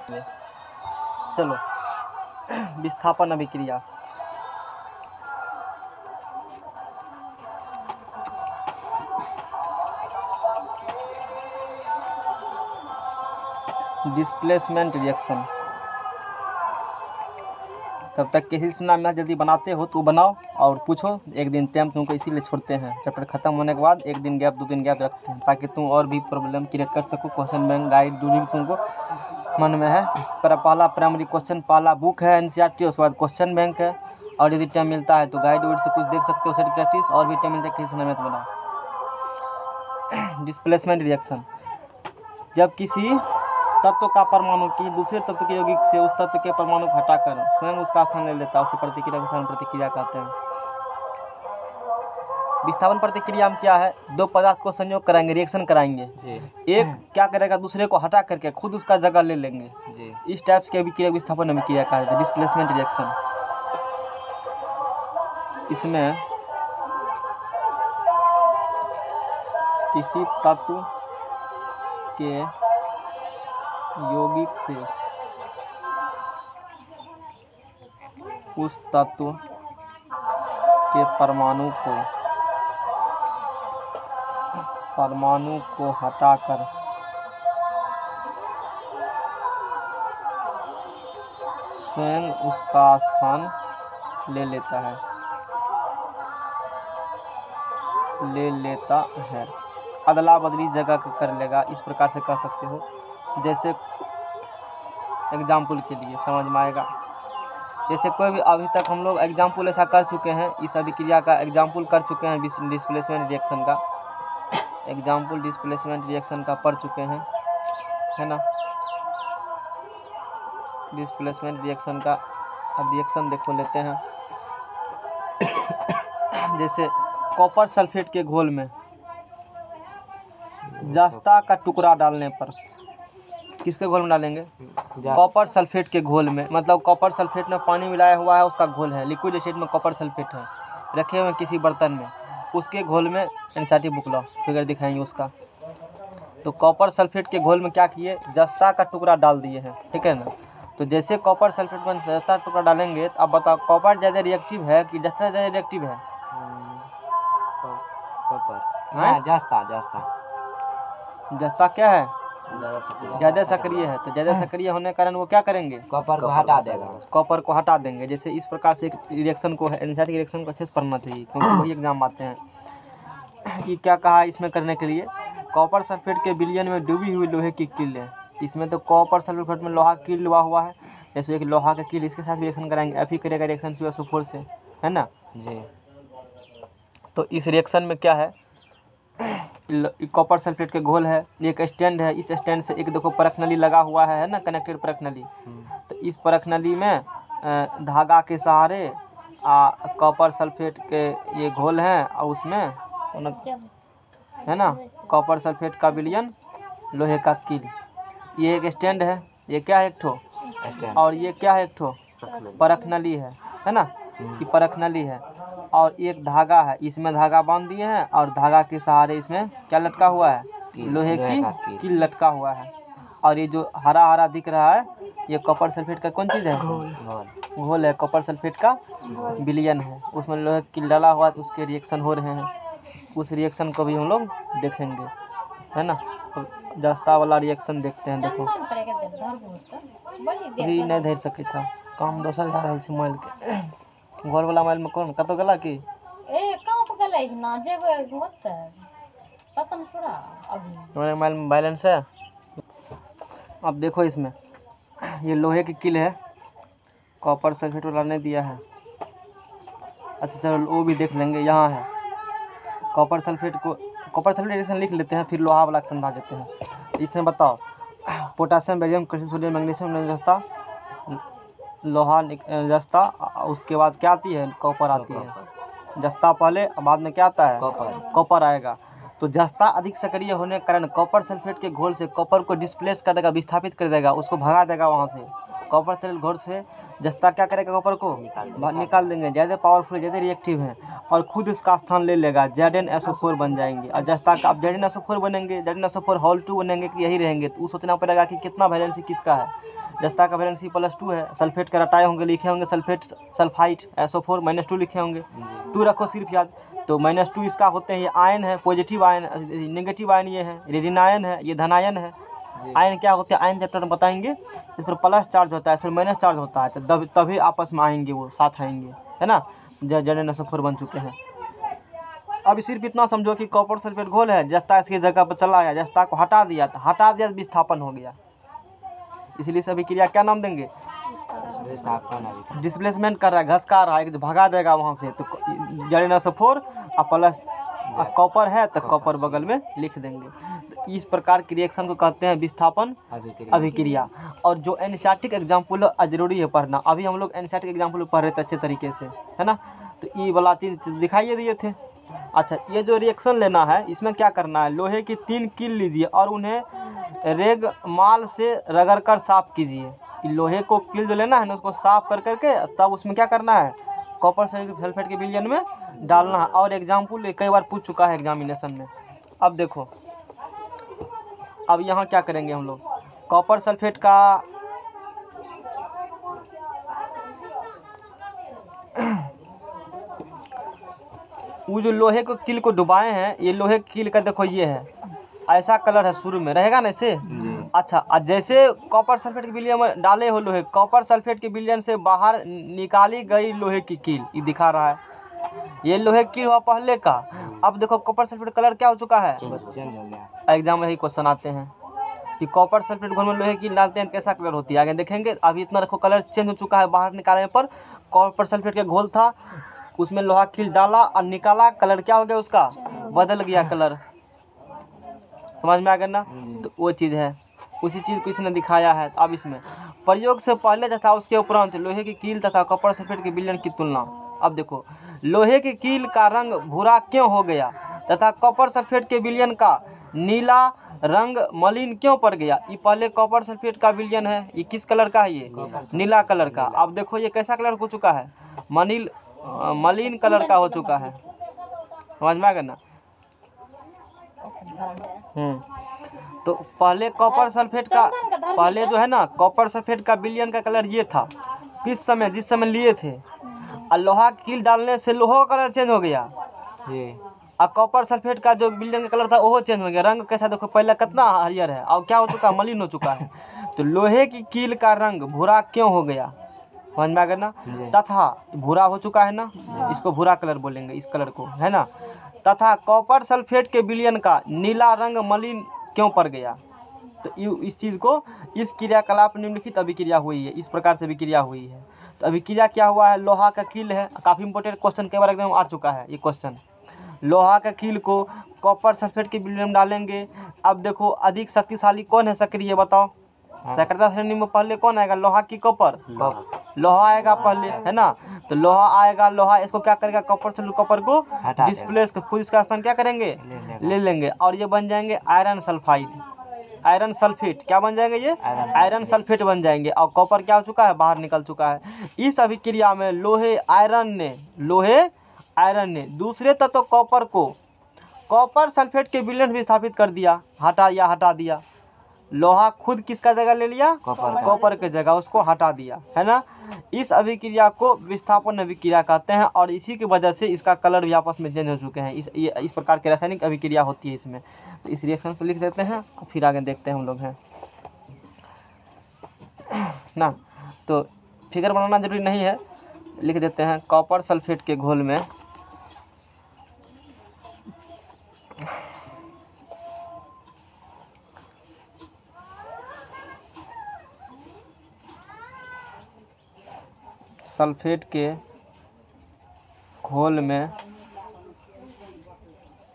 चलो विस्थापन अभिक्रिया। Displacement reaction. तब तक किसी से ना यदि बनाते हो तो बनाओ और पूछो। एक दिन टाइम तुमको इसीलिए छोड़ते हैं, चैप्टर ख़त्म होने के बाद एक दिन गैप 2 दिन गैप रखते हैं ताकि तुम और भी प्रॉब्लम क्रिएट कर सको। क्वेश्चन बैंक गाइड जो भी तुमको मन में है। पहला प्राइमरी क्वेश्चन, पहला बुक है एनसीईआरटी, उसके बाद क्वेश्चन बैंक है। और यदि टाइम मिलता है तो गाइड वाइड से कुछ देख सकते हो, सेट प्रैक्टिस। और भी टाइम मिलता है किसी समय में तो बनाओ। डिस्प्लेसमेंट रिएक्शन, जब किसी तत्व का परमाणु की दूसरे तत्व के यौगिक से उस तत्व के परमाणु को हटाकर स्वयं उसका स्थान ले लेता है, उसे प्रतिक्रिया विस्थापन प्रतिक्रिया कहते हैं। विस्थापन प्रतिक्रिया में क्या है, दो पदार्थ को संयोग कराएंगे, रिएक्शन कराएंगे। एक क्या करेगा, दूसरे को हटा करके खुद उसका जगह ले लेंगे। इस टाइप के अभिक्रिया विस्थापन अभिक्रिया कहा जाता है, डिस्प्लेसमेंट रिएक्शन। इसमें किसी तत्व के यौगिक से उस तत्व के परमाणु को हटाकर स्वयं उसका स्थान ले लेता है। अदला बदली जगह कर लेगा, इस प्रकार से कर सकते हो। जैसे एग्जाम्पल के लिए समझ में आएगा, जैसे कोई भी अभी तक हम लोग एग्जाम्पल ऐसा कर चुके हैं, इस अभिक्रिया का एग्जाम्पल कर चुके हैं, डिस्प्लेसमेंट रिएक्शन का एग्जाम्पल डिस्प्लेसमेंट रिएक्शन का पढ़ चुके हैं, है ना। डिस्प्लेसमेंट रिएक्शन का अब रिएक्शन देखो लेते हैं। जैसे कॉपर सल्फेट के घोल में जस्ता का टुकड़ा डालने पर, किसके घोल में डालेंगे, कॉपर सल्फेट के घोल में। मतलब कॉपर सल्फेट में पानी मिलाया हुआ है, उसका घोल है, लिक्विड स्टेट में कॉपर सल्फेट है, रखे हुए किसी बर्तन में, उसके घोल में एनसीईआरटी बुक लो फिगर दिखाएंगे उसका। तो कॉपर सल्फेट के घोल में क्या किए, जस्ता का टुकड़ा डाल दिए हैं, ठीक है ना। तो जैसे कॉपर सल्फेट में जस्ता टुकड़ा डालेंगे तो अब बताओ कॉपर ज़्यादा रिएक्टिव है कि जस्ता ज़्यादा रिएक्टिव है। कॉपर जस्ता क्या है, ज़्यादा सक्रिय है। तो ज़्यादा सक्रिय होने के कारण वो क्या करेंगे, कॉपर को हटा देगा, कॉपर को हटा देंगे। जैसे इस प्रकार से एक रिएक्शन को है, एनसीईआरटी के रिएक्शन को अच्छे से पढ़ना चाहिए क्योंकि वही एग्जाम आते हैं। ये क्या कहा इसमें करने के लिए, कॉपर सल्फेट के विलयन में डूबी हुई लोहे की कील है। इसमें तो कॉपर सल्फेट में लोहा कील लुआ हुआ है, जैसे एक लोहा का कील, इसके साथ रिएक्शन कराएंगे, एफ ही करेगा रिएक्शन SO4 से, है ना जी। तो इस रिएक्शन में क्या है, कॉपर सल्फेट के घोल है, एक स्टैंड है, इस स्टैंड से एक देखो परख नली लगा हुआ है ना, कनेक्टेड परख नली। तो इस परख नली में धागा के सहारे कॉपर सल्फेट के ये घोल हैं और उसमें है ना कॉपर सल्फेट का विलयन, लोहे का कील। ये एक स्टैंड है, ये क्या है, एक ठो, और ये क्या है, एक ठो परख नली है ना, ये परख नली है। और एक धागा है, इसमें धागा बांध दिए हैं और धागा के सहारे इसमें क्या लटका हुआ है, लोहे की कील लटका हुआ है। और ये जो हरा हरा दिख रहा है ये कॉपर सल्फेट का कौन चीज़ है, घोल है, कॉपर सल्फेट का विलयन है, उसमें लोहे की कील डाला हुआ है, तो उसके रिएक्शन हो रहे हैं। उस रिएक्शन को भी हम लोग देखेंगे, है ना। तो जस्ता वाला रिएक्शन देखते हैं। देखो अभी नहीं धर सके काम दोसर जा रहा है मोबाइल के, घर वाला मोबाइल में कौन कतो गला की तुम्हारे मोबाइल में बैलेंस है। अब देखो इसमें ये लोहे की कील है, कॉपर सल्फेट वाला नहीं दिया है। अच्छा चलो वो भी देख लेंगे, यहाँ है कॉपर सल्फेट रिएक्शन लिख लेते हैं, फिर लोहा वाला समझा देते हैं। इसमें बताओ potassium, barium, calcium, sodium, magnesium, जस्ता, लोहा, जस्ता, उसके बाद क्या आती है, कॉपर आती है। जस्ता पहले, बाद में क्या आता है, कॉपर आएगा। तो जस्ता अधिक सक्रिय होने के कारण कॉपर सल्फेट के घोल से कॉपर को डिस्प्लेस कर देगा, विस्थापित कर देगा, उसको भगा देगा वहाँ से। कॉपर सल्फेट घोल से जस्ता क्या करेगा कॉपर को निकाल देंगे, ज़्यादा पावरफुल ज़्यादा रिएक्टिव है और खुद इसका स्थान ले लेगा, ZnSO4 बन जाएंगे। और जस्ता का अब ZnSO4 बनेंगे, ZnSO4 होल 2 बनेंगे कि यही रहेंगे, तो सोचना पड़ेगा कि कितना वैलेंसी किसका है। जस्ता का वैलेंसी +2 है, सल्फेट का रटाए होंगे, लिखे होंगे सल्फेट सल्फाइड SO4 -2 लिखे होंगे, 2 रखो सिर्फ याद। तो -2 इसका होते हैं, ये आयन है, पॉजिटिव आयन, नेगेटिव आयन ये है, ऋण आयन है, ये धनायन है। आयन क्या होते हैं, आयन चैप्टर में बताएंगे। इस पर प्लस चार्ज होता है, फिर माइनस चार्ज होता है, तो तभी आपस में आएंगे, वो साथ आएंगे, है ना। ZnSO4 बन चुके हैं। अब सिर्फ इतना समझो कि कॉपर सल्फेट घोल है, जस्ता इसकी जगह पर चला आया, जस्ता को हटा दिया, तो हटा दिया तो विस्थापन हो गया। इसलिए इस अभिक्रिया क्या नाम देंगे, डिस्प्लेसमेंट कर रहा है, घसका रहा है, भगा देगा वहाँ से। तो ZnSO4 और प्लस कॉपर है तो कॉपर बगल में लिख देंगे। तो इस प्रकार की रिएक्शन को कहते हैं विस्थापन अभिक्रिया। और जो एनसीईआरटी एग्जाम्पल जरूरी है पढ़ना, अभी हम लोग एनसीईआरटी एग्जाम्पल पढ़ रहे थे अच्छे तरीके से, है ना। तो ये वाला चीज़ दिखाइए दिए थे। अच्छा, ये जो रिएक्शन लेना है, इसमें क्या करना है, लोहे की 3 कील लीजिए और उन्हें रेग माल से रगड़ कर साफ कीजिए। लोहे को कील जो लेना है ना, उसको साफ कर करके तब उसमें क्या करना है, कॉपर सल्फेट के विलयन में डालना है। और एग्जाम्पल कई बार पूछ चुका है एग्जामिनेशन में। अब देखो, अब यहाँ क्या करेंगे हम लोग, कॉपर सल्फेट का वो जो लोहे को कील को डुबाए हैं, ये लोहे कील का देखो ये है, ऐसा कलर है, शुरू में रहेगा ना ऐसे। अच्छा, जैसे कॉपर सल्फेट के विलयन में डाले हो लोहे, कॉपर सल्फेट के विलयन से बाहर निकाली गई लोहे की कील, ये दिखा रहा है, ये लोहे कील हुआ पहले का। अब देखो कॉपर सल्फेट कलर क्या हो चुका है, एग्जाम में यही क्वेश्चन आते हैं कि कॉपर सल्फेट घोल में लोहे कील डालते हैं कैसा कलर होती है, आगे देखेंगे। अभी इतना रखो, कलर चेंज हो चुका है, बाहर निकालने पर कॉपर सल्फेट का घोल था, उसमें लोहा कील डाला और निकाला, कलर क्या हो गया उसका, बदल गया कलर, समझ में आ गया ना। तो वो चीज़ है, उसी चीज़ को इसने दिखाया है। अब इसमें प्रयोग से पहले तथा उसके उपरांत लोहे की कील तथा कॉपर सल्फेट के विलयन की तुलना। अब देखो, लोहे की कील का रंग भूरा क्यों हो गया तथा कॉपर सल्फेट के विलयन का नीला रंग मलिन क्यों पड़ गया। ये पहले कॉपर सल्फेट का विलयन है, ये किस कलर का है, ये नीला कलर का। अब देखो ये कैसा कलर हो चुका है, मलिन कलर का हो चुका है, समझ में आ गया ना। तो पहले कॉपर सल्फेट का, पहले जो है ना कॉपर सल्फेट का विलयन का कलर ये था, किस समय, जिस समय लिए थे, और लोहा कील डालने से लोहा का कलर चेंज हो गया, और कॉपर सल्फेट का जो विलयन का कलर था वो चेंज हो गया। रंग कैसा देखो, पहले कितना हरियर है और क्या हो चुका है, मलिन हो चुका है। तो लोहे की कील का रंग भूरा क्यों हो गया, समझ में आ गया ना। तथा भूरा हो चुका है ना, इसको भूरा कलर बोलेंगे इस कलर को, है ना। तथा कॉपर सल्फेट के विलयन का नीला रंग मलिन क्यों पड़ गया। तो इस चीज़ को, इस क्रियाकलाप निम्नलिखित अभिक्रिया हुई है, इस प्रकार से अभिक्रिया हुई है। तो अभिक्रिया क्या हुआ है, लोहा का कील है, काफ़ी इंपॉर्टेंट क्वेश्चन कई बार एकदम आ चुका है ये क्वेश्चन। लोहा का कील को कॉपर सल्फेट के विलयन में डालेंगे। अब देखो अधिक शक्तिशाली कौन है सक्रिय, बताओ। सक्रियता श्रेणी में पहले कौन आएगा, लोहा की कॉपर, लोहा आएगा पहले, है ना। तो लोहा आएगा, लोहा इसको क्या करेगा, कॉपर से कॉपर को डिस्प्लेस कर, खुद इसका स्थान क्या करेंगे, ले लेंगे, और ये बन जाएंगे आयरन सल्फाइड, आयरन सल्फेट, क्या बन जाएंगे ये, आयरन सल्फेट बन जाएंगे। और कॉपर क्या हो चुका है, बाहर निकल चुका है। इस अभिक्रिया में लोहे आयरन ने दूसरे तत्व कॉपर को कॉपर सल्फेट के विलयन भी स्थापित कर दिया, हटा दिया। लोहा खुद किसका जगह ले लिया, कॉपर के जगह उसको हटा दिया, है ना। इस अभिक्रिया को विस्थापन अभिक्रिया कहते हैं, और इसी की वजह से इसका कलर भी आपस में चेंज हो चुके हैं। इस प्रकार की रासायनिक अभिक्रिया होती है इसमें। तो इस रिएक्शन को लिख देते हैं, फिर आगे देखते हैं हम लोग हैं ना। तो फिगर बनाना जरूरी नहीं है, लिख देते हैं कॉपर सल्फेट के घोल में सल्फेट के घोल में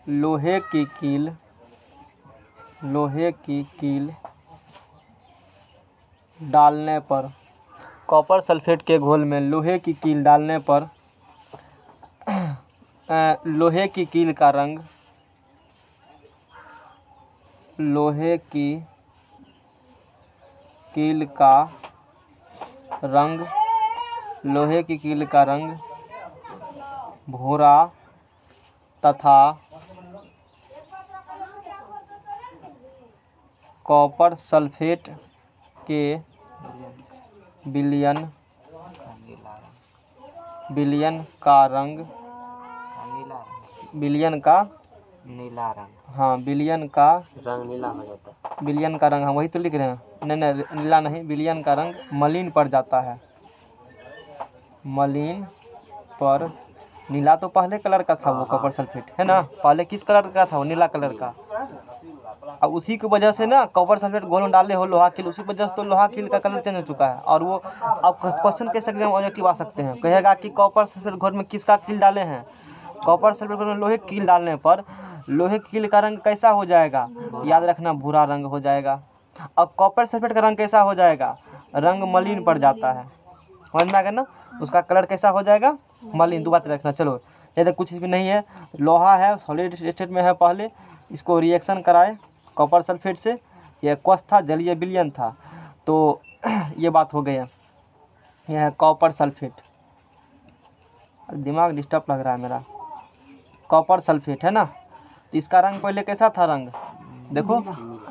लोहे की कील डालने पर, कॉपर सल्फेट के घोल में लोहे की कील डालने पर लोहे की कील का रंग, लोहे की कील का रंग लोहे की कील का रंग भूरा तथा कॉपर सल्फेट के विलयन नीला रंग विलयन का रंग नीला रंग विलयन का नीला रंग हाँ विलयन का रंग नीला हो जाता है। विलयन का रंग हम वही तो लिख रहे हैं। नहीं नहीं नीला नहीं, विलयन का रंग मलिन पड़ जाता है। मलिन पर नीला तो पहले कलर का था वो कॉपर सल्फेट है ना, पहले किस कलर का था वो नीला कलर का। अब उसी की वजह से ना कॉपर सल्फेट घोल में डाले हो लोहा कील, उसी वजह से तो लोहा कील का कलर चेंज हो चुका है। और वो अब क्वेश्चन कैसे एग्जाम ऑब्जेक्टिव आ सकते हैं, कहेगा कि कॉपर सल्फेट घोल में किसका कील डाले हैं, कॉपर सल्फेट घोल में लोहे कील डालने पर लोहे कील का रंग कैसा हो जाएगा, याद रखना भूरा रंग हो जाएगा। और कॉपर सल्फेट का रंग कैसा हो जाएगा, रंग मलिन पड़ जाता है। समझ में आ गया ना, उसका कलर कैसा हो जाएगा, मलिन। दो बात रखना। चलो जैसे कुछ भी नहीं है, लोहा है सॉलिड स्टेट में है, पहले इसको रिएक्शन कराए कॉपर सल्फेट से, यह क्वस था जलीय विलयन था, तो ये बात हो गया। यह है कॉपर सल्फेट, दिमाग डिस्टर्ब लग रहा है मेरा। कॉपर सल्फेट है ना, तो इसका रंग पहले कैसा था, रंग देखो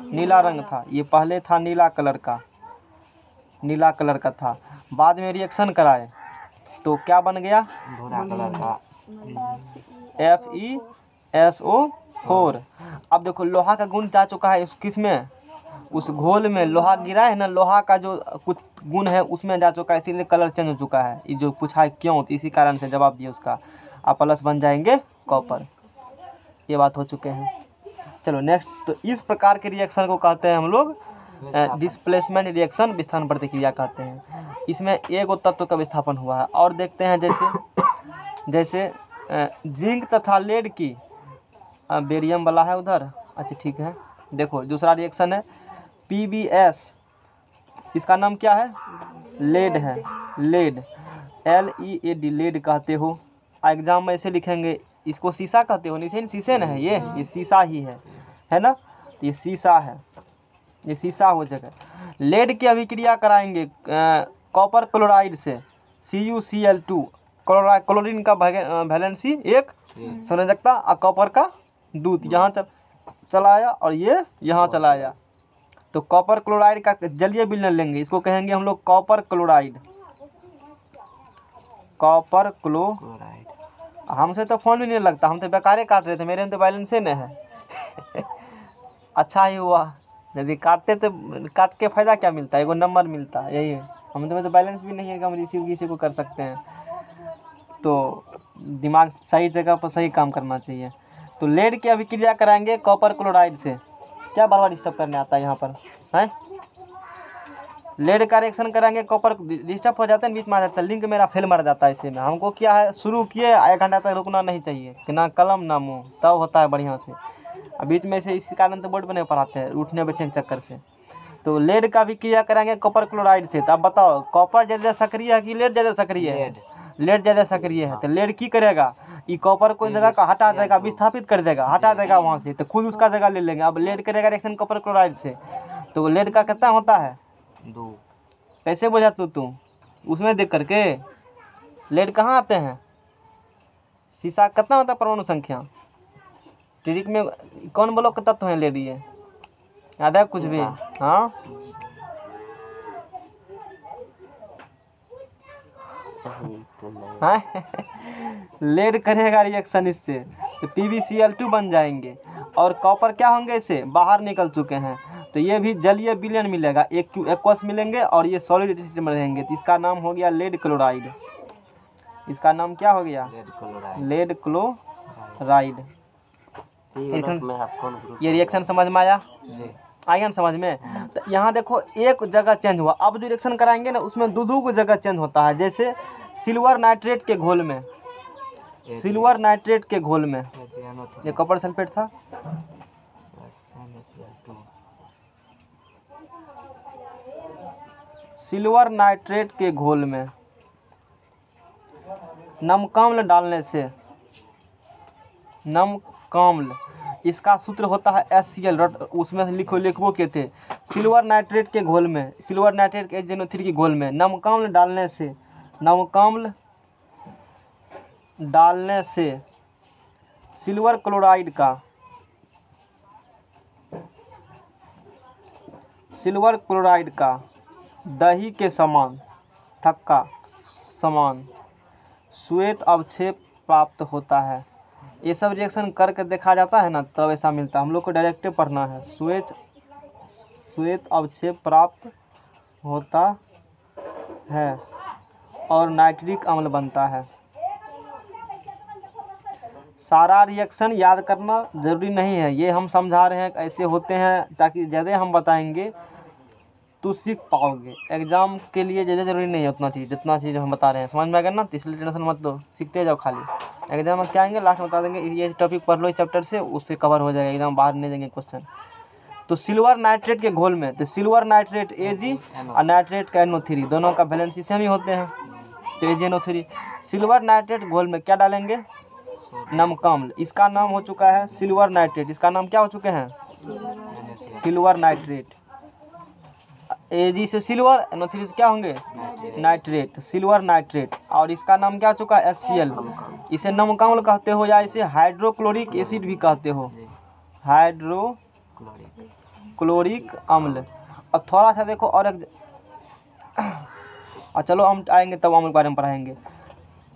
नीला रंग था, ये पहले था नीला कलर का, नीला कलर का था। बाद में रिएक्शन कराए तो क्या बन गया, भूरा कलर का FeSO4। अब देखो लोहा का गुण जा चुका है किस में, उस घोल में लोहा गिरा है ना, लोहा का जो कुछ गुण है उसमें जा चुका है, इसीलिए कलर चेंज हो चुका है। ये जो पूछा है क्यों, तो इसी कारण से जवाब दिए उसका। अब प्लस बन जाएंगे कॉपर। ये बात हो चुके हैं। चलो नेक्स्ट, तो इस प्रकार के रिएक्शन को कहते हैं हम लोग डिस्प्लेसमेंट रिएक्शन, विस्थापन प्रतिक्रिया कहते हैं। इसमें एक तत्व का विस्थापन हुआ है। और देखते हैं जैसे जिंक तथा लेड की, बेरियम वाला है उधर, अच्छा ठीक है। देखो दूसरा रिएक्शन है PbS, इसका नाम क्या है, लेड है, लेड LEAD लेड कहते हो। एग्जाम में ऐसे लिखेंगे, इसको शीशा कहते हो, नीचे शीशे न है, ये शीशा ही है ना, तो ये शीशा है, ये शीशा हो जगह। लेड की अभिक्रिया कराएंगे कॉपर क्लोराइड से CuCl2, क्लोरीन का वैलेंसी 1 संयोजकता, और कॉपर का दूत यहाँ चलाया और ये यहाँ चलाया, तो कॉपर क्लोराइड का जलीय विलयन लेंगे, इसको कहेंगे हम लोग कॉपर क्लोराइड, कॉपर क्लोराइड। हमसे तो फोन भी नहीं लगता, हम तो बेकारे काट रहे थे, मेरे में तो बैलेंस ही नहीं है। अच्छा ही हुआ, यदि काटते तो काट के फ़ायदा क्या मिलता है, एगो नंबर मिलता है, यही है। हम तो बैलेंस भी नहीं है कि हम रिसीव किसी को कर सकते हैं। तो दिमाग सही जगह पर सही काम करना चाहिए। तो लेड की अभिक्रिया कराएंगे कॉपर क्लोराइड से। क्या बार बार डिस्टर्ब करने आता है यहाँ पर है, लेड का रिएक्शन कराएंगे कॉपर, डिस्टर्ब हो जाता है बीच में आ जाता है, लिंक मेरा फेल मार जाता है इसी में। हमको क्या है, शुरू किए 1 घंटा तक रुकना नहीं चाहिए, कि ना कलम ना मुँह, तब होता है बढ़िया से। अब बीच में से इसी कारण तो बोर्ड पर नहीं पढ़ाते हैं, उठने बैठने के चक्कर से। तो लेड का भी क्रिया कराएंगे कॉपर क्लोराइड से। तो अब बताओ कॉपर ज़्यादा सक्रिय है कि लेड ज़्यादा सक्रिय है, लेड ज़्यादा सक्रिय है। तो लेड की करेगा, ये कॉपर को जगह का हटा देगा, विस्थापित कर देगा, हटा देगा वहाँ से, तो खुद उसका जगह ले लेंगे। अब लेड करेगा रिएक्शन कॉपर क्लोराइड से, तो लेड का कितना होता है, 2। कैसे बोझा तू उसमें देख करके, लेड कहाँ आते हैं, शीशा कितना होता है परमाणु संख्या, ट्रिक में कौन ब्लॉक का तत्व है लेड, ये याद है कुछ भी, हाँ लेड करेगा रिएक्शन इससे, तो PbCl2 बन जाएंगे, और कॉपर क्या होंगे, इससे बाहर निकल चुके हैं, तो ये भी जलीय विलयन मिलेगा, एक्वस मिलेंगे, और ये सॉलिड स्टेट में रहेंगे। तो इसका नाम हो गया लेड क्लोराइड, इसका नाम क्या हो गया, लेड क्लोराइड। ये रिएक्शन समझ में आया, आया ना समझ में। तो यहाँ देखो एक जगह चेंज हुआ, अब जो रिएक्शन कराएंगे ना उसमें दो जगह चेंज होता है। जैसे सिल्वर नाइट्रेट के घोल में, सिल्वर नाइट्रेट के घोल में, ये कॉपर सल्फेट था, सिल्वर नाइट्रेट के घोल में नमकाम्ल डालने से, नमकाम्ल, इसका सूत्र होता है HCl, उसमें लिखबो के थे, सिल्वर नाइट्रेट के घोल में, सिल्वर नाइट्रेट के HNO3 के घोल में नमकाम्ल डालने से नमकाम्ल डालने से सिल्वर क्लोराइड का दही के समान थक्का समान श्वेत अवक्षेप प्राप्त होता है। ये सब रिएक्शन करके देखा जाता है ना, तब ऐसा मिलता है। हम लोग को डायरेक्ट पढ़ना है। श्वेत अवक्षेप प्राप्त होता है और नाइट्रिक अम्ल बनता है। सारा रिएक्शन याद करना ज़रूरी नहीं है, ये हम समझा रहे हैं ऐसे होते हैं ताकि ज़्यादा हम बताएंगे तो सीख पाओगे। एग्ज़ाम के लिए ज़्यादा ज़रूरी नहीं है उतना चीज़, जितना चीज़ हम बता रहे हैं। समझ में आ गया ना, तो इसलिए टेंशन मत लो, सीखते जाओ खाली। एग्ज़ाम में क्या आएंगे लास्ट में बता देंगे, ये टॉपिक पढ़ लो इस चैप्टर से, उससे कवर हो जाएगा, एकदम बाहर नहीं देंगे क्वेश्चन। तो सिल्वर नाइट्रेट के घोल में, तो सिल्वर नाइट्रेट Ag और नाइट्रेट का NO3 दोनों का वैलेंसी सेम ही होते हैं, तो AgNO3। सिल्वर नाइट्रेट घोल में क्या डालेंगे? नमकाम्ल। इसका नाम हो चुका है सिल्वर नाइट्रेट। इसका नाम क्या हो चुके हैं? Silver nitrate. Ag से सिल्वर, NO3 से क्या होंगे? Nitrate, silver nitrate. और इसका नाम क्या हो चुका है? HCl। इसे नमकाम्ल कहते हो या इसे हाइड्रोक्लोरिक एसिड भी कहते हो, हाइड्रोक्लोरिक अम्ल। और थोड़ा सा देखो और एक, चलो हम आएंगे तब अम्ल के बारे में पढ़ाएंगे।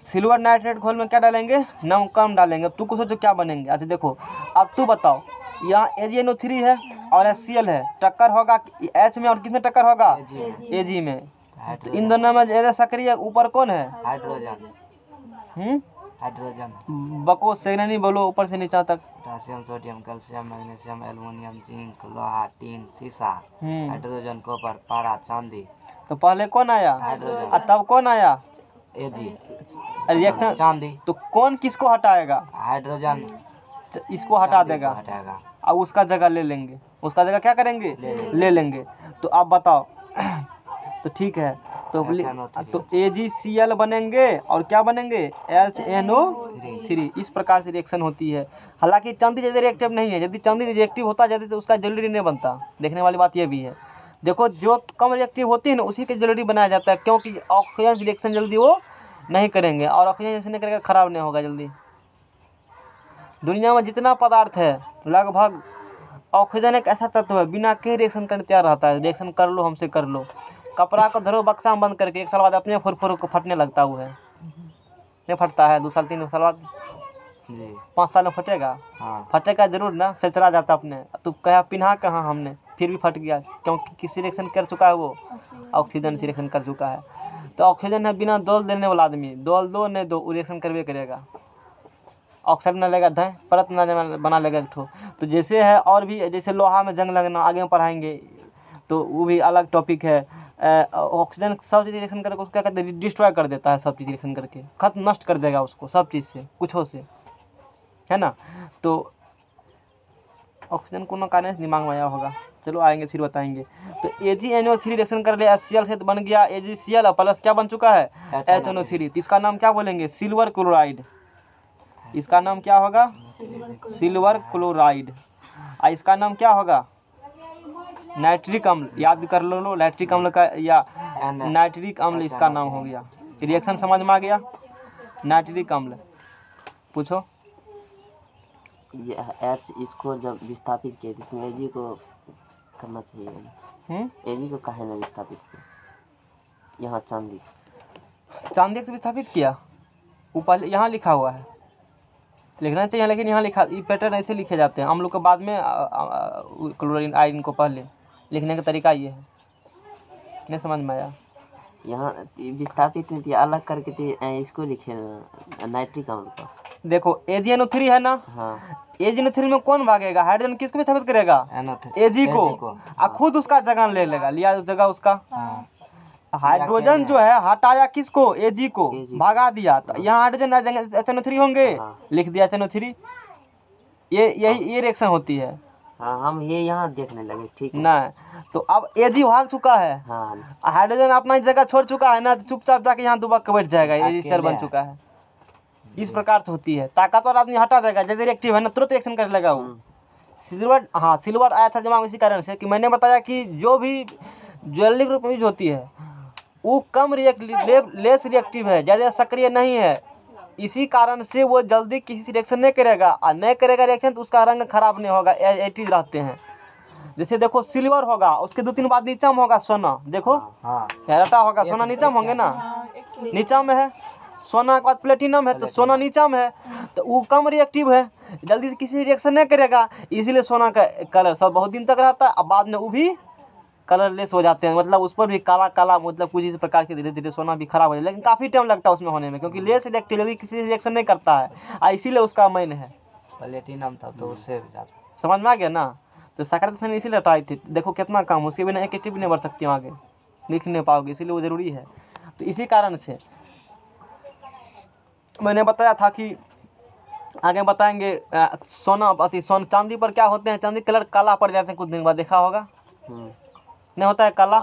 सिल्वर नाइट्रेट घोल में क्या डालेंगे? नमकाम्ल डालेंगे। अब तू को सोचो क्या बनेंगे। अच्छा देखो, अब तू बताओ, यहाँ AgNO3 है और HCl है, टक्कर होगा H में और किस में टक्कर होगा? Ag में। तो इन दोनों में ज़्यादा सक्रिय ऊपर कौन है? हाइड्रोजन। बको सेना नहीं बोलो, ऊपर से नीचे तक। Potassium, sodium, calcium, magnesium, aluminium, zinc, लोहा, टीन, सीसा, हाइड्रोजन, कॉपर, पारा, चांदी। तो पहले कौन आया? हाइड्रोजन। और तब कौन आया? Ag, रिएक्शन चांदी। तो कौन किसको हटाएगा? हाइड्रोजन इसको हटा देगा हटाएगा और उसका जगह ले लेंगे। उसका जगह क्या करेंगे? ले लेंगे। तो आप बताओ। तो ठीक है, तो AgCl बनेंगे और क्या बनेंगे? HNO3। इस प्रकार से रिएक्शन होती है। हालांकि चांदी ज़्यादा रिएक्टिव नहीं है, यदि चांदी रिएक्टिव होता जाता तो उसका ज्वेलरी नहीं बनता। देखने वाली बात यह भी है। देखो, जो कम रिएक्टिव होती है ना उसी के ज्वेलरी बनाया जाता है, क्योंकि ऑक्सीजन रिएक्शन जल्दी वो नहीं करेंगे और ऑक्सीजन रिएक्शन नहीं करेगा ख़राब नहीं होगा जल्दी। दुनिया में जितना पदार्थ है लगभग ऑक्सीजन एक ऐसा तत्व है बिना के रिएक्शन करने तैयार रहता है। रिएक्शन कर लो, हमसे कर लो। कपड़ा को धरो बक्सा में बंद करके, 1 साल बाद अपने फुर को फटने लगता हुआ है, नहीं फटता है? 2 साल 3 साल बाद 5 साल में फटेगा? हाँ। फटेगा जरूर ना, चला जाता अपने। तो कहा पिन्हा कहाँ हमने, फिर भी फट गया, क्योंकि किसी रिएक्शन कर चुका है वो, ऑक्सीजन से रिएक्शन कर चुका है। तो ऑक्सीजन है बिना दोल देने वाला आदमी, दोल दो नहीं दो रिएक्शन करवे करेगा। ऑक्साइड ना लेगा धय परत ना बना लेगा एक ठो। तो जैसे है और भी, जैसे लोहा में जंग लगना आगे में पढ़ाएंगे, तो वो भी अलग टॉपिक है। ऑक्सीजन सब चीज़ रिएक्शन करके उसको क्या कहते हैं? डिस्ट्रॉय कर देता है, सब चीज़ रिएक्शन करके खत्म नष्ट कर देगा उसको, सब चीज़ से, कुछ हो से, है ना। तो ऑक्सीजन को कारण दिमाग में आया होगा, चलो आएंगे फिर बताएंगे। तो AgNO3 रिएक्शन कर लिया, HCl से बन गया AgCl प्लस क्या बन चुका है? HNO3। तो इसका नाम क्या बोलेंगे? Silver chloride. इसका नाम क्या होगा? Silver chloride. और इसका नाम क्या होगा? नाइट्रिक अम्ल। याद कर लो, नाइट्रिक अम्ल का या नाइट्रिक अम्ल इसका नाम हो गया। रिएक्शन समझ में आ गया? नाइट्रिक अम्ल। पूछो। H इसको जब विस्थापित किए इसमें Ag को करना चाहिए। Ag को काहे ना विस्थापित किया? यहाँ चांदी को विस्थापित किया, ऊपर यहाँ लिखा हुआ है, लिखना चाहिए लेकिन यहाँ लिखा, ये पैटर्न ऐसे लिखे जाते हैं। हम लोग के बाद में क्लोरीन आयरन को पहले लिखने का तरीका ये है। नहीं समझ में आया? यहाँ विस्थापित में अलग करके इसको लिखे नाइट्रिक अम्ल का। देखो AgNO3 है ना, हाँ। AgNO3 में कौन भागेगा? हाइड्रोजन किसको विस्थापित करेगा? Ag को। खुद उसका जगह ले लेगा, लिया जगह उसका। हाइड्रोजन जो है हटाया किसको? Ag को, भागा दिया। तो यहाँ हाइड्रोजन HNO3 होंगे, लिख दिया HNO3। ये रिएक्शन होती है। हाँ, हम ये यहाँ देखने लगे, ठीक है ना। तो अब Ag भाग चुका है, हाइड्रोजन अपना जगह छोड़ चुका है ना, तो चुपचाप जाके यहाँ दुबक के बैठ जाएगा, Ag बन चुका है। इस प्रकार से होती है। ताकतवर आदमी हटा देगा, जैसे रिएक्टिव है ना तुरंत रिएक्शन कर लेगा वो। सिल्वर, हाँ सिल्वर आया था दिमाग इसी कारण से कि मैंने बताया कि जो भी ज्वेलरी ग्रुप में यूज होती है वो कम लेस रिएक्टिव है, ज़्यादा सक्रिय नहीं है। इसी कारण से वो जल्दी किसी रिएक्शन नहीं करेगा, और नहीं करेगा रिएक्शन तो उसका रंग खराब नहीं होगा, एटीज रहते हैं। जैसे देखो सिल्वर होगा, उसके 2-3 बाद नीचा में होगा सोना, देखो रटा होगा सोना नीचा में होंगे ना, नीचा में है। सोना के बाद प्लेटिनम है, तो सोना नीचा में है, तो वो कम रिएक्टिव है, जल्दी से किसी रिएक्शन नहीं करेगा, इसीलिए सोना का कलर सब बहुत दिन तक रहता है। अब बाद में वो भी कलरलेस हो जाते हैं, मतलब उस पर भी काला काला, मतलब कुछ इस प्रकार के धीरे धीरे सोना भी खराब हो जाए, लेकिन काफ़ी टाइम लगता है उसमें होने में, क्योंकि लेस रिएक्टिव जल्दी किसी रिएक्शन नहीं करता है, इसीलिए उसका मेन है प्लेटिनम था तो उससे भी ज़्यादा। समझ में आ गया ना। तो सकारात्मक ने इसीलिए हटाई थी, देखो कितना काम, उसके बिना एक टिप नहीं बढ़ सकती आगे, लिख नहीं पाओगे, इसीलिए वो ज़रूरी है। तो इसी कारण से मैंने बताया था कि आगे बताएंगे। सोना चांदी पर क्या होते हैं, चांदी कलर काला पड़ जाते हैं कुछ दिन बाद, देखा होगा नहीं होता है काला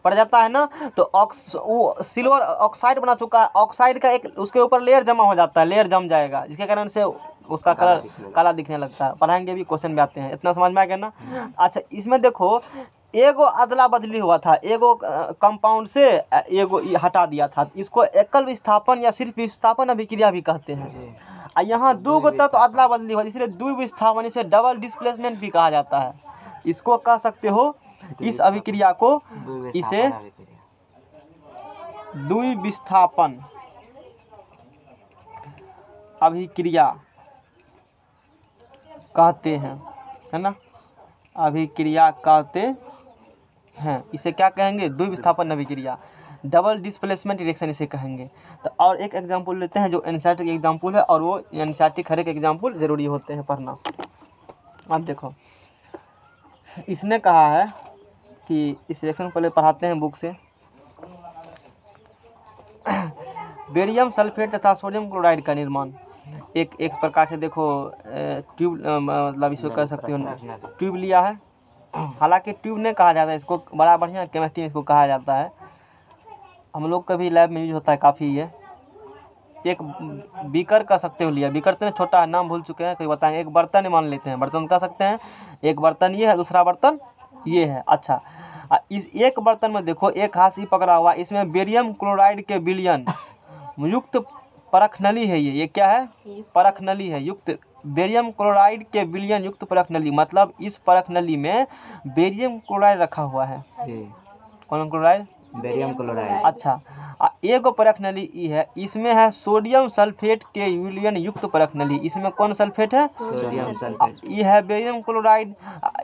पड़ जाता है ना। तो वो सिल्वर ऑक्साइड बना चुका है, ऑक्साइड का एक उसके ऊपर लेयर जमा हो जाता है, लेयर जम जाएगा, जिसके कारण से उसका कलर काला दिखने लगता है। पढ़ाएंगे भी, क्वेश्चन भी आते हैं, इतना समझ में आ गया ना। अच्छा, इसमें देखो एगो अदला बदली हुआ था, एगो कंपाउंड से एगो हटा दिया था, इसको एकल विस्थापन या सिर्फ विस्थापन अभिक्रिया भी कहते हैं। यहाँ 2 गो तक तो अदला बदली हुआ, इसलिए द्विविस्थापन, इसे डबल डिस्प्लेसमेंट भी कहा जाता है। इसको कह सकते हो, इस अभिक्रिया को इसे द्विविस्थापन अभिक्रिया कहते हैं, है ना, अभिक्रिया कहते हैं। इसे क्या कहेंगे, द्विविस्थापन अभिक्रिया, डबल डिस्प्लेसमेंट रिएक्शन इसे कहेंगे। तो और एक एग्जांपल लेते हैं जो एनसीईआरटी एग्जांपल है, और वो एनसीईआरटी हर एक एग्जांपल जरूरी होते हैं पढ़ना। अब देखो इसने कहा है कि इस रिएक्शन पहले पढ़ाते हैं बुक से। बेरियम सल्फेट तथा सोडियम क्लोराइड का निर्माण एक प्रकार से देखो ट्यूब, मतलब इसको कह सकते हो ट्यूब लिया है, हालांकि ट्यूब नहीं कहा जाता है इसको, बड़ा बढ़िया केमिस्ट्री में इसको कहा जाता है, हम लोग का भी लैब में यूज होता है काफ़ी। ये एक बीकर कह सकते हो लिया, बीकर तो छोटा है, नाम भूल चुके हैं, कोई बताएंगे। एक बर्तन मान लेते हैं, बर्तन कह सकते हैं, एक बर्तन ये है, दूसरा बर्तन ये है। अच्छा, इस एक बर्तन में देखो एक हाथ ही पकड़ा हुआ, इसमें बेरियम क्लोराइड के विलयन युक्त परख नली है, ये क्या है, परख नली है युक्त, बेरियम क्लोराइड के विलयन युक्त परख नली, मतलब इस परख नली में बेरियम क्लोराइड रखा हुआ है। कौन क्लोराइड, बेरियम क्लोराइड। अच्छा, एगो परख नली ई है, इसमें है सोडियम सल्फेट के विलयन युक्त परख नली, इसमें कौन सल्फेट है, सोडियम सल्फेट। ये है बेरियम क्लोराइड,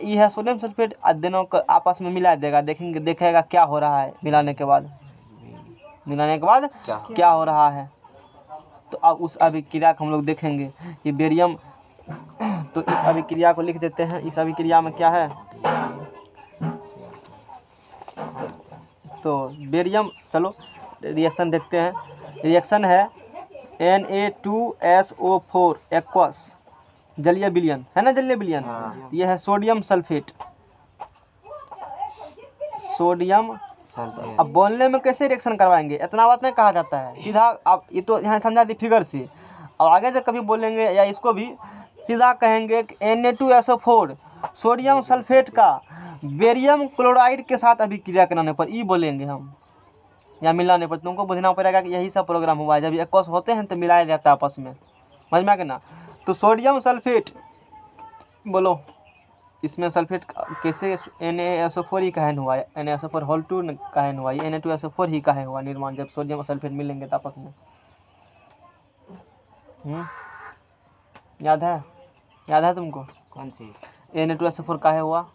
ये है सोडियम सल्फेट, दोनों को आपस में मिला देगा, देखेंगे देखेगा क्या हो रहा है मिलाने के बाद, क्या हो रहा है। तो अब उस अभिक्रिया को हम लोग देखेंगे कि बेरियम, तो इस अभिक्रिया को लिख देते हैं। इस अभिक्रिया में क्या है, तो बेरियम, चलो रिएक्शन देखते हैं। रिएक्शन है Na2SO4 एक्वस, जलीय विलयन है ना, जलीय विलयन। यह है सोडियम सल्फेट, सोडियम। अब बोलने में कैसे रिएक्शन करवाएंगे, इतना बात नहीं कहा जाता है सीधा। आप ये तो यहाँ समझा दी फिगर से, अब आगे जब कभी बोलेंगे या इसको भी सीधा कहेंगे कि Na2SO4 सोडियम सल्फेट का बेरियम क्लोराइड के साथ अभिक्रिया कराने पर ई बोलेंगे हम, या मिलाने पर। तुमको बुझना पड़ेगा कि यही सब प्रोग्राम हुआ है, जब एक्वस होते हैं तो मिलाया जाता है आपस में, समझ में आ गया ना। तो सोडियम सल्फेट, बोलो इसमें सल्फेट कैसे, Na2SO4 ही काहे हुआ है, Na2SO4 होल 2 काहे हुआ, ये Na2SO4 ही काहे हुआ निर्माण, जब सोडियम और सल्फेट मिलेंगे तो आपस में। याद है तुमको, कौन सी, Na2SO4 काहे हुआ,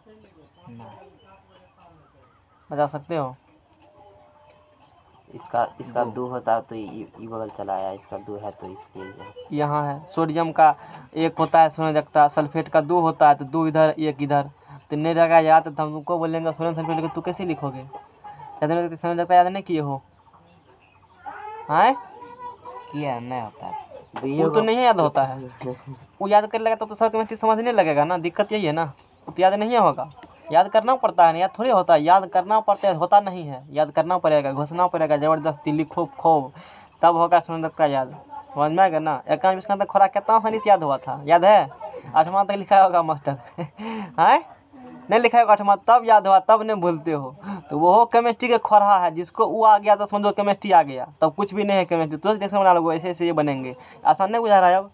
बता सकते हो। इसका 2 होता तो ये बगल चला आया, इसका 2 है तो इसलिए यहाँ है। सोडियम का 1 होता है संयोजकता, सल्फेट का 2 होता है, तो 2 इधर 1 इधर, तो नहीं रहेगा याद, तो हम तुमको बोलेंगे सोडियम सल्फेट, लेकिन तू कैसे लिखोगे, संयोजकता याद नहीं किए हो, हाँ किया नहीं होता है, वो तो नहीं याद होता है, वो याद कर लेगा तो सब केमिस्ट्री समझने लगेगा ना, दिक्कत यही है ना, वो तो याद नहीं होगा, याद करना पड़ता है ना, याद थोड़ी होता है, याद करना पड़ता है, होता नहीं है, याद करना पड़ेगा, घोषणा पड़ेगा, ज़बरदस्ती लिखो खूब, तब होगा संयोजकता याद, समझ में आएगा ना। 51 तक खोरा कितना आसानी से याद हुआ था, याद है, 8वां तक लिखा होगा मास्टर, हाँ नहीं लिखा है 8वां, तब याद हुआ, तब नहीं भूलते हो। तो वो केमिस्ट्री के खौरा है, जिसको वो आ गया तो समझो केमिस्ट्री आ गया, तब कुछ भी नहीं है केमिस्ट्री। तुरंत रिएक्शन बना लो, ऐसे ऐसे ये बनेंगे। आसान नहीं बुझा रहा है अब?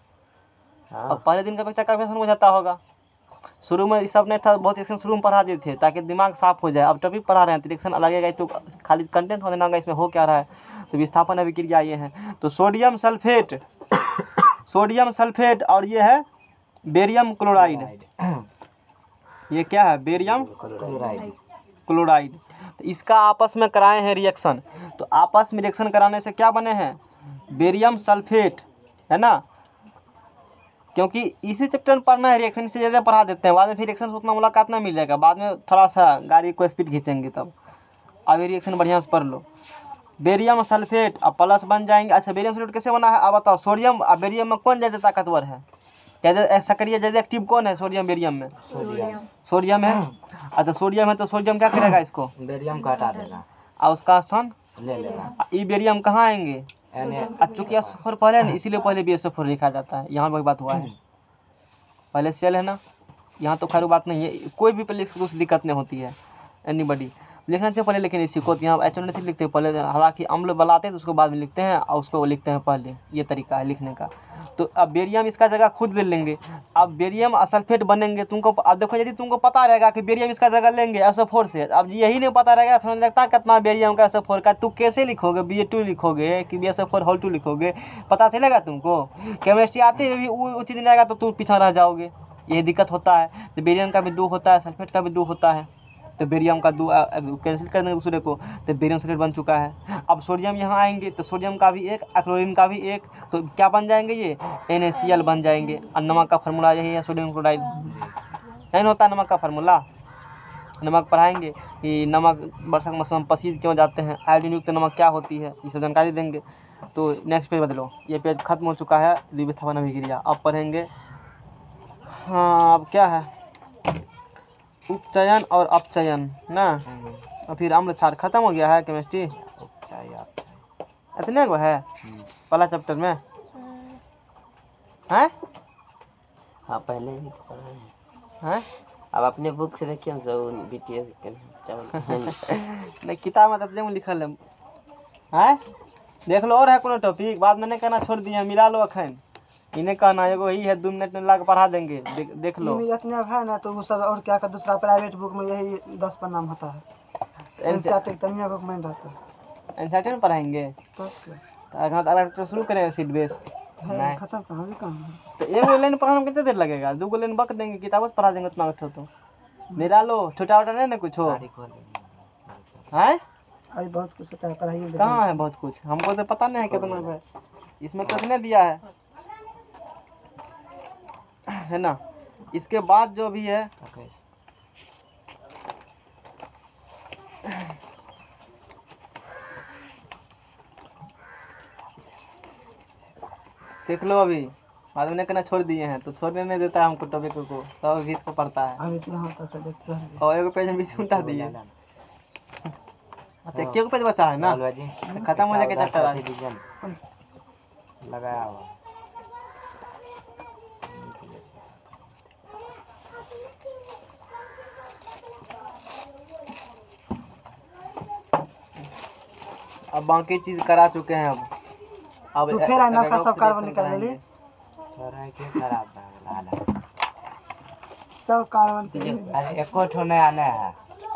हाँ अब पहले दिन का बच्चा काफी आसान बुझाता होगा। शुरू में ये सब नहीं था, बहुत रिएक्शन शुरू में पढ़ा देते थे ताकि दिमाग साफ हो जाए। अब टॉपिक पढ़ा रहे हैं तो रिएक्शन लगेगा, तो खाली कंटेंट होने ना, इसमें हो क्या रहा है। तो विस्थापन अभिक्रिया ये है। तो सोडियम सल्फेट, सोडियम सल्फेट और ये है बेरियम क्लोराइड। ये क्या है? Barium chloride. क्लोराइड। तो इसका आपस में कराए हैं रिएक्शन। तो आपस में रिएक्शन कराने से क्या बने हैं? बेरियम सल्फेट, है ना। क्योंकि इसी चैप्टर में पढ़ना है, रिएक्शन से ज़्यादा पढ़ा देते हैं, बाद में फिर रिएक्शन से उतना मुलाकात नहीं मिल जाएगा, बाद में थोड़ा सा गाड़ी को स्पीड खींचेंगे तब। अब ये रिएक्शन बढ़िया से पढ़ लो। बेरियम सल्फेट अब प्लस बन जाएंगे। अच्छा, बेरियम सल्फेट कैसे बना है अब बताओ। सोडियम और बेरियम में कौन ज़्यादा ताकतवर है? ज़्यादा सक्रिय ज़्यादा एक्टिव कौन है? सोडियम बेरियम में? सोडियम है। अच्छा, सोडियम है तो सोडियम क्या करेगा इसको? बेरियम को हटा देगा और उसका स्थान ले लेगा। ई बेरियम कहाँ आएंगे? चूँकि SO4 पहले है ना, इसीलिए पहले BSO4 लिखा जाता है। यहाँ वही बात हुआ है, पहले सेल है ना, यहाँ तो खैर बात नहीं है, कोई भी पहले कुछ दिक्कत नहीं होती है। एनीबडी लिखना चाहिए पहले, लेकिन इसी को यहाँ HO नहीं लिखते पहले, हालांकि अम्ल बनाते हैं तो उसको बाद में लिखते हैं और उसको लिखते हैं पहले। ये तरीका है लिखने का। तो अब बेरियम इसका जगह खुद ले लेंगे। अब बेरियम और सल्फेट बनेंगे। तुमको अब देखो, यदि तुमको पता रहेगा कि बेरियम इसका जगह लेंगे SO4 से, अब यही नहीं पता रहेगा, समझ लगता कितना बेरियम का SO4 का, तू कैसे लिखोगे? Ba2 लिखोगे कि BSO4 होल 2 लिखोगे? पता चलेगा तुमको? केमिस्ट्री आते हुए भी उचित नहीं आएगा तो तू पीछा रह जाओगे। यही दिक्कत होता है। तो बेरियम का भी 2 होता है, सल्फेट का भी 2 होता है। तो बेरियम का 2 कैंसिल कर देंगे दूसरे को, तो बेरियम सल्फेट बन चुका है। अब सोडियम यहाँ आएंगे तो सोडियम का भी 1, क्लोरीन का भी 1, तो क्या बन जाएंगे? ये NaCl बन जाएंगे। और नमक का फार्मूला यही है, सोडियम क्लोराइड। नहीं होता नमक का फार्मूला, नमक पढ़ाएंगे कि नमक वर्षा के मौसम में पसीज क्यों जाते हैं, आयोडीन युक्त नमक क्या होती है, ये सब जानकारी देंगे। तो नेक्स्ट पेज बदलो, ये पेज खत्म हो चुका है विस्थापन अभिक्रिया। अब पढ़ेंगे, हाँ अब क्या है? उपचयन और अपचयन ना। और फिर अम्ल क्षार खत्म हो गया है केमिस्ट्री। इतने को है पहला चैप्टर में है। हाँ पहले भी तो पढ़ा है। हैं? अब अपने बुक से देखिए ना, BTS नहीं, किताब में तो लिखल है। देख लो, और है कोनो टॉपिक? बाद में नहीं कहना छोड़ दिए, मिला लो अखन। इन्हें कहना एगो ही है, 2 मिनट में ला के पढ़ा देंगे। देख लो इतने है ना, तो वो सब और क्या का दूसरा प्राइवेट बुक में यही 10 पन्ना में होता है। एनसीईआरटी तनिया का कमेंट रहता है। एनसीईआरटी में पढ़ाएंगे तो अगर तो शुरू करें सीट बेस। खत्म कहाँ भी काम है। तो एगो लाइन पढ़ाने में कितने देर लगेगा? 2 लाइन बक देंगे, किताबों से पढ़ा देंगे उतना बैठो तो। मेरा लो छोटा वोटा नहीं ना कुछ हो है। अभी बहुत कुछ होता है पढ़ाई में। कहाँ है बहुत कुछ? हमको तो पता नहीं है कितना है इसमें, तो इसने दिया है ना। इसके बाद जो भी है देख लो। अभी बाद में कहना छोड़ दिए हैं, तो छोड़ने नहीं देता है हमको टॉपिक को, सब घीच को पढ़ता है। अभी तो यहाँ तक देखते हैं। और एगो पेज में बीच उल्टा दिए। तो क्यों पेज बचा है ना, तो खत्म हो जाएगा चैप्टर। लगाया हुआ अब बाकी चीज करा चुके हैं। अब तो फिर आना का सब कार्बन निकाल ले, खराब सब कार्बन अरे एको ठो नया नया है।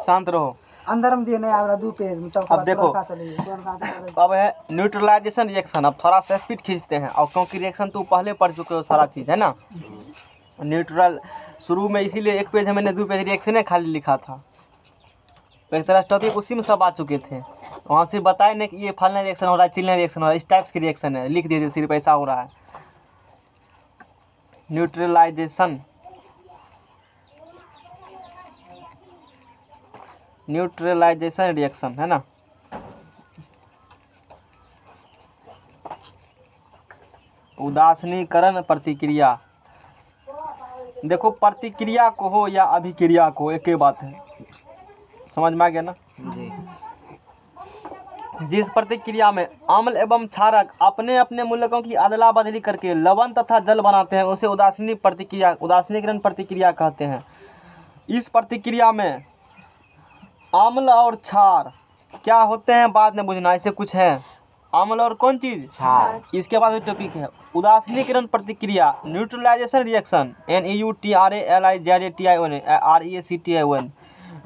शांत रहो, अंदर में दिए नहीं आ रहा 2 पेज में। अब देखो, अब है न्यूट्रलाइजेशन रिएक्शन। अब थोड़ा सा स्पीड खींचते हैं, और क्योंकि रिएक्शन तो पहले पढ़ चुके हो सारा चीज़, है ना। न्यूट्रल शुरू में इसीलिए 1 पेज है, मैंने 2 पेज रिएक्शन खाली लिखा था। तो एक तरह टॉपिक उसी में सब आ चुके थे। वहाँ से बताए नहीं कि ये फलना रिएक्शन हो रहा है, चिलना रिएक्शन हो रहा है, इस टाइप्स की रिएक्शन है, लिख दीजिए सिर्फ ऐसा हो रहा है। न्यूट्रलाइजेशन, न्यूट्रलाइजेशन रिएक्शन, है ना। उदासीनीकरण प्रतिक्रिया। देखो, प्रतिक्रिया को हो या अभिक्रिया को, एक ही बात है, समझ में आ गया ना जी। जिस प्रतिक्रिया में अम्ल एवं क्षारक अपने अपने मूलकों की अदला बदली करके लवण तथा जल बनाते हैं, उसे उदासीनी प्रतिक्रिया, उदासीनीकरण प्रतिक्रिया कहते हैं। इस प्रतिक्रिया में अम्ल और क्षार क्या होते हैं बाद में बुझना, ऐसे कुछ है। अम्ल और कौन चीज? क्षार। इसके बाद टॉपिक है उदासीनीकरण प्रतिक्रिया, neutralisation reaction, NEUTRALIZATION।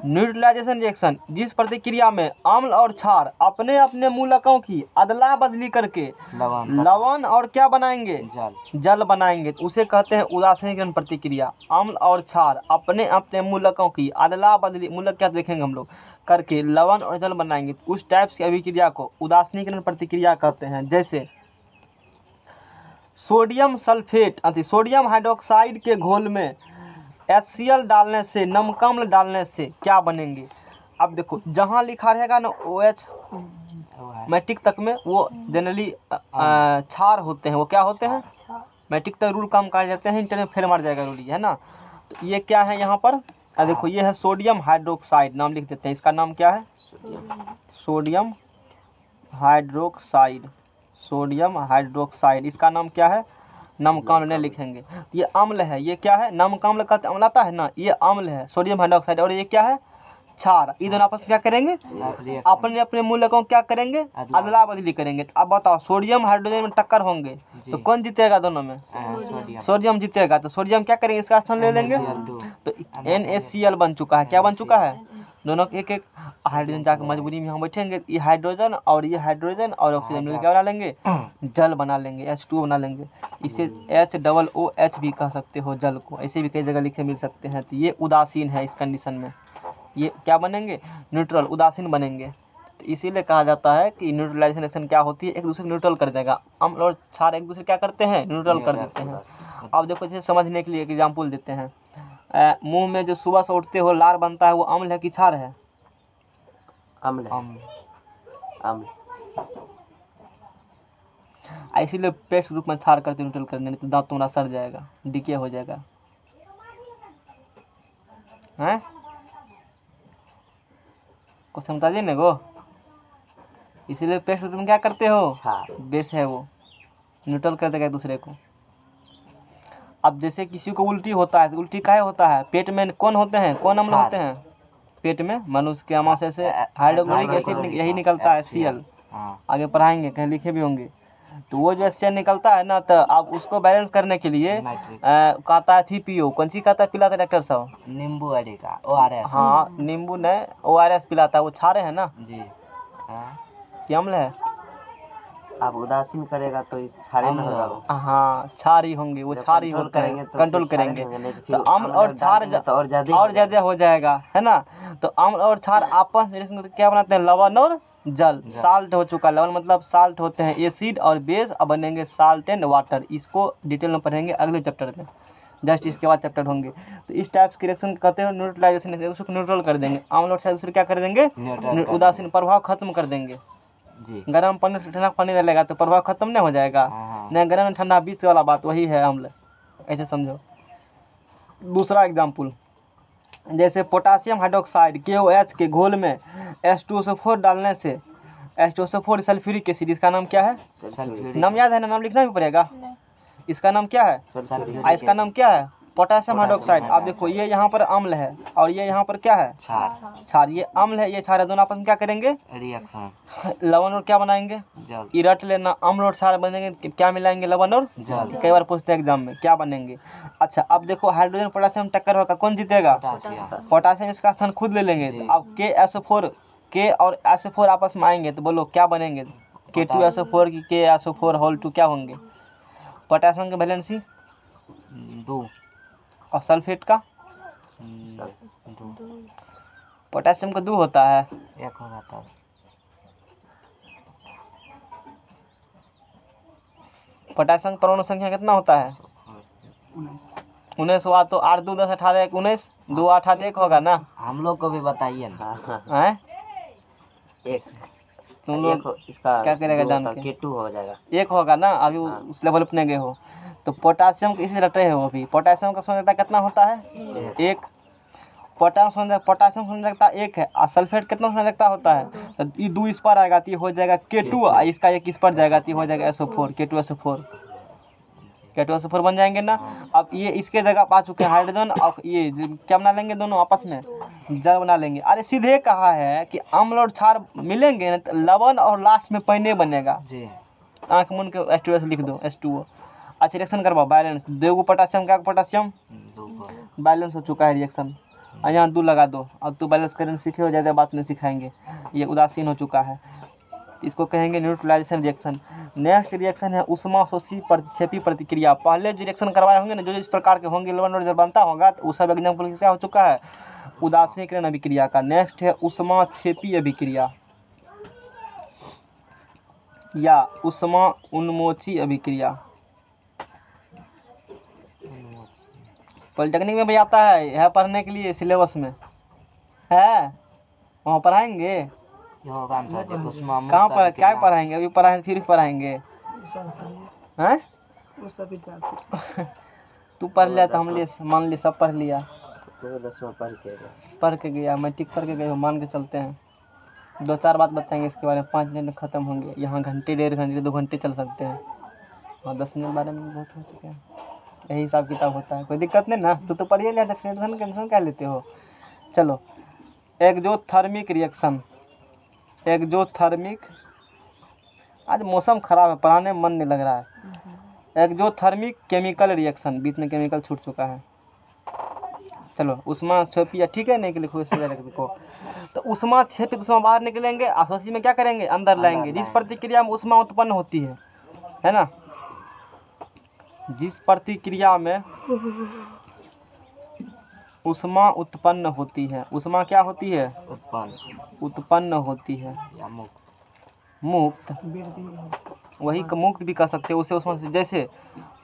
Neutralisation reaction, जिस प्रतिक्रिया में अम्ल और क्षार अपने अपने मूलकों की अदला बदली करके लवण और क्या बनाएंगे? जल बनाएंगे, तो उसे कहते हैं उदासीनीकरण प्रतिक्रिया। अम्ल और क्षार अपने अपने मूलकों की अदला बदली, मूलक क्या देखेंगे हम लोग, करके लवण और जल बनाएंगे, उस टाइप की अभिक्रिया को उदासीनीकरण प्रतिक्रिया कहते हैं। जैसे सोडियम सल्फेट सोडियम हाइड्रोक्साइड के घोल में HCl डालने से, नमक अम्ल डालने से क्या बनेंगे? अब देखो जहाँ लिखा रहेगा ना OH मैट्रिक तक में, वो जनरली क्षार होते हैं। वो क्या होते हैं? मैट्रिक तक रूल काम कर जाते हैं, इंटर में फेल मार जाएगा रूल, है ना। तो ये क्या है यहाँ पर? देखो ये है सोडियम हाइड्रोक्साइड, नाम लिख देते हैं। इसका नाम क्या है? Sodium hydroxide. सोडियम हाइड्रोक्साइड, इसका नाम क्या है? नमक अम्ल नहीं लिखेंगे। ये अम्ल है, ये क्या है? नमक अम्ल का अम्ल आता है ना, ये अम्ल है सोडियम हाइड्रोक्साइड। और ये क्या है? क्षार। ये दोनों आपस में क्या करेंगे? अपने अपने मूलकों क्या करेंगे? अदला बदली करेंगे। अब बताओ सोडियम हाइड्रोजन में टक्कर होंगे तो कौन जीतेगा दोनों में? सोडियम जीतेगा। तो सोडियम क्या करेंगे? इसका स्थान ले लेंगे, तो NaCl बन चुका है। क्या बन चुका है? दोनों एक एक हाइड्रोजन जाकर मजबूरी में हम बैठेंगे, ये हाइड्रोजन और ये हाइड्रोजन और ऑक्सीजन मिलकर क्या बना लेंगे? जल बना लेंगे, H2 बना लेंगे। इसे HOOH भी कह सकते हो जल को, ऐसे भी कई जगह लिखे मिल सकते हैं। तो ये उदासीन है इस कंडीशन में, ये क्या बनेंगे? न्यूट्रल, उदासीन बनेंगे। तो इसीलिए कहा जाता है कि न्यूट्रलाइजेशन रिएक्शन क्या होती है? एक दूसरे को न्यूट्रल कर देगा। अम्ल और क्षार एक दूसरे क्या करते हैं? न्यूट्रल कर देते हैं। अब देखो जैसे समझने के लिए एक एग्जाम्पल देते हैं। मुंह में जो सुबह से उठते हो लार बनता है, वो अम्ल है कि क्षार है? अम्ल है। अम्ल। इसीलिए पेस्ट रूप में क्षार करते न्यूट्रल करने, नहीं तो दांत तुम्हारा सड़ जाएगा, डिके हो जाएगा, हैं? कुछ समझा दिए ना गो। इसीलिए पेस्ट रूप में क्या करते हो? बेस है वो, न्यूट्रल कर देगा एक दूसरे को। अब जैसे किसी को उल्टी होता है, तो उल्टी काहे होता है? पेट में कौन होते हैं? कौन अम्ल होते हैं पेट में? मनुष्य के अमाशय से हाइड्रोक्लोरिक एसिड यही निकलता है, HCl। आगे पढ़ाएंगे, कहीं लिखे भी होंगे। तो वो जो HCl निकलता है ना, तो आप उसको बैलेंस करने के लिए कहता है थी पियो। कौन सी कहता है पिलाता है डॉक्टर साहब? नींबू वाली का ORS। हाँ, नींबू नहीं, ORS पिलाता है। वो क्षार है ना जी, कि अम्ल है? आप उदासीन करेगा तो इस क्षार ना होगा। हाँ, क्षार ही होंगे, वो क्षार ही होते हैं, कंट्रोल करेंगे। तो अम्ल और क्षार और ज्यादा हो जाएगा, है ना। तो अम्ल और क्षार आपस में क्या बनाते हैं? लवण और जल। साल्ट हो चुका, लवण मतलब साल्ट होते हैं एसिड और बेस, अब बनेंगे साल्ट एंड वाटर। इसको डिटेल में पढ़ेंगे अगले चैप्टर में, जस्ट इसके बाद चैप्टर होंगे। तो इस टाइप के रिएक्शन कहते हैं न्यूट्रलाइजेशन, उसको न्यूट्रल कर देंगे। अम्ल और क्षार दूसरे क्या कर देंगे? उदासीन, प्रभाव खत्म कर देंगे। गर्म पानी ठंडा पानी डालेगा तो प्रभाव खत्म नहीं हो जाएगा। नहीं, गर्म ठंडा बीच वाला बात वही है अम्ल, ऐसे समझो। दूसरा एग्जाम्पल, जैसे पोटासियम हाइड्रोक्साइड KOH के घोल में H2SO4 डालने से, H2SO4 सल्फ्यूरिक एसिड, इसका नाम क्या है? नाम याद है ना? नाम लिखना भी पड़ेगा। इसका नाम क्या है? इसका नाम क्या है? Potassium hydroxide. आप देखो ये यहाँ पर अम्ल है और ये यहाँ पर क्या है? क्षार। ये अम्ल है, ये क्षार है, दोनों आपस में क्या करेंगे? रिएक्शन। लवण और क्या बनाएंगे? ये रट लेना, अम्ल और क्षार बनेंगे, क्या मिलाएंगे? लवण और जल। कई बार पूछते हैं एग्जाम में, क्या बनेंगे? अच्छा, अब देखो हाइड्रोजन पोटासियम टक्कर होगा, कौन जीतेगा? पोटासियम। इसका स्थान खुद ले लेंगे। तो अब KSO4, K और SO4 आपस में आएंगे तो बोलो क्या बनेंगे? K2SO4 की KSO4 होल 2 क्या होंगे? पोटासियम की वैलेंसी 2 और सल्फेट का पोटासियम का 2 होता है, 1 होगा तब। पोटासियम परमाणु संख्या कितना होता है? 19 हुआ। तो 8 2 10 18 1 19, 2 8 8 1 होगा ना। हम लोग को भी बताइए ना। हैं? एक तुम लोग इसका क्या करेगा जान के? K2 हो जाएगा। 1 होगा ना, अभी उस लेवल पे नहीं गए हो। तो पोटासियम के इसे रटे हो अभी। पोटासियम का सांद्रता कितना होता है? 1। पोटासियम सांद्रता 1 है और सल्फेट कितना सांद्रता होता है? तो ये 2 इस पर आएगा तो ये हो जाएगा K2 और इसका 1 इस पर जाएगा तो ये हो जाएगा SO4, K2SO4। H2SO4 बन जाएंगे ना। अब ये इसके जगह आ चुके हैं हाइड्रोजन, और ये क्या बना लेंगे दोनों आपस में, जल बना लेंगे। अरे सीधे कहा है कि अम्ल और क्षार मिलेंगे ना तो लवण और लास्ट में पानी बनेगा। जी आँख मुन के H2S लिख दो, H2O। अच्छा रिएक्शन करवाओ, बैलेंस, 2 पोटासियम, क्या पोटासियम, 2 बैलेंस हो चुका है रिएक्शन। और यहाँ 2 लगा दो। अब तो बैलेंस करने सीखे हो, ज़्यादा बात नहीं सिखाएंगे, ये उदासीन हो चुका है। इसको कहेंगे न्यूट्रलाइजेशन रिएक्शन। नेक्स्ट रिएक्शन है उष्माशोषी प्रतिक्षेपी प्रतिक्रिया। पहले जो रिएक्शन करवाए होंगे ना, जो इस प्रकार के होंगे, लवण और जल बनता होगा, तो उस सब एग्जाम्पल क्या हो चुका है, उदासीनीकरण अभिक्रिया का। नेक्स्ट है उष्माक्षेपी अभिक्रिया या उष्मा उन्मोची अभिक्रिया। पॉलिटेक्निक में भी आता है पढ़ने के लिए, सिलेबस में है, वहाँ पढ़ाएंगे। ये होगा आंसर जी। उष्मा कहाँ पर क्या पढ़ाएंगे, अभी पढ़ाएंगे फिर पढ़ाएंगे हैं। वो सब विद्यार्थी तू पढ़ लिया तो हम लिए मान ली सब पढ़ लिया, तो 10वां पढ़ के गया, मैट्रिक पढ़ के गए हो, मान के चलते हैं। 2-4 बात बताएंगे इसके बारे में, 5 मिनट में ख़त्म होंगे। यहाँ घंटे, 1.5 घंटे, 2 घंटे चल सकते हैं। और 10 मिनट 12 मिनट बहुत हो चुके हैं। यही हिसाब किताब होता है, कोई दिक्कत नहीं ना। तू तो पढ़िए लिया, तो टेंशन क्या लेते हो। चलो एक्जोथर्मिक रिएक्शन। एक्जोथर्मिक, आज मौसम खराब है, पढ़ाने में मन नहीं लग रहा है। एक्जोथर्मिक केमिकल रिएक्शन, बीच में केमिकल छूट चुका है। चलो उष्माक्षेपी, ठीक है, नहीं कि लिखो इसमें लिखो। तो उष्माक्षेपी उष्मा बाहर निकलेंगे, आशोषी में क्या करेंगे, अंदर लाएंगे। जिस प्रतिक्रिया में उष्मा उत्पन्न होती है ना, जिस प्रतिक्रिया में उष्मा उत्पन्न होती है, उष्मा क्या होती है, उत्पन्न होती है या मुक्त, वही मुक्त भी कह सकते हैं उसे उष्मा। जैसे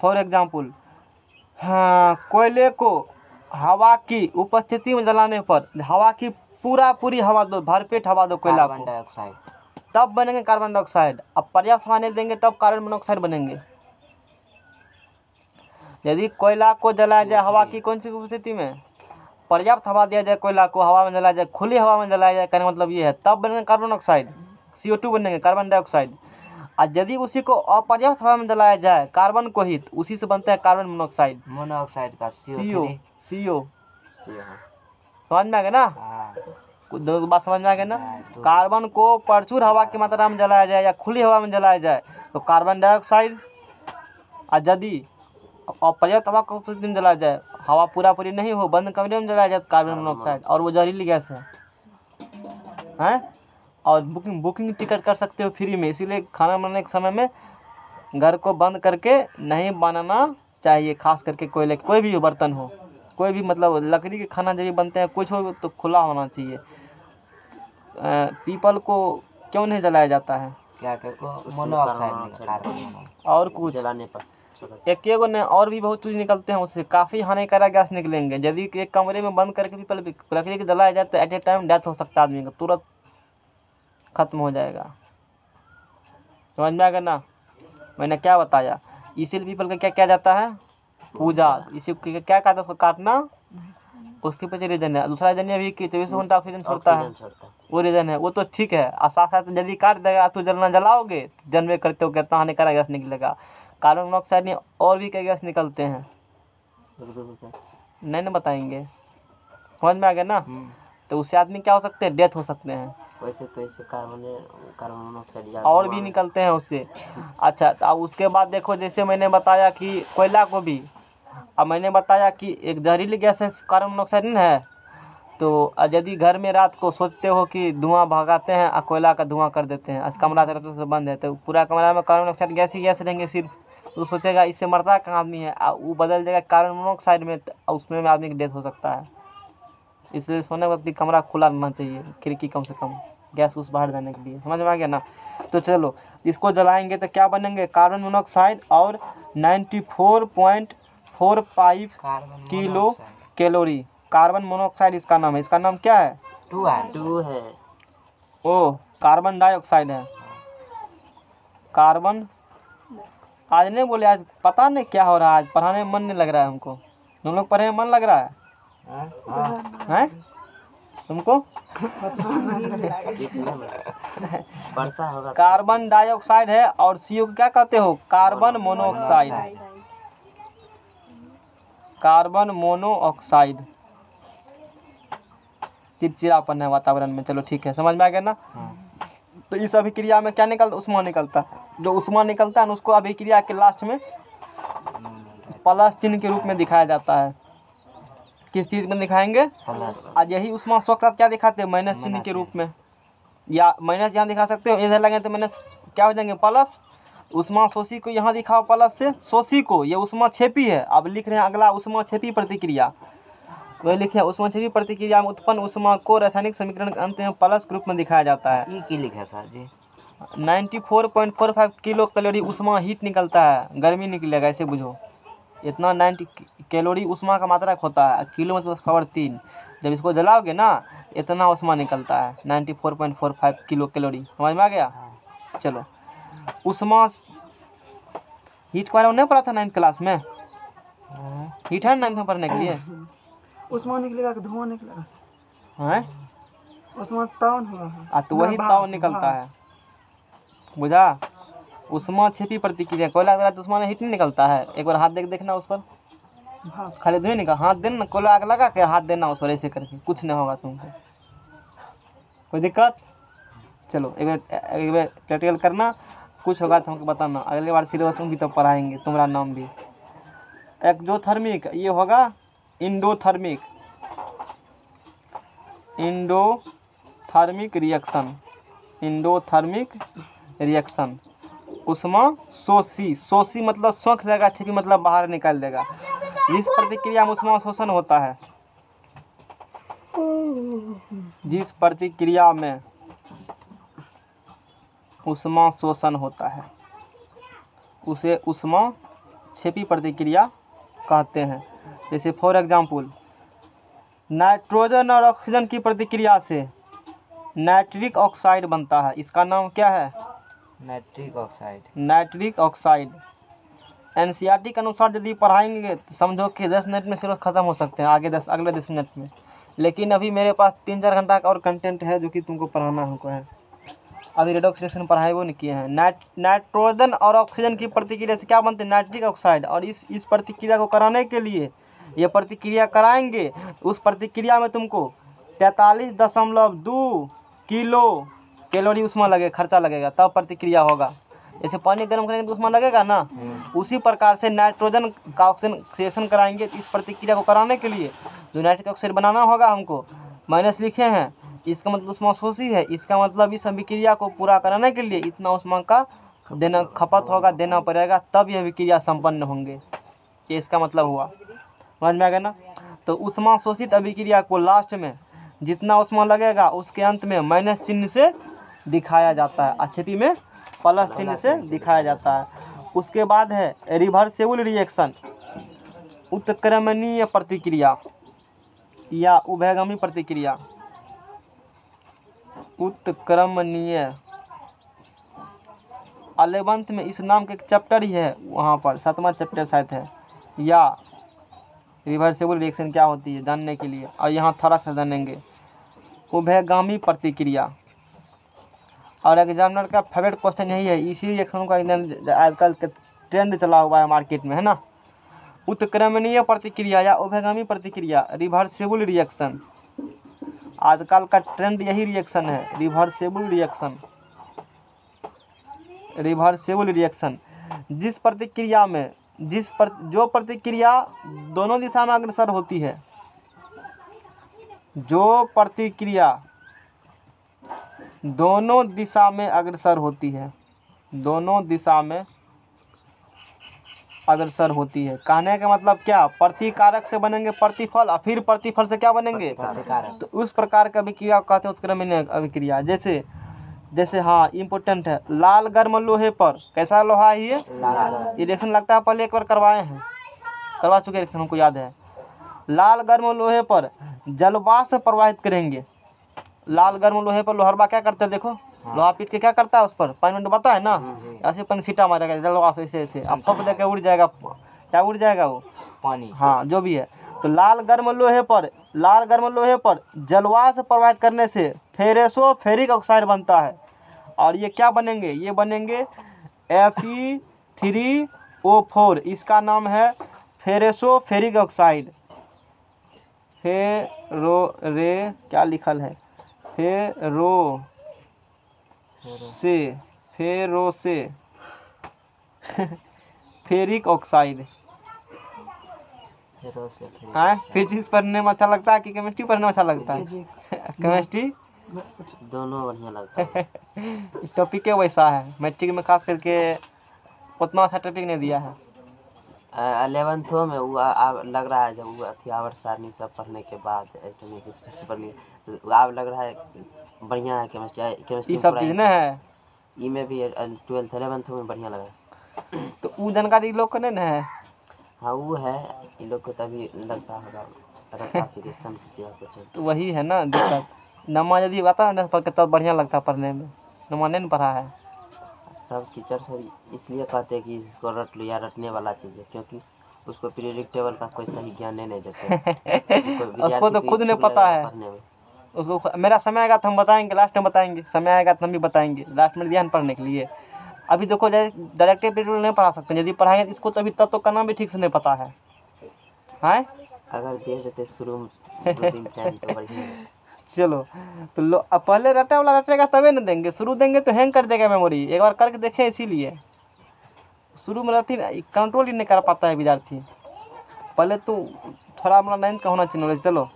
फॉर एग्जांपल, हाँ, कोयले को हवा की उपस्थिति में जलाने पर, हवा की पूरी हवा दो, भरपेट हवा दो कोयला कार्बन को, डाइऑक्साइड, तब बनेंगे कार्बन डाइऑक्साइड। अब पर्याप्त हवा नहीं देंगे तब कार्बन मोनोऑक्साइड बनेंगे। यदि कोयला को जलाया जाए हवा की कौन सी उपस्थिति में, पर्याप्त हवा दिया जाए कोयला को, हवा में जलाया जाए, खुली हवा में जलाया जाए, कहने का मतलब ये है, तब बनेंगे कार्बन डाइऑक्साइड, CO2 बनेंगे, कार्बन डाइऑक्साइड। और यदि उसी को अपर्याप्त हवा में जलाया जाए, कार्बन को ही, तो उसी से बनता है कार्बन मोनोऑक्साइड, मोनोऑक्साइड का CO। समझ में आ गया ना, हाँ। दो बात समझ में आ गया ना। कार्बन को प्रचुर हवा की मात्रा में जलाया जाए या खुली हवा में जलाया जाए तो कार्बन डाइऑक्साइड, और यदि अपर्याप्त हवा को उपस्थिति में जलाया जाए, हवा पूरी नहीं हो, बंद कमरे में जलाया जाए तो कार्बन मोनोऑक्साइड, और वो जहरीली गैस है। और बुकिंग टिकट कर सकते हो फ्री में। इसीलिए खाना बनाने के समय में घर को बंद करके नहीं बनाना चाहिए, खास करके कोयले, कोई भी बर्तन हो, कोई भी मतलब लकड़ी के खाना जब भी बनते हैं कुछ हो तो खुला होना चाहिए। पीपल को क्यों नहीं जलाया जाता है, क्या को मोनोऑक्साइड, कार्बन और कुछ जलाने पर एक ने और भी बहुत चीज़ निकलते हैं उससे, काफ़ी हानिकारक गैस निकलेंगे। यदि एक कमरे में बंद करके पीपल लकड़ी के जलाया जाए तो एट ए टाइम डेथ हो सकता है आदमी का, तुरंत खत्म हो जाएगा। समझ में आ गया ना, मैंने क्या बताया। इसीलिए पीपल का क्या किया जाता है, पूजा। इसी क्या कहता है, उसको काटना, उसके पीछे रीजन है। दूसरा रीजन ये भी कि 24 घंटा ऑक्सीजन छोड़ता है, वो रीजन है, वो तो ठीक है। और साथ साथ यदि काट देगा तो जलाओगे, जनवे करते हो, कितना हानिकारक गैस निकलेगा। कार्बन मोनोऑक्साइड में और भी कई गैस निकलते हैं, नहीं बताएंगे। समझ में आ गया ना। तो उससे आदमी क्या हो सकते हैं, डेथ हो सकते हैं। वैसे तो ऐसे कार्बन मोनोऑक्साइड और भी निकलते हैं उससे। अच्छा, तो अब उसके बाद देखो, जैसे मैंने बताया कि कोयला को भी, अब मैंने बताया कि एक जहरीली गैस है कार्बन मोनोऑक्साइड नहीं है। तो यदि घर में रात को सोचते हो कि धुआं भगाते हैं और कोयला का धुआं कर देते हैं, आज कमरा तरफ से बंद है, तो पूरा कमरा में कार्बन मोनोऑक्साइड गैस ही गैस रहेंगे सिर्फ, तो सोचेगा इससे मरता कहाँ आदमी है, वो बदल जाएगा कार्बन मोनोऑक्साइड में, उसमें में आदमी की डेथ हो सकता है। इसलिए सोने वक्त कमरा खुला रहना चाहिए, खिड़की कम से कम, गैस उस बाहर जाने के लिए। समझ में आ गया ना। तो चलो, इसको जलाएंगे तो क्या बनेंगे, कार्बन मोनोऑक्साइड और 94.45 किलो कैलोरी। कार्बन मोनोऑक्साइड इसका नाम है। इसका नाम क्या है, 2 है। ओ कार्बन डाइऑक्साइड है। कार्बन, आज नहीं बोले, आज पता नहीं क्या हो रहा है, आज पढ़ाने में मन नहीं लग रहा है हमको। तुम लोग पढ़ने में मन लग रहा है हैं तुमको। वर्षा होगा। कार्बन डाइऑक्साइड है और CO को क्या कहते हो, कार्बन मोनोऑक्साइड। कार्बन मोनोऑक्साइड, चिड़चिड़ापन है वातावरण में। चलो ठीक है, समझ में आ गया ना। तो इस अभिक्रिया में क्या निकलता, उष्मा निकलता है। जो उष्मा निकलता है ना उसको अभिक्रिया के लास्ट में प्लस चिन्ह के रूप में दिखाया जाता है। किस चीज़ में दिखाएंगे, प्लस। आज यही उष्मा शोक का क्या दिखाते हैं, माइनस चिन्ह के रूप में, या माइनस यहाँ दिखा सकते हो, इधर लगे तो माइनस क्या हो जाएंगे, प्लस। उष्मा शोषी को यहाँ दिखाओ प्लस से, शोषी को, ये उष्मा छेपी है। अब लिख रहे हैं अगला उष्मा छेपी प्रतिक्रिया, वही लिखे उष्मा छेपी प्रतिक्रिया में उत्पन्न उष्मा को रासायनिक समीकरण के अंत में प्लस के रूप में दिखाया जाता है। ये की लिखा सर जी, 94.45 किलो कैलोरी उष्मा हीट निकलता है, गर्मी निकलेगा, ऐसे बुझो। इतना 90 कैलोरी उष्मा का मात्रक होता है, किलो मतलब पावर 3। जब इसको जलाओगे ना इतना उष्मा निकलता है, 94.45 किलो कैलोरी। समझ में आ गया। चलो, उष्मा हीट के बारे में नहीं पढ़ा था 9th क्लास में, हीट है 9th में पढ़ने के लिए। उष्मा निकलेगा कि धुआं निकलेगा, हैं उष्मा ताव हुआ है। तो वही ताव निकलता है, बुझा। उष्मा छेपी प्रतिक्रिया, कोयला जला तो उष्मा में हीट नहीं निकलता है। एक बार हाथ देखना उस पर, भाप। खाली धुएं निकल, हाथ देना, कोयला आग लगा के हाथ देना उस पर, ऐसे करके कुछ नहीं होगा तुमको, कोई दिक्कत। चलो एक बार प्रैक्टिकल करना, कुछ होगा तो हमको बताना। अगली बार सिलेबस में भी तो पढ़ाएंगे, तुम्हारा नाम भी। एक्सोथर्मिक, ये होगा endothermic, endothermic reaction, endothermic reaction. उष्मा शोषी, शोषी मतलब सोख लेगा, छिपी मतलब बाहर निकाल देगा। इस प्रतिक्रिया में उष्मा शोषण होता है, जिस प्रतिक्रिया में उष्मा शोषण होता है उसे उष्मा छेपी प्रतिक्रिया कहते हैं। जैसे फॉर एग्जाम्पल, नाइट्रोजन और ऑक्सीजन की प्रतिक्रिया से नाइट्रिक ऑक्साइड बनता है। इसका नाम क्या है, nitric oxide. Nitric oxide. NCERT के अनुसार यदि पढ़ाएंगे तो समझो कि 10 मिनट में सिलेबस खत्म हो सकते हैं, अगले 10 मिनट में। लेकिन अभी मेरे पास 3-4 घंटा का और कंटेंट है जो कि तुमको पढ़ाना हमको है। अभी रेडॉक्स रिएक्शन पढ़ाए वो नहीं किए हैं। नाइट्रोजन और ऑक्सीजन की प्रतिक्रिया से क्या बनते हैं, नाइट्रिक ऑक्साइड। और इस प्रतिक्रिया को कराने के लिए, ये प्रतिक्रिया कराएंगे, उस प्रतिक्रिया में तुमको 43.2 किलो कैलोरी उष्मा लगे, खर्चा लगेगा, तब प्रतिक्रिया होगा। जैसे पानी गर्म करेंगे तो उष्मा लगेगा ना, उसी प्रकार से नाइट्रोजन का ऑक्सीजन रिएक्शन कराएंगे। तो इस प्रतिक्रिया को कराने के लिए जो नाइट्रिक ऑक्साइड बनाना होगा हमको, माइनस लिखे हैं, इसका मतलब उष्मा शोषी है। इसका मतलब इस अभिक्रिया को पूरा कराने के लिए इतना उष्मा का देना खपत होगा, देना पड़ेगा, तब यह अभिक्रिया संपन्न होंगे। ये इसका मतलब हुआ, समझ में आ गया ना। तो उष्मा शोषित अभिक्रिया को लास्ट में जितना उष्मा लगेगा उसके अंत में माइनस चिन्ह से दिखाया जाता है, अच्छेपी में प्लस चिन्ह से दिखाया जाता है। उसके बाद है रिवर्सेबल रिएक्शन, उत्क्रमणीय प्रतिक्रिया या उभयगामी प्रतिक्रिया। उत्क्रमणीय 11th में इस नाम का एक चैप्टर ही है, वहाँ पर 7वां चैप्टर शायद है। या रिवर्सेबल रिएक्शन क्या होती है जानने के लिए, और यहाँ थोड़ा सा जानेंगे उभयगामी प्रतिक्रिया। और एग्जामिनर का फेवरेट क्वेश्चन यही है, इसी रिएक्शन का आजकल का ट्रेंड चला हुआ है मार्केट में, है ना। उत्क्रमणीय प्रतिक्रिया या उभयगामी प्रतिक्रिया, रिवर्सेबल रिएक्शन। आजकल का ट्रेंड यही रिएक्शन है, रिवर्सेबल रिएक्शन। रिवर्सेबल रिएक्शन जिस प्रतिक्रिया में जो प्रतिक्रिया दोनों दिशा में अग्रसर होती है, जो प्रतिक्रिया दोनों दिशा में अग्रसर होती है, दोनों दिशा में अग्रसर होती है। कहने का मतलब क्या, प्रतिकारक से बनेंगे प्रतिफल और फिर प्रतिफल से क्या बनेंगे, तो उस प्रकार का अभिक्रिया कहते हैं उत्क्रमणीय अभिक्रिया। जैसे हाँ इम्पोर्टेंट है, लाल गर्म लोहे पर, कैसा लोहा है ये रिएक्शन लगता है, पहले एक बार करवा चुके रिएक्शन हमको याद है। लाल गर्म लोहे पर जलवाष्प प्रवाहित करेंगे। लाल गर्म लोहे पर लोहरबा क्या करते हैं, देखो लोहा पीट के क्या करता है, उस पर पानी में डुबाता है ना, ऐसे पानी छीटा मारेगा जलवाष्प, ऐसे अब फप देके उड़ जाएगा, क्या उड़ जाएगा वो पानी, हाँ जो भी है। तो लाल गर्म लोहे पर जलवाष्प प्रवाहित करने से फेरिक ऑक्साइड बनता है। और ये क्या बनेंगे, ये बनेंगे Fe3O4, इसका नाम है फेरेसो फेरिक ऑक्साइड, फेरो क्या लिखल है, फेरोसे फेरिक ऑक्साइड। फिजिक्स पढ़ने में अच्छा लगता है कि केमिस्ट्री पढ़ने में अच्छा लगता है? केमिस्ट्री दोनों बढ़िया लगता है। टॉपिक वैसा है, मैट्रिक में खास करके उतना अच्छा टॉपिक नहीं दिया है। 11th में वो लग रहा है जब वो अथी आवर्त सारणी सब पढ़ने के बाद एटॉमिक स्ट्रक्चर पढ़ने तो अब लग रहा है बढ़िया है केमिस्ट्री ये सब चीज़ ना है, ई में भी 12th 11th में बढ़िया लगा। तो वो जानकारी लोग को नहीं ना है। हाँ वो है, ये लोग को तभी लगता होगा रेफ्रिजरेशन किसी और कुछ। तो वही है ना दिक्कत, नमा यदि आता है ना पढ़ के तब बढ़िया लगता है पढ़ने में, नमा नहीं पढ़ा है। सब टीचर सब इसलिए कहते हैं कि इसको रट लो या रटने वाला चीज़ है, क्योंकि उसको पीरियडिक टेबल का कोई सही ज्ञान नहीं देते। उसको तो खुद नहीं पता है, उसको मेरा समय आएगा तो हम बताएंगे, लास्ट में बताएंगे, समय आएगा तो हम भी बताएंगे, लास्ट में ध्यान पढ़ने के लिए। अभी देखो डायरेक्टिव पीरियड नहीं पढ़ा सकते, यदि पढ़ाएंगे तो इसको तो अभी तत्व का नाम भी ठीक से नहीं पता है। हैं अगर दे देते शुरू में 2-3 टाइम तो बढ़िया है। चलो तो अब पहले रटा वाला रटेगा तबे न देंगे, शुरू देंगे तो हैंग कर देगा मेमोरी, एक बार करके देखें, इसीलिए शुरू में रहती कंट्रोल ही नहीं कर पाता है विद्यार्थी। पहले तो थोड़ा हमारा 9th का होना चाहिए नॉलेज। चलो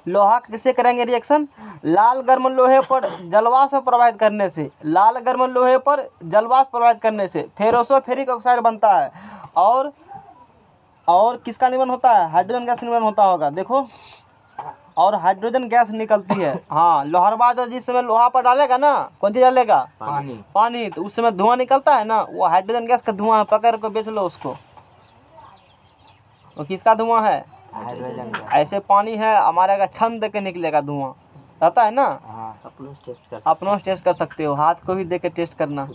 लोहा कैसे करेंगे रिएक्शन, लाल गर्म लोहे पर जलवाष्प प्रवाहित करने से, लाल गर्म लोहे पर जलवाष्प प्रवाहित करने से फेरोसो फेरिक ऑक्साइड बनता है। और किसका निर्माण होता है, हाइड्रोजन गैस निर्माण होता होगा, देखो, और हाइड्रोजन गैस निकलती है। हाँ लोहरबा जो जिस समय लोहा पर डालेगा ना, कौन चीज डालेगा, पानी, तो उस समय धुआं निकलता है ना, वो हाइड्रोजन गैस का धुआं है, पकड़ को बेच लो उसको। वो किसका धुआं है, ऐसे पानी है हमारे का छन दे के निकलेगा धुआं, रहता है ना। अपना टेस्ट कर सकते हो, हाथ को भी दे के टेस्ट करना,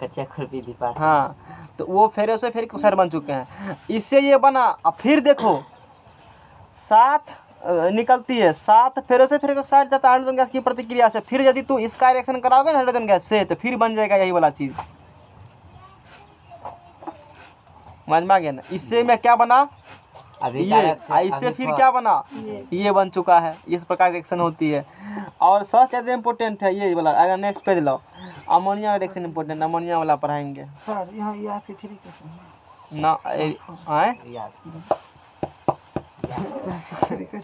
कच्चा खुरपी दीपा। हाँ तो वो फेरोसो फेरिक ऑक्साइड बन चुके हैं, इससे ये बना। अब फिर देखो 7 निकलती है, 7 फेरोसो फेरिक ऑक्साइड जाता है हाइड्रोजन गैस की प्रतिक्रिया से, फिर यदि तू इसका रिएक्शन कराओगे ना हाइड्रोजन गैस से, तो फिर बन जाएगा यही वाला चीज़। समझ में आ गया ना, इससे में क्या बना अभी ये, इससे फिर क्या बना, ये बन चुका है। इस प्रकार रिएक्शन होती है। और सबसे ज़्यादा इम्पोर्टेंट है ये वाला, अगर नेक्स्ट पेज लो, अमोनिया रिएक्शन इम्पोर्टेंट, अमोनिया वाला पढ़ाएंगे सर। यहाँ ये आप फिर कैसे ना,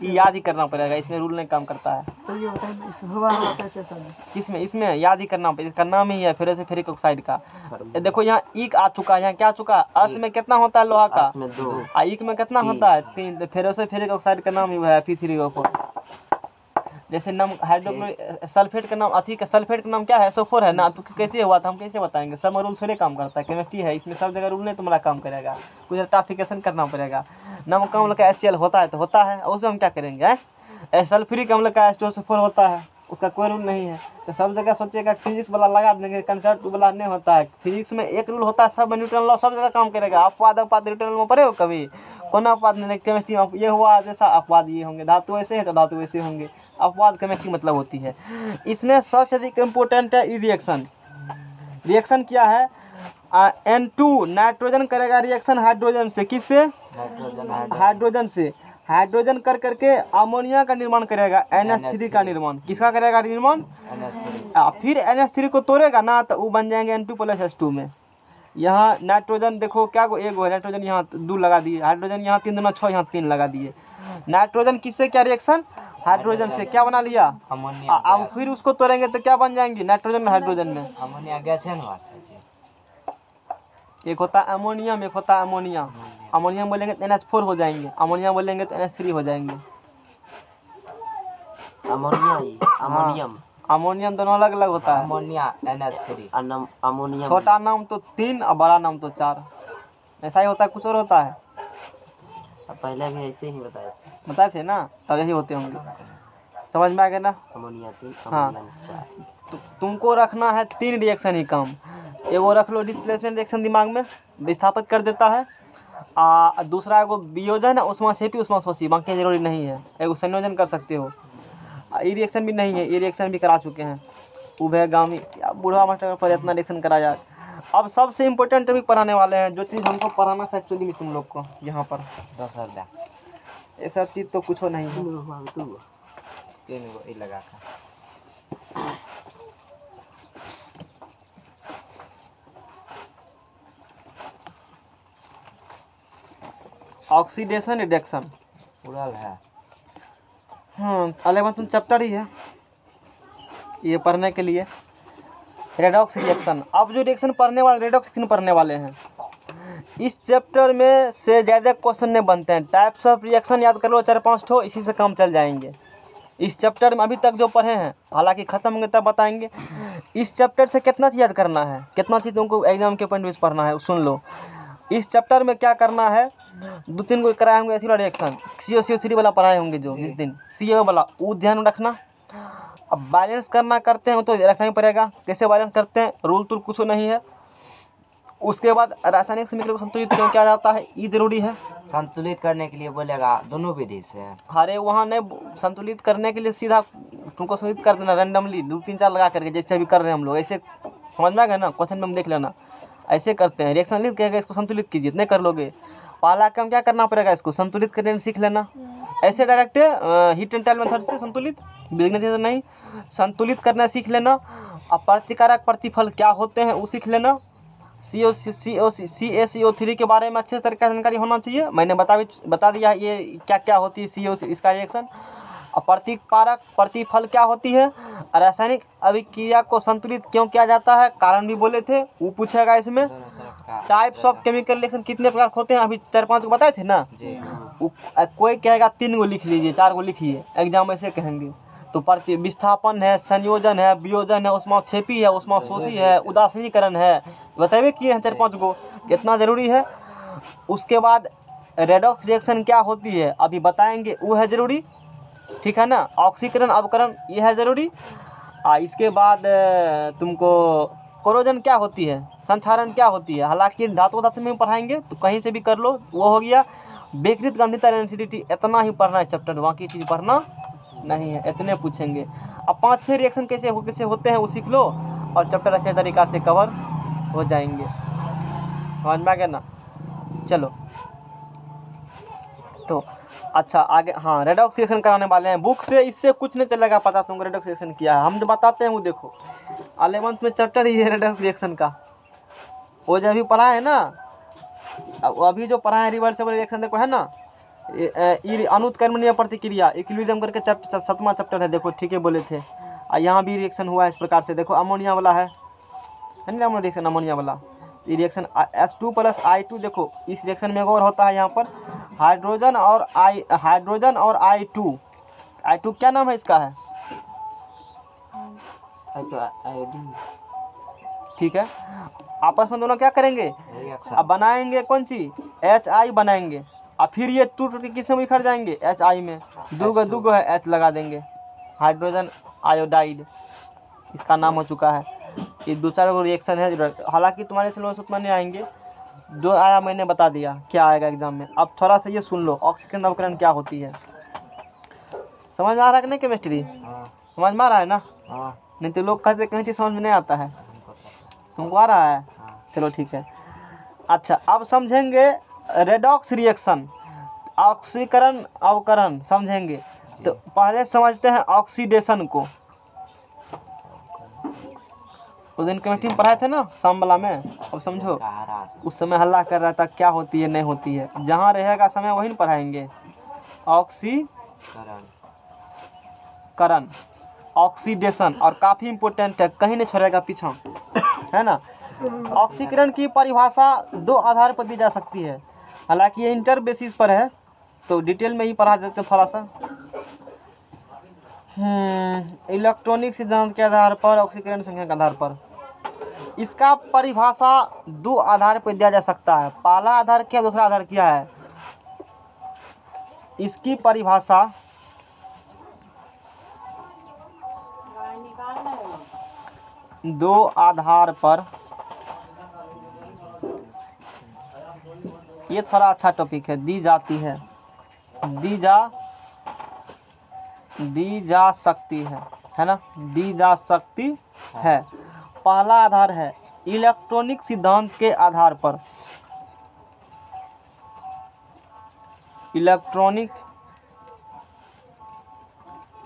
याद ही करना पड़ेगा, इसमें रूल नहीं काम करता है। तो ये बताइए इस हुआ कैसे सर, इसमें याद ही करना पड़ेगा, इसका नाम ही है फेरोसो फेरिक ऑक्साइड का। देखो यहाँ ईक आ चुका है, यहाँ क्या चुका है, अस में कितना होता है लोहा का, ईक में कितना होता है 3, तो फेरोसो फेरिक ऑक्साइड का नाम ही है Fe3O4। जैसे नाम हाइड्रोक्लोरिक सल्फेट का नाम, अथी का सल्फेट का नाम क्या है, SO4 है ना। तो कैसे हुआ था हम कैसे बताएंगे, सब रूल थोड़े काम करता है, केमिस्ट्री है, इसमें सब जगह रूल नहीं तुम्हारा काम करेगा, कुछ रटाफिकेशन करना पड़ेगा। नमक अम्ल का HCl होता है तो होता है, उसमें हम क्या करेंगे, सल्फ्यूरिक अम्ल का H2SO4 होता है, उसका कोई रूल नहीं है। तो सब जगह सोचेगा फिजिक्स वाला लगा देंगे, कंसेप्ट वाला नहीं होता है। फिजिक्स में एक रूल होता है, सब न्यूटन लॉ सब जगह काम करेगा। अपवाद न्यूटन लॉ में पढ़े हो कभी, कौन अपवाद नहीं, केमिस्ट्री में ये हुआ जैसा अपवाद ये होंगे, धातु ऐसे है तो धातु ऐसे होंगे, अपवाद केमिस्ट्री मतलब होती है। इसमें सबसे अधिक इम्पोर्टेंट है ई रिएक्शन। रिएक्शन क्या है, N2 नाइट्रोजन करेगा रिएक्शन हाइड्रोजन से, किससे, हाइड्रोजन से, हाइड्रोजन कर करके अमोनिया का निर्माण करेगा, NH3 का निर्माण, किसका करेगा निर्माण, फिर NH3 को तोड़ेगा ना तो वो बन जाएंगे N2+H2 में। यहाँ नाइट्रोजन देखो क्या को एगो है, नाइट्रोजन यहाँ 2 लगा दिए, हाइड्रोजन यहाँ 3 दूना 6, यहाँ 3 लगा दिए। नाइट्रोजन किससे क्या रिएक्शन, हाइड्रोजन से क्या बना लिया, अब फिर उसको तोड़ेंगे तो क्या बन जाएंगे, नाइट्रोजन में हाइड्रोजन में। अमोनिया गैस है ना, एक होता है अमोनियम, एक होता है अमोनिया। अमोनियम बोलेंगे तो NH4 हो जाएंगे, अमोनिया बोलेंगे तो NH3 हो जाएंगे। अमोनियम दोनों अलग अलग होता है। अमोनिया NH3, अमोनियम छोटा नाम तो 3 और बड़ा नाम तो 4, ऐसा ही होता है, कुछ और होता है। पहले भी ऐसे ही बताए थे ना, तब यही होते होंगे, समझ में आ गया ना। अमोनिया 3, हाँ तो तुमको रखना है 3 रिएक्शन ही काम। एगो रख लो डिस्प्लेसमेंट रिएक्शन दिमाग में, विस्थापित कर देता है। दूसरा एगो वियोजन है, उष्मा क्षेपी उष्मा शोषी, बाकी जरूरी नहीं है, एगो संयोजन कर सकते हो। ई रिएक्शन भी नहीं है, ई रिएक्शन भी करा चुके हैं उभयगामी, बूढ़ा मास्टर पर इतना रिएक्शन कराया। अब सबसे इम्पोर्टेंट टॉपिक पढ़ाने वाले हैं, जो चीज़ हमको पढ़ाना था एक्चुअली में तुम लोग को यहाँ पर। 10 दा ये सब चीज़ तो कुछ नहीं है। 3 गो ई लगा का ऑक्सीडेशन रिडक्शन, उड़ल है। हाँ 11th चैप्टर ही है ये पढ़ने के लिए। रेडॉक्स रिएक्शन, अब जो रिएक्शन पढ़ने वाले रेडॉक्स रिएक्शन पढ़ने वाले हैं, इस चैप्टर में से ज़्यादा क्वेश्चन नहीं बनते हैं। टाइप्स ऑफ रिएक्शन याद कर लो 4-5 ठो, इसी से काम चल जाएंगे। इस चैप्टर में अभी तक जो पढ़े हैं, हालांकि ख़त्म होंगे तब बताएंगे। इस चैप्टर से कितना चीज़ याद करना है, कितना चीज़ तुमको एग्जाम के पॉइंट वाइज पढ़ना है, सुन लो। इस चैप्टर में क्या करना है, 2-3 को कराए होंगे एथिल रिएक्शन, CO3 वाला पढ़ाए होंगे जो जिस दिन CO वाला, वो ध्यान में रखना। अब बैलेंस करना करते हैं तो रखना ही पड़ेगा, कैसे बैलेंस करते हैं, रूल तो कुछ नहीं है। उसके बाद रासायनिक समीकरण को संतुलित क्यों किया जाता है, ये जरूरी है। संतुलित करने के लिए बोलेगा दोनों विधि से। अरे वहाँ नहीं, संतुलित करने के लिए सीधा तुमको संतुलित कर देना रैंडमली 2-3-4 लगा करके, जैसे भी कर रहे हैं हम लोग, ऐसे समझ में आ गया ना, क्वेश्चन में हम देख लेना। ऐसे करते हैं, रिएक्शन लिख कहेगा इसको संतुलित कीजिए, इतने कर लोगे। पहला काम क्या करना पड़ेगा, इसको संतुलित करने सीख लेना। ऐसे direct heat and tile method से संतुलित, बिगड़ने नहीं, संतुलित करना सीख लेना। अब प्रतिकारक प्रतिफल क्या होते हैं वो सीख लेना। CaCO3 के बारे में अच्छे तरीके से जानकारी होना चाहिए, मैंने बता दिया ये क्या क्या होती है CO इसका रिएक्शन। और प्रतिकारक प्रतिफल क्या होती है, रासायनिक अभिक्रिया को संतुलित क्यों किया जाता है, कारण भी बोले थे, वो पूछेगा इसमें। दोनों तरफ का टाइप्स ऑफ केमिकल रिएक्शन कितने प्रकार होते हैं, अभी 4-5 को बताए थे ना। जी। कोई कहेगा 3 गो लिख लीजिए, 4 गो लिखिए, एग्जाम ऐसे कहेंगे। तो प्रति विस्थापन है, संयोजन है, वियोजन है, उष्माक्षेपी है, उष्माशोषी है, उदासीनीकरण है, बताइए किए हैं 4-5 गो, कितना जरूरी है। उसके बाद रेडॉक्स रिएक्शन क्या होती है अभी बताएंगे, वो है जरूरी, ठीक है ना। ऑक्सीकरण अवकरण ये है जरूरी। इसके बाद तुमको कोरोजन क्या होती है, संक्षारण क्या होती है, हालांकि धातु में पढ़ाएंगे तो कहीं से भी कर लो, वो हो गया। विकृत गंधिता एसिडिटी, इतना ही पढ़ना है चैप्टर, बाकी चीज़ पढ़ना नहीं है, इतने पूछेंगे। अब 5-6 रिएक्शन कैसे होते हैं वो सीख लो, और चैप्टर अच्छे तरीक़ा से कवर हो जाएंगे, समझ में आ गया ना। चलो तो अच्छा आगे, हाँ रेडॉक्स रिएक्शन कराने वाले हैं बुक से, इससे कुछ नहीं चलेगा पता तुमको रेडॉक्स रिएक्शन किया है, हम जो बताते हैं वो देखो। 11th में चैप्टर ही है रेडॉक्स रिएक्शन का, वो जो अभी पढ़ा है ना, अभी जो पढ़ा है रिवर्सिबल रिएक्शन देखो है ना, अनुत्क्रमणीय प्रतिक्रिया इक्विलिब्रियम करके चैप्टर 7वां चैप्टर है, देखो ठीक है बोले थे। यहाँ भी रिएक्शन हुआ है इस प्रकार से, देखो अमोनिया वाला है ना रिएक्शन, अमोनिया वाला ये रिएक्शन H2 + I2, देखो इस रिएक्शन में एक और होता है यहाँ पर हाइड्रोजन और I2 क्या नाम है इसका है, आयोडीन। ठीक है। आपस में दोनों क्या करेंगे, अब बनाएंगे कौन सी HI बनाएंगे, और फिर ये टूट के किस में बिखर जाएंगे, HI में, दो है H लगा देंगे, हाइड्रोजन आयोडाइड इसका नाम हो चुका है। ये 2-4 गो रिएक्शन है, हालांकि तुम्हारे सिलेबस उतना नहीं आएंगे, जो आया मैंने बता दिया क्या आएगा एग्जाम में। अब थोड़ा सा ये सुन लो, ऑक्सीकरण अवकरण क्या होती है, समझ में आ रहा है कि नहीं केमिस्ट्री, समझ में आ रहा है ना। नहीं तो लोग कहते केमिस्ट्री समझ में नहीं आता है, तुमको आ रहा है, चलो ठीक है। अच्छा अब समझेंगे रेडॉक्स रिएक्शन, ऑक्सीकरण अवकरण समझेंगे। तो पहले समझते हैं ऑक्सीडेशन को, उस दिन केमिस्ट्री में पढ़ाए थे ना शामवाला में, अब समझो। उस समय हल्ला कर रहा था क्या होती है नहीं होती है, जहाँ रहेगा समय वहीं पढ़ाएंगे। ऑक्सीकरण ऑक्सीडेशन, और काफ़ी इम्पोर्टेंट है, कहीं नहीं छोड़ेगा पीछा, है ना। ऑक्सीकरण की परिभाषा 2 आधार पर दी जा सकती है, हालांकि ये इंटर बेसिस पर है, तो डिटेल में ही पढ़ा देते थोड़ा सा। इलेक्ट्रॉनिक सिद्धांत के आधार पर, ऑक्सीकरण संख्या के आधार पर, इसका परिभाषा 2 आधार पर दिया जा सकता है। पहला आधार क्या, दूसरा आधार क्या है, इसकी परिभाषा दो आधार पर, ये थोड़ा अच्छा टॉपिक है, दी जाती है, दी जा सकती है ना, दी जा सकती है। पहला आधार है इलेक्ट्रॉनिक सिद्धांत के आधार पर, इलेक्ट्रॉनिक,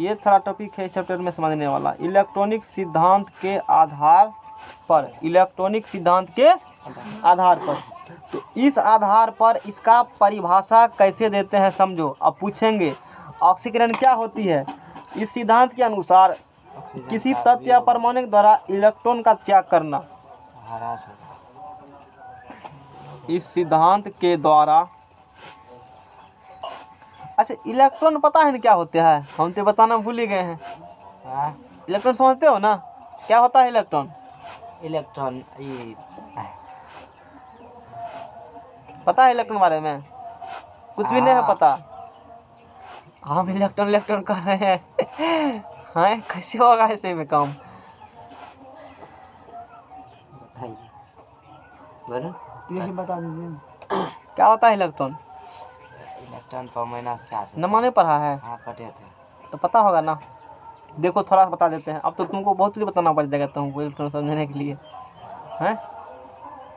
ये थोड़ा टॉपिक है इस चैप्टर में समझने वाला। इलेक्ट्रॉनिक सिद्धांत के आधार पर, इलेक्ट्रॉनिक सिद्धांत के आधार पर, तो इस आधार पर इसका परिभाषा कैसे देते हैं समझो। अब पूछेंगे ऑक्सीकरण क्या होती है। इस सिद्धांत के अनुसार किसी तत्व या परमाणु द्वारा इलेक्ट्रॉन का त्याग करना, ह्रास होगा। इस सिद्धांत के द्वारा, अच्छा इलेक्ट्रॉन पता है ना क्या होते हैं, हम तो बताना भूल ही गए हैं। हाँ, इलेक्ट्रॉन समझते हो ना क्या होता है इलेक्ट्रॉन, इलेक्ट्रॉन ये पता है इलेक्ट्रॉन बारे में? कुछ भी नहीं है हाँ। पता। हम इलेक्ट्रॉन इलेक्ट्रॉन कर रहे हैं हाँ कैसे होगा ऐसे में काम। बताइए बोलो। यही बता दीजिए। क्या होता है इलेक्ट्रॉन? इलेक्ट्रॉन पर -4 नमा नहीं पढ़ा है हाँ पढ़े थे। तो पता होगा ना। देखो थोड़ा सा बता देते हैं। अब तो तुमको बहुत कुछ बताना पड़ जाएगा तुमको इलेक्ट्रॉन समझने के लिए हैं।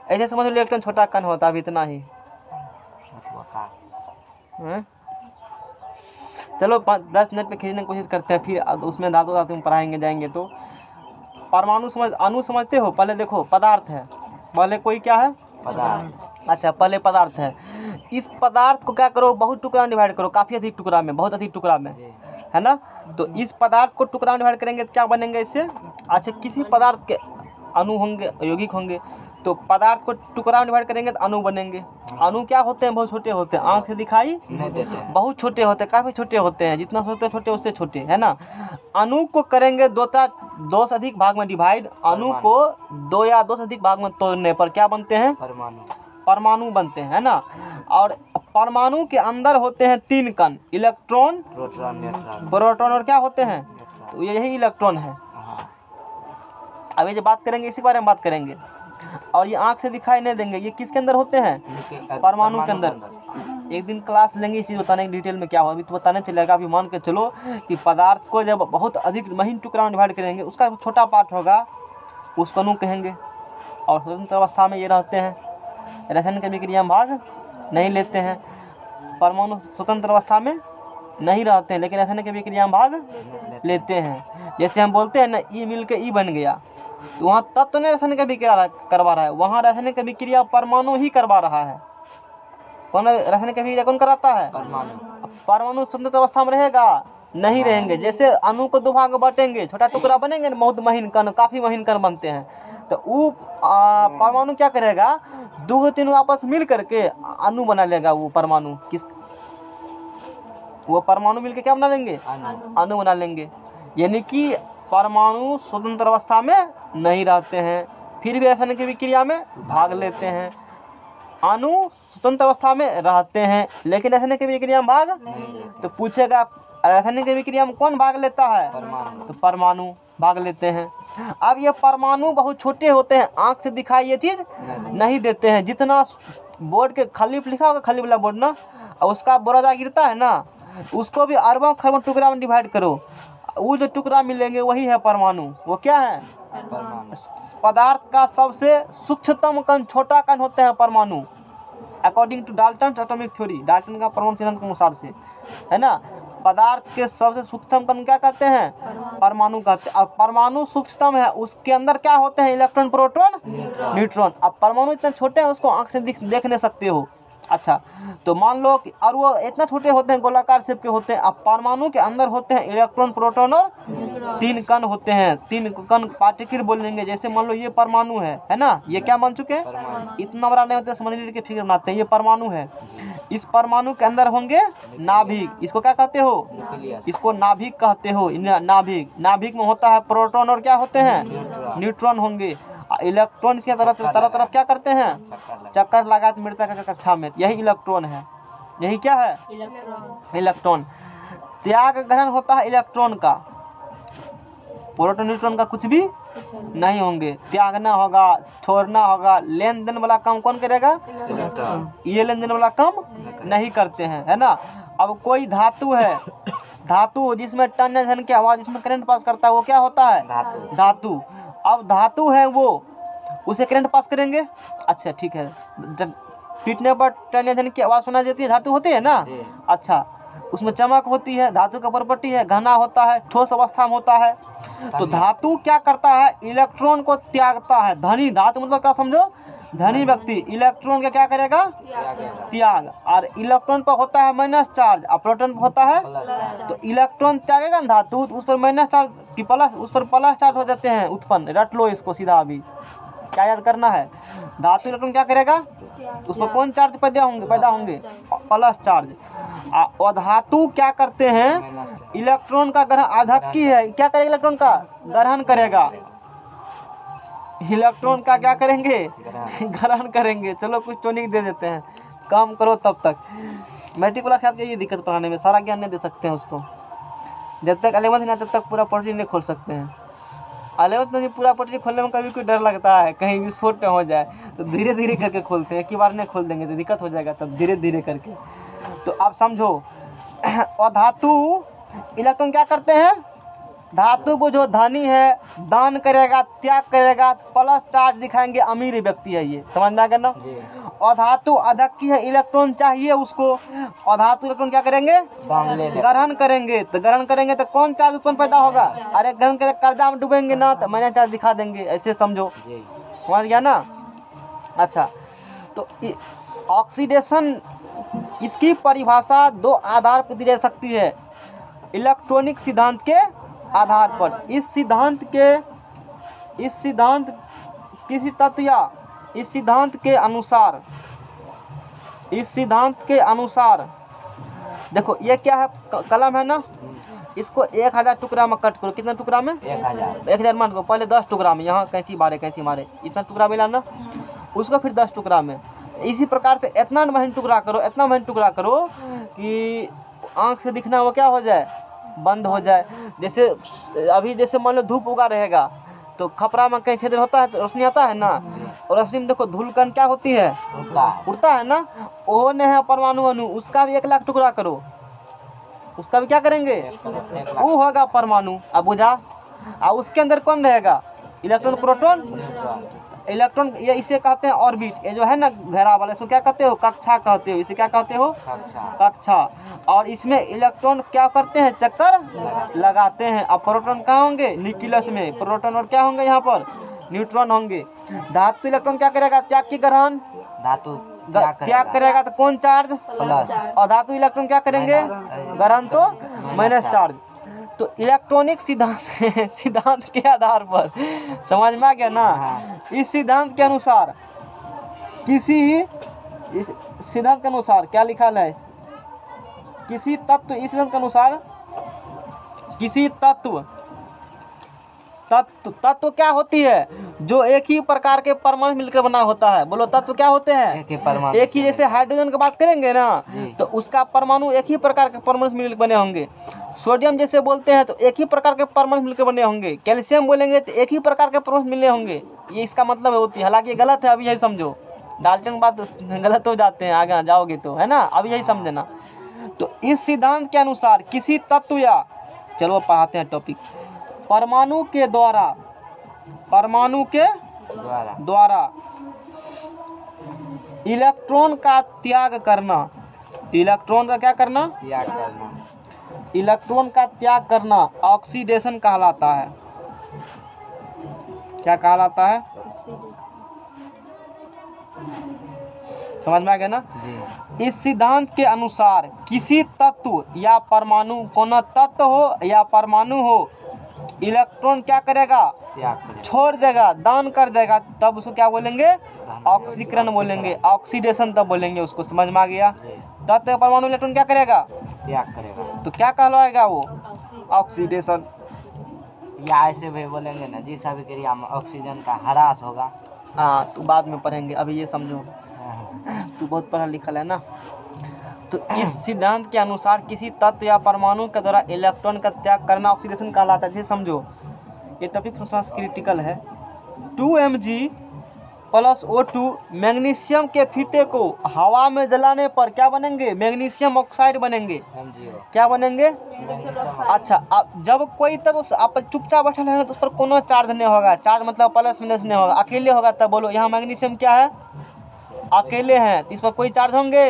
ऐसे समझ लो इलेक्ट्रॉन छोटा कण होता है अभी इतना ही तत्व का हैं? चलो 10 मिनट पे खींचने की कोशिश करते हैं, फिर उसमें धातु धातु में पढ़ाएंगे जाएंगे। तो परमाणु अणु समझते हो? पहले देखो पदार्थ है, पहले कोई क्या है पदार्थ। अच्छा पहले पदार्थ है। इस पदार्थ को क्या करो, बहुत टुकड़ा में डिवाइड करो, काफ़ी अधिक टुकड़ा में, बहुत अधिक टुकड़ा में, है ना। तो इस पदार्थ को टुकड़ा में डिवाइड करेंगे तो क्या बनेंगे इससे। अच्छा किसी पदार्थ के अणु होंगे, यौगिक होंगे, तो पदार्थ को टुकड़ा में डिवाइड करेंगे तो अणु बनेंगे। अणु क्या होते हैं, बहुत छोटे होते हैं, आँख से दिखाई नहीं देते हैं। बहुत छोटे होते हैं, काफ़ी छोटे होते हैं, जितना छोटे छोटे उससे छोटे, है ना। अणु को करेंगे दो से अधिक भाग में डिवाइड। अणु को 2 या 2 से अधिक भाग में तोड़ने पर क्या बनते हैं, परमाणु। परमाणु बनते हैं, है ना। और परमाणु के अंदर होते हैं 3 कण, इलेक्ट्रॉन, प्रोटॉन, न्यूट्रॉन। प्रोटॉन और क्या होते हैं, न्यूट्रॉन। तो यही इलेक्ट्रॉन है। हाँ, अब ये जो बात करेंगे इसी बारे में बात करेंगे। और ये आँख से दिखाई नहीं देंगे, ये किसके अंदर होते हैं, परमाणु के अंदर। एक दिन क्लास लेंगे इस चीज़ बताने की डिटेल में क्या हो, अभी तो बताने चलेगा। अभी मान के चलो कि पदार्थ को जब बहुत अधिक महीन टुकड़ा में डिवाइड करेंगे, उसका छोटा पार्ट होगा उसको अणु कहेंगे। और स्वतंत्र अवस्था में ये रहते हैं, रासायनिक अभिक्रिया में भाग नहीं लेते हैं। परमाणु स्वतंत्र अवस्था में नहीं रहते हैं, लेकिन रासायनिक अभिक्रिया में भाग लेते हैं। जैसे हम बोलते हैं ना ई मिल के ई बन गया, तो वहाँ तब तो नहीं रासायनिक अभिक्रिया करवा रहा है, वहाँ रासायनिक अभिक्रिया परमाणु ही करवा रहा है। कौन रासायनिक अभिक्रिया कौन कराता है, परमाणु। परमाणु स्वतंत्र अवस्था में रहेगा नहीं रहेंगे। जैसे अणु को 2 भाग में बांटेंगे, छोटा टुकड़ा बनेंगे ना, बहुत महीन कण, काफ़ी महीन कण बनते हैं, तो वो परमाणु क्या करेगा, 2-3 आपस मिल करके अणु बना लेगा। वो परमाणु वो परमाणु मिलकर क्या बना लेंगे, अणु बना लेंगे। यानी कि परमाणु स्वतंत्र अवस्था में नहीं रहते हैं, फिर भी रासायनिक अभिक्रिया में भाग लेते हैं। अणु स्वतंत्र अवस्था में रहते हैं, लेकिन रासायनिक अभिक्रिया में भाग तो पूछेगा रासायनिक अभिक्रिया में कौन भाग लेता है, परमाणु। तो परमाणु भाग लेते हैं। अब ये परमाणु बहुत छोटे होते हैं, आँख से दिखाई ये चीज़ नहीं देते हैं। जितना बोर्ड के खाली लिखा होगा, खाली वाला बोर्ड ना, और उसका बोरादा गिरता है ना, उसको भी अरबों खरबों टुकड़ा में डिवाइड करो, वो जो टुकड़ा मिलेंगे वही है परमाणु। वो क्या है, परमाणु। पदार्थ का सबसे सूक्ष्मतम कण, छोटा कण होते हैं परमाणु, according to Dalton atomic theory, Dalton का परमाणु सिद्धांत के अनुसार से, है ना। पदार्थ के सबसे सूक्ष्मतम कण क्या कहते हैं, परमाणु कहते हैं। अब परमाणु सूक्ष्मतम है, उसके अंदर क्या होते हैं, इलेक्ट्रॉन, प्रोटॉन, न्यूट्रॉन। अब परमाणु इतने छोटे हैं उसको आँख से देख नहीं सकते हो। अच्छा तो मान लो कि, और वो इतना छोटे होते हैं, गोलाकार शेप के होते हैं। अब परमाणु के अंदर होते हैं इलेक्ट्रॉन, प्रोटॉन और 3 कण होते हैं। 3 कण पार्टिकल बोलेंगे। जैसे मान लो ये परमाणु है ना, ये क्या मान चुके हैं, इतना बड़ा नहीं होता, समझ लीजिए फिगर बनाते हैं। ये परमाणु है, इस परमाणु के अंदर होंगे नाभिक, इसको क्या कहते हो, इसको नाभिक कहते हो। नाभिक, नाभिक में होता है प्रोटॉन और क्या होते हैं, न्यूट्रॉन होंगे। इलेक्ट्रॉन के तरफ क्या करते हैं, चक्कर लगाते मृतक का कक्षा में, यही इलेक्ट्रॉन है। यही क्या है, इलेक्ट्रॉन। त्याग ग्रहण होता है इलेक्ट्रॉन का, प्रोटॉन न्यूट्रॉन का कुछ भी नहीं होंगे। त्यागना होगा, छोड़ना होगा, लेन देन वाला काम कौन करेगा, ये लेन देन वाला काम नहीं करते हैं, है ना। अब कोई धातु है, धातु जिसमें टन या धन की आवाज, जिसमें करंट पास करता है, वो क्या होता है, धातु। अब धातु है वो, उसे करंट पास करेंगे। अच्छा ठीक है, जब पीटने पर टन की आवाज़ सुनाई देती है, धातु होती है ना। जी। अच्छा, उसमें चमक होती है, धातु का प्रॉपर्टी है, घना होता है, ठोस अवस्था में होता है। तो धातु क्या करता है, इलेक्ट्रॉन को त्यागता है। धनी धातु मतलब क्या समझो, धनी व्यक्ति इलेक्ट्रॉन का क्या करेगा, त्याग। और इलेक्ट्रॉन पर होता है माइनस चार्ज और प्रोटॉन पर होता है, तो इलेक्ट्रॉन त्यागेगा ना धातु, तो उस पर माइनस चार्ज की प्लस, उस पर प्लस चार्ज हो जाते हैं उत्पन्न। रट लो इसको सीधा, अभी क्या याद करना है, धातु इलेक्ट्रॉन क्या करेगा, उस पर कौन चार्ज पैदा होंगे प्लस चार्ज। और धातु क्या करते हैं, इलेक्ट्रॉन का ग्रहण, आधाकी है, क्या करेगा, इलेक्ट्रॉन का ग्रहण करेगा। इलेक्ट्रॉन का क्या करेंगे, ग्रहण करेंगे। चलो कुछ टॉनिक दे देते हैं, काम करो तब तक। मैट्रिक वाला ख्याल ये दिक्कत पढ़ाने में, सारा ज्ञान नहीं दे सकते हैं उसको। जब तक 11th ना, तब तक पूरा पटरी नहीं खोल सकते हैं। 11th में पूरा पटरी खोलने में कभी कोई डर लगता है, कहीं विस्फोट हो जाए, तो धीरे धीरे करके खोलते हैं। एक ही बार नहीं खोल देंगे तो दिक्कत हो जाएगा, तब धीरे धीरे करके। तो आप समझो, और धातु इलेक्ट्रॉन क्या करते हैं, धातु को जो धनी है दान करेगा, त्याग करेगा, प्लस चार्ज दिखाएंगे, अमीर व्यक्ति है ये, समझ में आ गया ना। और धातु अधक्की है, इलेक्ट्रॉन चाहिए उसको, और धातु इलेक्ट्रॉन क्या करेंगे, ग्रहण करेंगे। तो ग्रहण करेंगे तो कौन चार्ज उत्पन्न पैदा होगा, अरे ग्रहण करें कर्जा में डूबेंगे ना, तो माइनस चार्ज दिखा देंगे, ऐसे समझो, समझ गया ना। अच्छा, तो ऑक्सीडेशन, इसकी परिभाषा दो आधार पर दी जा सकती है, इलेक्ट्रॉनिक सिद्धांत के आधार पर। इस सिद्धांत किसी तत्व या इस सिद्धांत के अनुसार देखो, ये क्या है, कलम है ना, इसको 1000 टुकड़ा में कट करो। कितना टुकड़ा में, 1000 मान दो, पहले 10 टुकड़ा में, यहाँ कैंची मारे इतना टुकड़ा मिला ना, उसको फिर 10 टुकड़ा में। इसी प्रकार से इतना महीन टुकड़ा करो कि आँख से दिखना वो क्या हो जाए, बंद हो जाए। जैसे अभी जैसे मान लो धूप उगा रहेगा, तो खपरा में कहीं छेद होता है तो रोशनी आता है ना, और रोशनी में देखो धूलकण क्या होती है, उड़ता है ना। वो नहीं है परमाणु अणु, उसका भी 1 लाख टुकड़ा करो, उसका भी क्या करेंगे, वो होगा परमाणु। अब बुझा, और उसके अंदर कौन रहेगा, इलेक्ट्रॉन प्रोटॉन। इलेक्ट्रॉन ये इसे कहते हैं ऑर्बिट, ये जो है ना घेरा वाला, इसको क्या कहते हो, कक्षा कहते हो। इसे क्या कहते हो, कक्षा। और इसमें इलेक्ट्रॉन क्या करते हैं, चक्कर लगाते हैं। अब प्रोटॉन कहाँ होंगे, न्यूक्लियस में। प्रोटॉन और क्या होंगे यहाँ पर, न्यूट्रॉन होंगे। धातु इलेक्ट्रॉन क्या करेगा, त्याग की ग्रहण, धातु त्याग करेगा तो कौन चार्ज, प्लस। और धातु इलेक्ट्रॉन क्या करेंगे, ग्रहण तो माइनस चार्ज। तो इलेक्ट्रॉनिक सिद्धांत के आधार पर, समझ में आ गया ना। इस सिद्धांत के अनुसार इस सिद्धांत के अनुसार क्या लिखा है, किसी तत्व, इस सिद्धांत के अनुसार किसी तत्व क्या होती है, जो एक ही प्रकार के परमाणु मिलकर बना होता है। बोलो, तत्व क्या होते हैं, एक ही। जैसे हाइड्रोजन की बात करेंगे ना, तो उसका परमाणु एक ही प्रकार के परमाणु मिलकर बने होंगे। सोडियम जैसे बोलते हैं तो एक ही प्रकार के परमाणु मिलकर बने होंगे। कैल्शियम बोलेंगे तो एक ही प्रकार के परमाणु मिलने होंगे। ये इसका मतलब होती है, हालांकि ये गलत है, अभी यही समझो। डाल्टन बात गलत हो जाते हैं, आगे जाओगे तो, है ना, अभी यही समझना। तो इस सिद्धांत के अनुसार किसी तत्व या, चलो पढ़ाते हैं टॉपिक, परमाणु के द्वारा इलेक्ट्रॉन का त्याग करना, इलेक्ट्रॉन का क्या करना, इलेक्ट्रॉन का त्याग करना ऑक्सीडेशन कहलाता है। क्या कहलाता है, समझ में आ गया ना जी। इस सिद्धांत के अनुसार किसी तत्व या परमाणु, कोनो तत्व हो या परमाणु हो, इलेक्ट्रॉन क्या करेगा, छोड़ देगा, दान कर देगा, तब उसको क्या बोलेंगे, ऑक्सीकरण बोलेंगे, ऑक्सीडेशन तब बोलेंगे उसको। समझ में आ गया। तत्व परमाणु इलेक्ट्रॉन क्या करेगा, त्याग करेगा, तो क्या कहलाएगा वो, ऑक्सीडेशन। या ऐसे भी बोलेंगे ना, जिस अभिक्रिया में ऑक्सीजन का ह्रास होगा। हाँ, तो बाद में पढ़ेंगे, अभी ये समझो, तू बहुत पढ़ा लिखा है ना। तो इस सिद्धांत के अनुसार किसी तत्व या परमाणु के द्वारा इलेक्ट्रॉन का त्याग करना ऑक्सीडेशन कहलाता है। जैसे समझो, ये टॉपिक थोड़ा क्रिटिकल है। 2 mg प्लस O2 मैग्नीशियम के फीते को हवा में जलाने पर क्या बनेंगे? मैग्नीशियम ऑक्साइड बनेंगे। M0 क्या बनेंगे? अच्छा, अब जब कोई तत्व आप चुपचाप बैठे हैं तो उस पर कोनो चार्ज नहीं होगा। चार्ज मतलब प्लस माइनस नहीं होगा, अकेले होगा। तब बोलो यहाँ मैग्नीशियम क्या है? अकेले हैं, इस पर कोई चार्ज होंगे?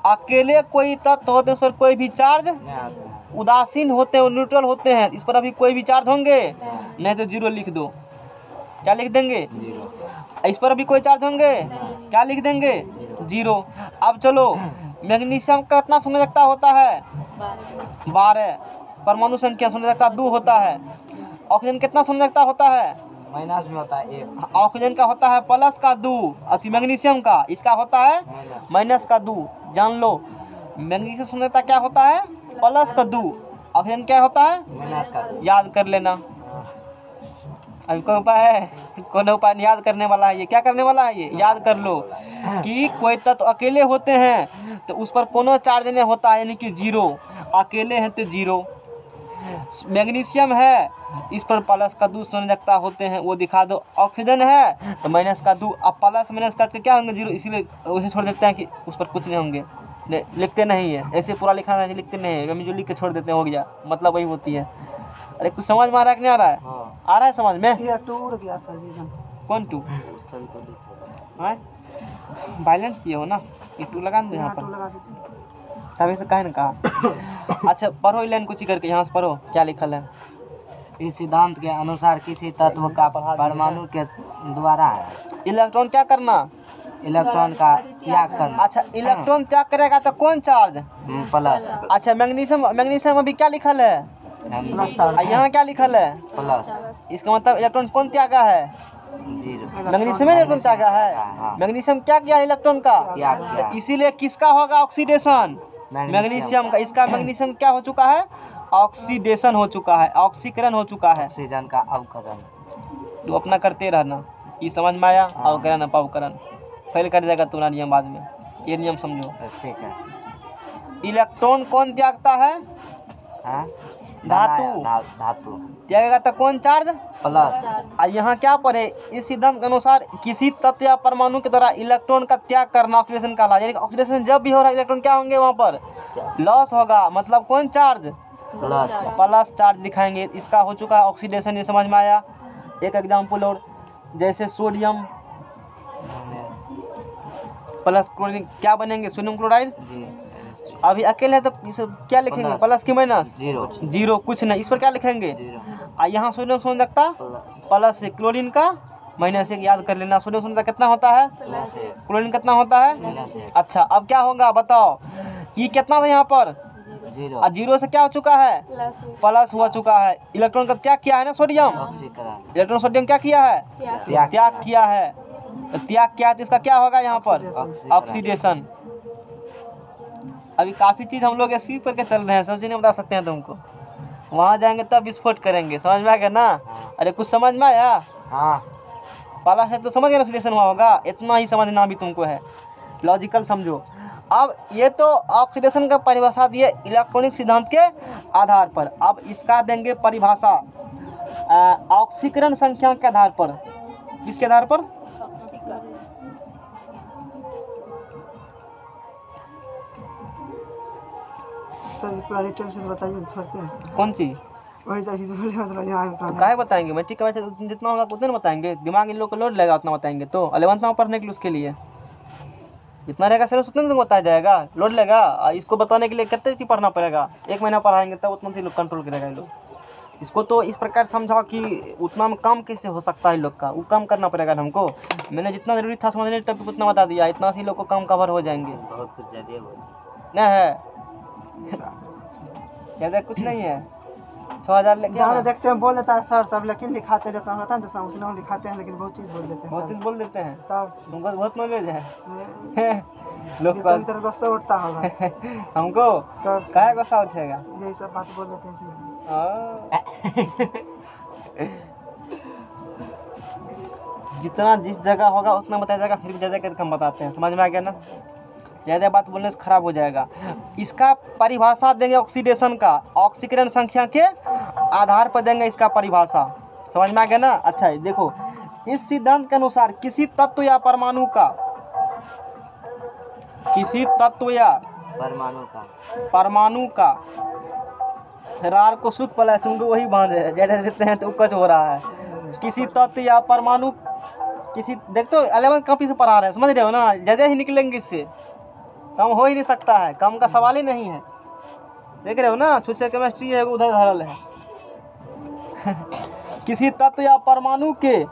अकेले कोई तत्व होते हैं, उस पर कोई भी चार्ज नहीं आता है। उदासीन होते हैं, न्यूट्रल होते हैं, इस पर अभी कोई भी चार्ज होंगे? नहीं तो 0 लिख दो। क्या लिख देंगे? 0 इस पर अभी कोई चार्ज होंगे? क्या लिख देंगे? 0। अब चलो, मैग्नीशियम का कितना संयोजकता होता है? 12। परमाणु संख्या संयोजकता 2 होता है। ऑक्सीजन कितना संयोजकता होता है? माइनस में होता है 1 ऑक्सीजन का होता है प्लस का 2, अति मैग्नीशियम का इसका होता है माइनस का 2। जान लो, मैग्नीशियम संयोजकता क्या होता है? प्लस का 2। ऑक्सीजन क्या होता है? माइनस का 2। याद कर लेना। अभी कोई उपाय है? कौन उपाय नहीं याद करने वाला है? ये क्या करने वाला है? ये याद कर लो कि कोई तत्व अकेले होते हैं तो उस पर कोनो चार्ज नहीं होता है, यानी कि 0। अकेले हैं तो 0। मैग्नीशियम है, इस पर प्लस का 2 संयोजकता होते हैं, वो दिखा दो। ऑक्सीजन है तो माइनस का 2। अब प्लस माइनस करके क्या होंगे? 0। इसीलिए उसे छोड़ देते हैं कि उस पर कुछ नहीं होंगे। लिखते नहीं है, ऐसे पूरा लिखा नहीं, लिखते नहीं है, हम जो लिख के छोड़ देते हैं हो गया, मतलब वही होती है। अरे कुछ समझ में आ रहा है कि नहीं आ रहा है? आ रहा है समझ में? ये टूट गया सर जी। कौन 2? संतुलित होगा। बैलेंस दिए हो ना, ये 2 लगा दो यहाँ यहाँ पर, 2 लगा दीजिए। तभी से कहे ना कहा। अच्छा पढ़ो, लाइन कुछ करके यहाँ से पढ़ो क्या लिखल है। इस सिद्धांत के अनुसार किसी तत्व का परमाणु के द्वारा इलेक्ट्रॉन क्या करना? इलेक्ट्रॉन का त्याग करना। अच्छा, इलेक्ट्रॉन त्याग करेगा तो कौन चार्ज? प्लस। अच्छा, मैग्नीशियम अभी क्या लिखल है? यहाँ क्या लिखल है? प्लस। इसका मतलब इलेक्ट्रॉन कौन त्यागा है? 0 मैग्नीशियम में इलेक्ट्रॉन त्यागा है। हाँ। मैग्नीशियम क्या किया इलेक्ट्रॉन का? त्याग किया। तो इसीलिए किसका होगा ऑक्सीडेशन? मैग्नीशियम का। इसका मैग्नीशियम क्या हो चुका है? ऑक्सीडेशन हो चुका है, ऑक्सीकरण हो चुका है। ऑक्सीजन का अवकरण। तू अपना करते रहना, ये समझ में आया? अवकरण अपवकरण फेल कर जाएगा तुम्हारा नियम बाद में, ये नियम समझो। ठीक है। इलेक्ट्रॉन कौन त्यागता है? हाँ? धातु। धातु त्यागेगा तो कौन चार्ज? प्लस। और यहाँ क्या पढ़े? इस सिद्धांत के अनुसार किसी तत्व या परमाणु के द्वारा इलेक्ट्रॉन का त्याग करना ऑक्सीडेशन का यानी ऑक्सीडेशन जब भी हो रहा है इलेक्ट्रॉन क्या होंगे? वहाँ पर लॉस होगा, मतलब कौन चार्ज? प्लस। प्लस चार्ज दिखाएंगे। इसका हो चुका है ऑक्सीडेशन, ये समझ में आया? एक एग्जाम्पल और, जैसे सोडियम प्लस क्लोरीन क्या बनेंगे? Sodium chloride. अभी अकेले है तो इस क्या लिखेंगे? प्लस की माइनस? 0 कुछ नहीं, इस पर क्या लिखेंगे? 0 यहाँ सोडियम संयोजकता प्लस। प्लस से, क्लोरीन का -1 याद कर लेना। सोडियम संयोजकता कितना होता है? प्लस 1 क्लोरीन कितना होता है? -1। अच्छा, अब क्या होगा बताओ? ये कितना था यहाँ पर? 0 0 से क्या हो चुका है? प्लस हो चुका है। इलेक्ट्रॉन का त्याग किया है ना सोडियम? ऑक्सीकरण। इलेक्ट्रॉन सोडियम क्या किया है? त्याग किया है। तो त्याग किया है तो इसका क्या होगा यहाँ पर? ऑक्सीडेशन। अभी काफ़ी चीज़ हम लोग ऐसी करके चल रहे हैं, समझ नहीं बता सकते हैं तुमको। वहाँ जाएंगे तब विस्फोट करेंगे, समझ में आ गया ना? अरे कुछ समझ में आया? हाँ। पहला है तो समझ गए ऑक्सीडेशन हुआ होगा, इतना ही समझना भी तुमको है, लॉजिकल समझो। अब ये तो ऑक्सीडेशन का परिभाषा दिए इलेक्ट्रॉनिक सिद्धांत के आधार पर। अब इसका देंगे परिभाषा ऑक्सीकरण संख्या के आधार पर। किसके आधार पर? सर पूरा डिटेल से बताइए, छोड़ते हैं कौन सी? वही सब बोले मतलब यहाँ काहे बताएंगे? मैट्रिक के बाद जितना होगा उतना ना बताएंगे, दिमाग इन लोग को लोड लगेगा उतना बताएंगे। तो 11th में पढ़ने के लिए उसके लिए जितना रहेगा सिर्फ उतना तुमको बताया जाएगा, लोड लेगा। इसको बताने के लिए कितने चीज़ पढ़ना पड़ेगा? 1 महीना पढ़ाएंगे तब उतना चीज लोग कंट्रोल करेगा ये लोग। इसको तो इस प्रकार समझाओ कि उतना में काम कैसे हो सकता है लोग का, वो काम करना पड़ेगा हमको। मैंने जितना ज़रूरी था समझने टॉपिक उतना बता दिया, इतना से लोग को काम कवर हो जाएंगे। बहुत कुछ ज़्यादा बोली। नहीं है ज़्यादा कुछ नहीं है। 6000 लेके जहाँ आना। देखते हैं बोल देता है सर सब, लेकिन लिखाते हैं जब काम होता है तो उसमें हम लिखाते हैं, लेकिन बहुत चीज़ बोल देते हैं बहुत सर। चीज़ बोल देते हैं, तब तुमको बहुत नॉलेज है ये लोग तो इधर गुस्सा उठता होगा हमको तो काहे गुस्सा उठेगा? यही सब बात बोल देते हैं इसलिए। जितना जिस जगह होगा उतना बताया जाएगा, फिर भी ज़्यादा करके हम बताते हैं। समझ में आ गया ना? ज़्यादा बात बोलने से खराब हो जाएगा। इसका परिभाषा देंगे ऑक्सीडेशन का, ऑक्सीकरण संख्या के आधार पर देंगे इसका परिभाषा। समझ में आ गया ना? अच्छा देखो, इस सिद्धांत के अनुसार किसी तत्व या परमाणु का परमाणु का रार को सुख पला तुमको वही बांध है, जैसे देते हैं तो उपज हो रहा है। किसी तत्व या परमाणु किसी देखते हो 11 कॉपी से पढ़ा रहे हैं, समझ रहे हो ना, जैसे ही निकलेंगे इससे कम हो ही नहीं सकता है, कम का सवाल ही नहीं है। देख रहे हो ना, छुट से केमिस्ट्री है उधर धरल है। किसी तत्व या परमाणु के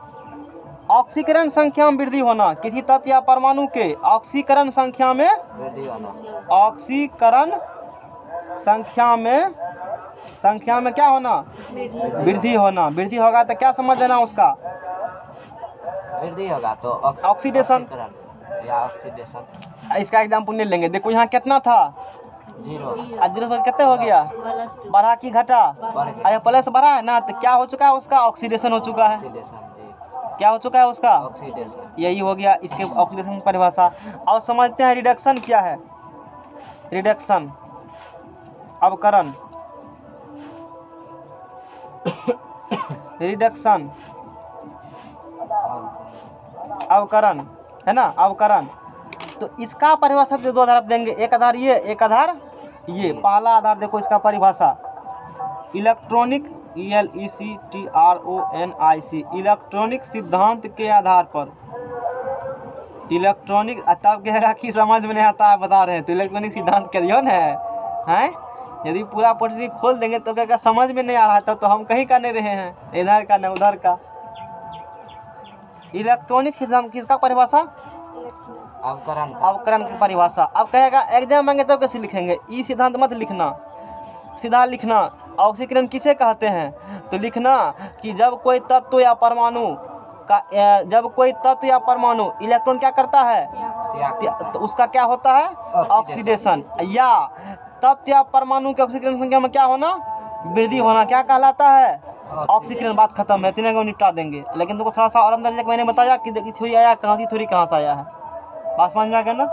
ऑक्सीकरण संख्या में वृद्धि होना, किसी तत्व या परमाणु के ऑक्सीकरण संख्या में क्या होना, वृद्धि होना। वृद्धि होगा तो क्या समझ लेना उसका, वृद्धि होगा तो ऑक्सीडेशन या ऑक्सीडेशन। इसका एग्जाम्पल नहीं लेंगे। देखो यहाँ कितना था, 0 जीरो पर कितना हो गया, बढ़ा की घटा, अरे प्लस बढ़ा है ना, तो क्या हो चुका है उसका, ऑक्सीडेशन हो चुका है। ऑक्सीडेशन क्या हो चुका है उसका, ऑक्सीडेशन। यही हो गया इसके ऑक्सीडेशन की परिभाषा। और समझते हैं रिडक्शन क्या है। रिडक्शन अवकरण, रिडक्शन अवकरण है ना, अवकरण। तो इसका परिभाषा जो 2 आधार देंगे, एक आधार ये, एक आधार ये। पहला आधार देखो इसका परिभाषा, इलेक्ट्रॉनिक ELECTRONIC, इलेक्ट्रॉनिक सिद्धांत के आधार पर। इलेक्ट्रॉनिक तब कहेगा कि समझ में नहीं आता है, बता रहे हैं तो इलेक्ट्रॉनिक सिद्धांत क्या दियो ना है। यदि पूरा पटरी खोल देंगे तो क्या समझ में नहीं आ रहा था, तो हम कहीं का नहीं रहे हैं, इधर का न उधर का। इलेक्ट्रॉनिक सिद्धांत किसका परिभाषा, अवकरण की परिभाषा। अब कहेगा एग्जाम मांगे तो कैसे लिखेंगे, ई सिद्धांत मत लिखना, सीधा लिखना ऑक्सीकरण किसे कहते हैं। तो लिखना कि जब कोई तत्व या परमाणु इलेक्ट्रॉन क्या करता है, तो उसका क्या होता है, ऑक्सीडेशन। या तत्व या परमाणु के ऑक्सीकरण संख्या में क्या होना, वृद्धि होना, क्या कहलाता है, ऑक्सीकरण। बात खत्म है, तीनों को निपटा देंगे। लेकिन तुमको थोड़ा सा और अंदर जाकर मैंने बताया कि थ्योरी आया कहाँ से, थ्योरी कहाँ से आया है, बात समझ में आ गया ना।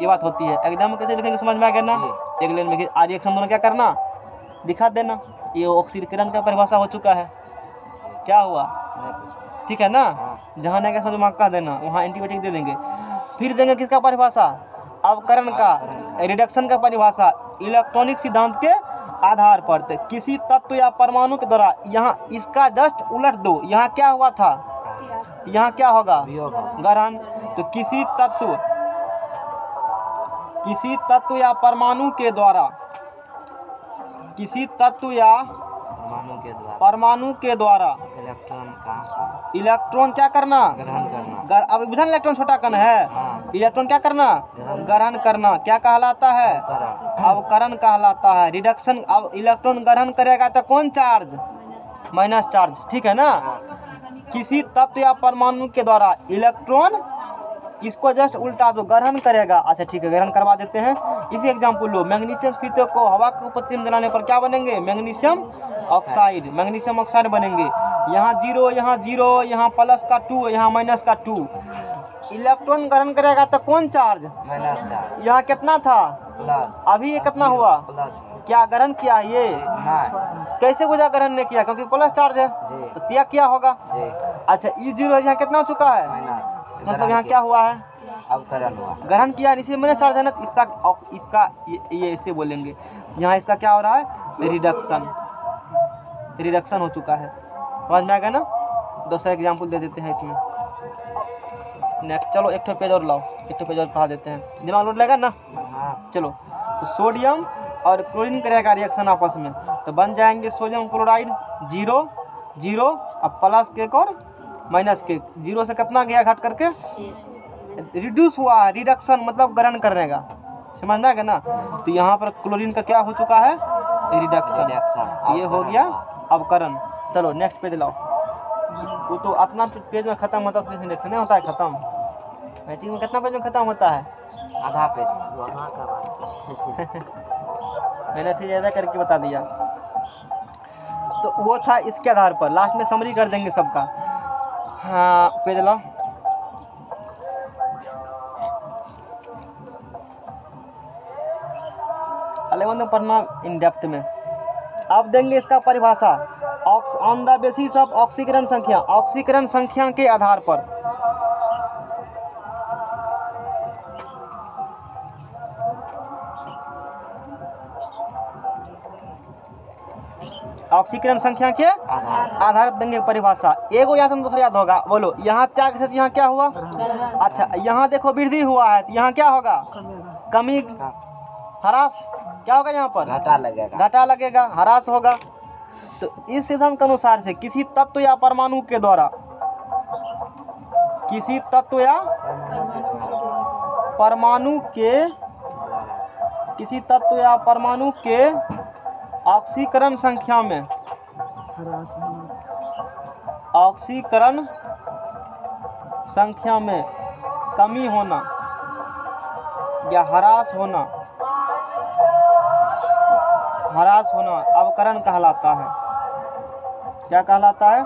ये बात होती है, एग्जाम में कैसे लिखेंगे समझ में आ गया ना। एक लाइन में रिएक्शन दोनों क्या करना, दिखा देना। ये ऑक्सीकरण का परिभाषा हो चुका है, क्या हुआ, ठीक है ना। जहाँ नहीं समझ में कह देना, वहाँ एंटीबायोटिक दे देंगे। फिर देंगे किसका परिभाषा, अवकरण का, रिडक्शन का परिभाषा, इलेक्ट्रॉनिक सिद्धांत के आधार पर। तो किसी तत्व या परमाणु के द्वारा, यहाँ इसका जस्ट उलट दो, यहाँ क्या हुआ था, यहाँ क्या होगा, ग्रहण। तो किसी तत्व या परमाणु के द्वारा, किसी तत्व या परमाणु के द्वारा इलेक्ट्रॉन क्या करना, ग्रहण करना। अब विधान इलेक्ट्रॉन छोटा कण है, इलेक्ट्रॉन क्या करना, ग्रहण करना, क्या कहलाता है, अवकरण कहलाता है। रिडक्शन, अब इलेक्ट्रॉन ग्रहण करेगा तो कौन चार्ज, माइनस चार्ज, ठीक है ना। किसी तत्व या परमाणु के द्वारा इलेक्ट्रॉन, इसको जस्ट उल्टा दो, ग्रहण करेगा। अच्छा ठीक है, ग्रहण करवा देते हैं। इसी एग्जाम्पल लो, मैग्नीशियम फीते को हवा की उपस्थिति में जलाने पर क्या बनेंगे, मैग्नीशियम ऑक्साइड, मैग्नीशियम ऑक्साइड बनेंगे। यहाँ 0, यहाँ 0, यहाँ प्लस का 2, यहाँ माइनस का 2। इलेक्ट्रॉन ग्रहण करेगा तो कौन चार्ज, माइनस चार्ज। यहाँ कितना था, प्लस। अभी ये कितना हुआ, प्लस। क्या ग्रहण किया ये, नहीं। कैसे बुझा ग्रहण नहीं किया, क्योंकि प्लस चार्ज है, तो त्याग किया होगा। अच्छा E0 यहाँ कितना हो चुका है, मतलब यहाँ क्या हुआ है, अवकरण हुआ, ग्रहण किया, इसी में चार्ज है ना। इसका ये इसे बोलेंगे, यहाँ इसका क्या हो रहा है, रिडक्शन हो चुका है। समझ में आ गया ना। दूसरा एग्जाम्पल दे देते हैं इसमें। नेक्स्ट चलो एक पेज और लाओ, एक पेज और पढ़ा देते हैं, दिमाग लोड लगेगा ना। चलो, तो सोडियम और क्लोरीन करेगा रिएक्शन आपस में, तो बन जाएंगे सोडियम क्लोराइड 0 0, अब प्लस के और माइनस के, 0 से कितना गया घट करके, रिड्यूस हुआ है, रिडक्शन मतलब ग्रहण करने का, समझ में आ गया ना। तो यहाँ पर क्लोरीन का क्या हो चुका है, रिडक्शन, ये हो गया अवकरण। चलो नेक्स्ट पेज लाओ। वो तो अपना पेज में खत्म होता है, रिएक्शन नहीं होता है खत्म। मैचिंग में कितना पेज में खत्म होता है, आधा पेज। मैंने फिर ज़्यादा करके बता दिया। तो वो था इसके आधार पर, लास्ट में समरी कर देंगे सबका। हाँ पेज लाओ। अलग पढ़ना इन डेप्थ में। अब देंगे इसका परिभाषा, ऑन द बेसिस ऑफ ऑक्सीकरण संख्या, ऑक्सीकरण संख्या के आधार पर। ऑक्सीकरण संख्या के आधार पर देंगे परिभाषा। एगो याद हम दूसरा याद होगा, बोलो। यहाँ त्याग से यहाँ क्या हुआ? अच्छा, यहाँ देखो वृद्धि हुआ है तो यहाँ क्या होगा? कमी, ह्रास। क्या होगा यहाँ पर? घाटा लगेगा। घाटा लगेगा, ह्रास होगा। तो इस सिद्धांत के अनुसार से किसी तत्व या परमाणु के द्वारा, किसी तत्व या परमाणु के, किसी तत्व या परमाणु के ऑक्सीकरण संख्या में, ऑक्सीकरण संख्या में कमी होना या ह्रास होना, ह्रास होना अवकरण कहलाता है। क्या कहलाता है?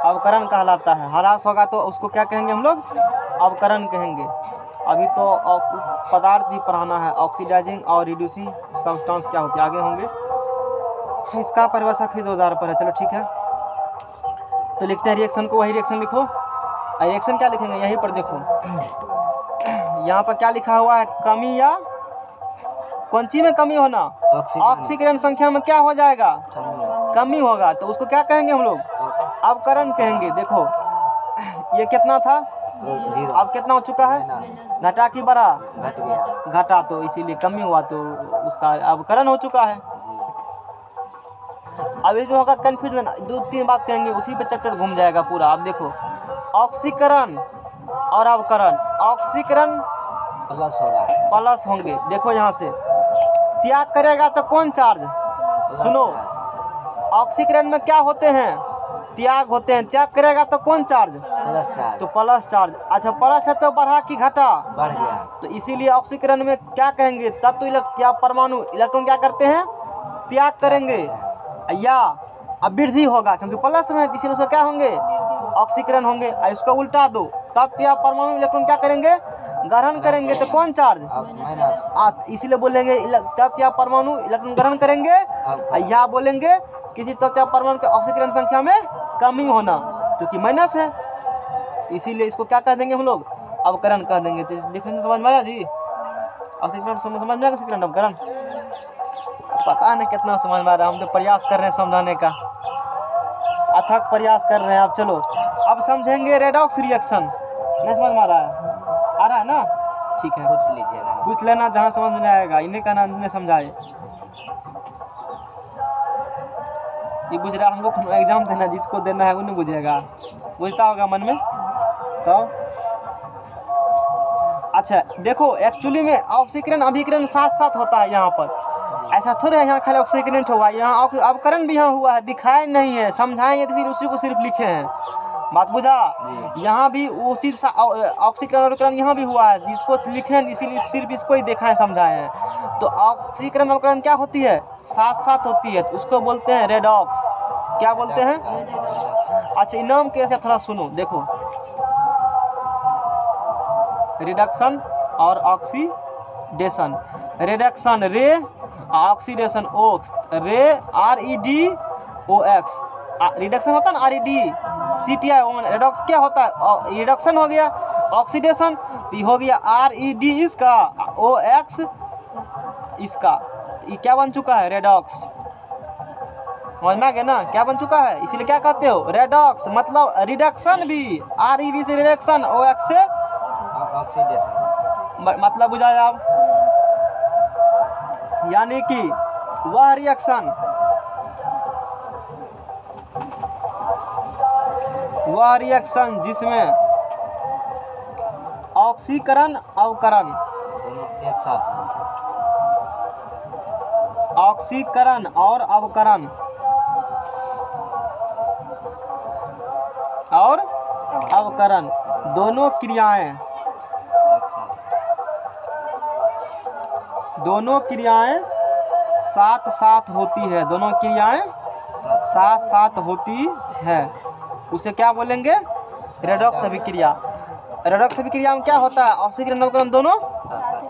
अवकरण कहलाता है। ह्रास होगा तो उसको क्या कहेंगे हम लोग? अवकरण कहेंगे। अभी तो पदार्थ भी पढ़ाना है, ऑक्सीडाइजिंग और रिड्यूसिंग सब्सटेंस क्या होती है, आगे होंगे। इसका परिभाषा फिर 2000 पर है। चलो ठीक है, तो लिखते हैं रिएक्शन को, वही रिएक्शन लिखो। रिएक्शन क्या लिखेंगे? यहीं पर देखो, यहाँ पर क्या लिखा हुआ है? कमी या कौन चीज में कमी होना? ऑक्सीकरण संख्या में क्या हो जाएगा? कमी होगा। तो उसको क्या कहेंगे हम लोग? अवकरण कहेंगे। देखो ये कितना था, अब कितना हो चुका है? घटा की बड़ा? घट गया। घटा, तो इसीलिए कमी हुआ, तो उसका अवकरण हो चुका है। अभी जो होगा कंफ्यूजन, 2-3 बात कहेंगे, उसी पे चैप्टर घूम जाएगा पूरा। अब देखो, ऑक्सीकरण और अवकरण। ऑक्सीकरण प्लस होगा, प्लस होंगे। देखो यहाँ से त्याग करेगा तो कौन चार्ज? सुनो, ऑक्सीकरण में क्या होते हैं? त्याग होते हैं। त्याग करेगा तो कौन चार्ज? Plus charge. तो प्लस चार्ज। अच्छा, प्लस है तो बढ़ा कि घटा? बढ़ गया। तो इसीलिए ऑक्सीकरण में क्या कहेंगे? तत्व या परमाणु इलेक्ट्रॉन क्या करते हैं? त्याग करेंगे। या अब वृद्धि होगा क्योंकि प्लस में है, इसीलिए उसका क्या होंगे? ऑक्सीकरण होंगे। इसको उल्टा दो, तत्व या परमाणु इलेक्ट्रॉन क्या करेंगे? ग्रहण करेंगे। तो कौन चार्ज? माइनस। इसीलिए बोलेंगे तत्व या परमाणु इलेक्ट्रॉन ग्रहण करेंगे। या बोलेंगे किसी तत्व या परमाणु के ऑक्सीकरण संख्या में कमी होना, क्योंकि माइनस है, इसीलिए इसको क्या कह देंगे हम लोग? अवकरण कह देंगे। तो डिफरेंस समझ में आया जी? ऑक्सीकरण समझ में आया? ऑक्सीकरण अवकरण पता नहीं कितना समझ में आ रहा है, हम तो प्रयास कर रहे हैं समझाने का, अथक प्रयास कर रहे हैं। अब चलो, अब समझेंगे रेडॉक्स रिएक्शन। नहीं समझ में आ रहा है? आ रहा है ना? ठीक है, पूछ लीजिएगा, पूछ लेना जहाँ समझ में नहीं आएगा। इन्हें का नाम इन्हें समझाए। ये बुझ रहा, हमको एग्जाम देना, जिसको देना है वो नहीं बुझेगा, बुझता होगा मन में। तो अच्छा देखो, एक्चुअली में ऑक्सीकरण अभिकरण साथ साथ होता है यहाँ पर। ऐसा थोड़ा है यहाँ खाली ऑक्सीकरण हुआ, यहाँ अवकरण भी यहाँ हुआ है, दिखाए नहीं है, समझाएंगे तो फिर उसी को सिर्फ लिखे हैं। बात बुझा? यहाँ भी वो चीज़ ऑक्सीकरण अवकरण यहाँ भी हुआ है, जिसको लिखे हैं, इसीलिए सिर्फ इसको ही देखा है, समझाए हैं। तो ऑक्सीकरण अवकरण क्या होती है? साथ साथ होती है, तो उसको बोलते हैं रेडॉक्स। क्या बोलते हैं? अच्छा, नाम कैसे थोड़ा सुनो, देखो, रिडक्शन और ऑक्सीडेशन। रिडक्शन रे, ऑक्सीडेशन ओक्स। रे REDOX, रिडक्शन होता है ना, REDCTI। रेडॉक्स क्या होता है? रिडक्शन हो गया। ऑक्सीडेशन तो हो गया RED इसका, OX इसका। ये क्या बन चुका है? रेडॉक्स। समझ में आ गया ना? क्या बन चुका है? इसीलिए क्या कहते हो? रेडॉक्स। मतलब रिडक्शन भी, RED से रिडक्शन, OX से ऑक्सीडेशन। मतलब बुझाया आप? यानी कि वह रिएक्शन, वह रिएक्शन जिसमें ऑक्सीकरण अवकरण, एक साथ, ऑक्सीकरण और अवकरण और अवकरण दोनों क्रियाएं, दोनों क्रियाएं साथ साथ होती है, दोनों क्रियाएं साथ साथ होती है, उसे क्या बोलेंगे? रेडॉक्स अभिक्रिया। रेडॉक्स अभिक्रिया में क्या होता है? ऑक्सीकरण अवकरण दोनों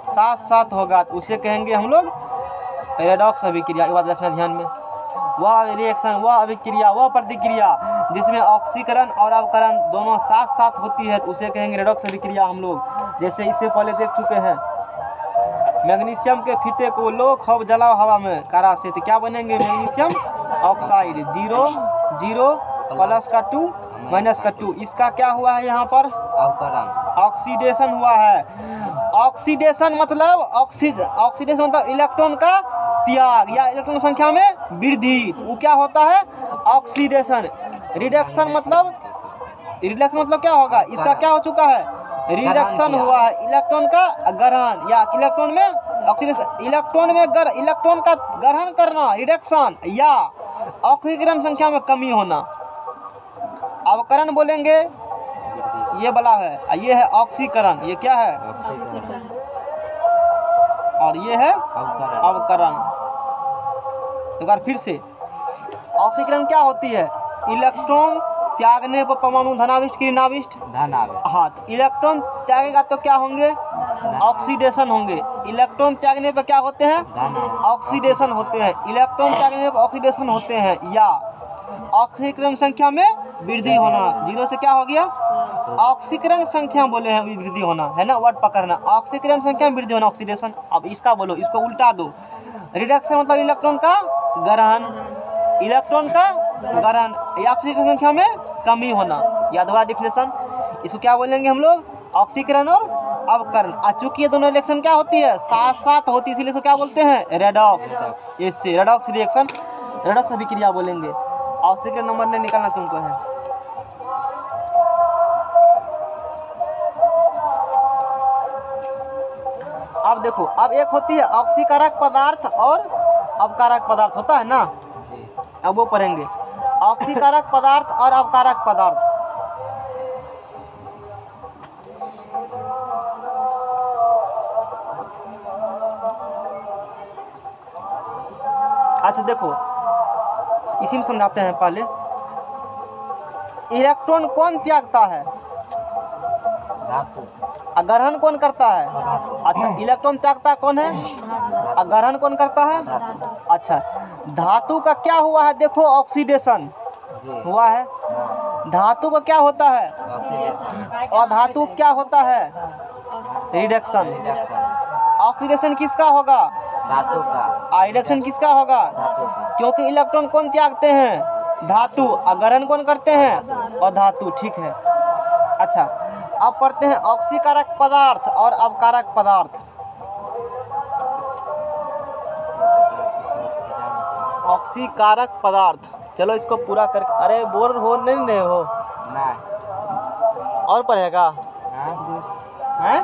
साथ साथ होगा, तो उसे कहेंगे हम लोग रेडॉक्स अभिक्रिया, ये बात रखना ध्यान में। वह रिएक्शन, वह अभिक्रिया, वह प्रतिक्रिया जिसमें ऑक्सीकरण और अवकरण दोनों साथ साथ होती है तो उसे कहेंगे रेडॉक्स अभिक्रिया हम लोग। जैसे इससे पहले देख चुके हैं, मैग्नीशियम के फीते को लो खूब जलाओ हवा में कारा से, तो क्या बनेंगे? मैग्नीशियम ऑक्साइड, 0 0 प्लस का 2 माइनस का 2। इसका क्या हुआ है यहाँ पर? अवकरण, ऑक्सीडेशन हुआ है। ऑक्सीडेशन मतलब ऑक्सीडेशन मतलब इलेक्ट्रॉन का त्याग या इलेक्ट्रॉन संख्या में वृद्धि, वो क्या होता है? ऑक्सीडेशन। रिडक्शन मतलब क्या होगा? इसका क्या हो चुका है? रिडक्शन हुआ है, इलेक्ट्रॉन का ग्रहण या इलेक्ट्रॉन में ऑक्सीडेशन, इलेक्ट्रॉन का ग्रहण करना रिडक्शन, या ऑक्सीकरण संख्या में कमी होना। अवकरण बोलेंगे ये वाला है, ये है ऑक्सीकरण, ये क्या है? और ये है अवकरण। एक बार फिर से, ऑक्सीकरण क्या होती है? इलेक्ट्रॉन त्यागने पर परमाणु धनाविष्ट की ऋणाविष्ट हाँ, तो इलेक्ट्रॉन त्यागेगा तो क्या होंगे? ऑक्सीडेशन होंगे। इलेक्ट्रॉन त्यागने पर क्या होते हैं? ऑक्सीडेशन होते हैं। इलेक्ट्रॉन त्यागने पर ऑक्सीडेशन होते हैं, या ऑक्सीकरण संख्या में वृद्धि होना। 0 से क्या हो गया? ऑक्सीकरण संख्या बोले हैं वृद्धि होना, है ना, वर्ड पकड़ना। ऑक्सीकरण संख्या में वृद्धि होना, ऑक्सीडेशन। अब इसका बोलो, इसको उल्टा दो। रिडक्शन मतलब इलेक्ट्रॉन का ग्रहण, या ऑक्सीकरण संख्या में कमी होना। याद हुआ डिफिनेशन? इसको क्या बोलेंगे हम लोग? ऑक्सीकरण और अवकरण। चूंकि ये दोनों रिएक्शन क्या होती है? साथ साथ होती है, इसलिए इसको क्या बोलते हैं? रेडॉक्स। इससे रेडॉक्स रिएक्शन, रेडॉक्स अभिक्रिया बोलेंगे। ऑक्सीकरण नंबर नहीं निकालना तुमको है। अब देखो, अब एक होती है ऑक्सीकारक पदार्थ और अवकारक पदार्थ, होता है ना, अब वो पढ़ेंगे। ऑक्सीकारक पदार्थ और अवकारक पदार्थ। अच्छा देखो, इसी में समझाते हैं। पहले इलेक्ट्रॉन कौन त्यागता है? ग्रहण कौन करता है? अच्छा, इलेक्ट्रॉन त्यागता कौन है? ग्रहण कौन करता है? अच्छा, धातु का क्या हुआ है? देखो, ऑक्सीडेशन हुआ है। धातु का क्या होता है? और धातु क्या होता है? रिडक्शन। ऑक्सीडेशन किसका होगा? धातु का। रिडक्शन किसका होगा? धातु का। क्योंकि इलेक्ट्रॉन कौन त्यागते हैं? धातु। ग्रहण कौन करते हैं? और धातु। ठीक है। अच्छा, अब पढ़ते हैं ऑक्सीकारक पदार्थ और अवकारक पदार्थ। ऑक्सीकारक पदार्थ, चलो इसको पूरा कर। अरे बोर हो नहीं रहे हो? और पढ़ेगा हैं?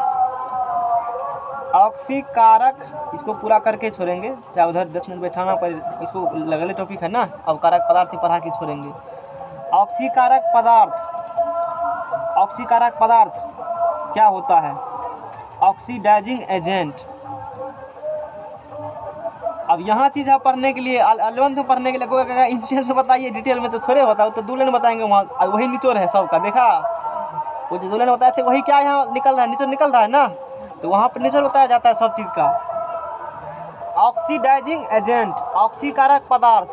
ऑक्सीकारक, इसको पूरा करके छोड़ेंगे, चाहे उधर 10 मिनट बैठाना पड़े, इसको लगले टॉपिक है ना। अवकारक पदार्थ ही पढ़ा के छोड़ेंगे। ऑक्सीकारक पदार्थ, ऑक्सीकारक पदार्थ क्या होता है? Oxidising agent. अब यहाँ चीज़ है पढ़ने के लिए, 11th में पढ़ने के लिए कोई कहेगा इंटेंस से बताइए, डिटेल में तो थोड़े होता है, तो 2 लाइन बताएंगे वहाँ, वही निचोड़ है सबका। देखा, वो जो 2 लाइन बताए थे वही क्या यहाँ निकल रहा है, निचोड़ निकल रहा है ना, तो वहाँ पर निचोड़ बताया जाता है सब चीज़ का। ऑक्सीडाइजिंग एजेंट, ऑक्सीकारक पदार्थ।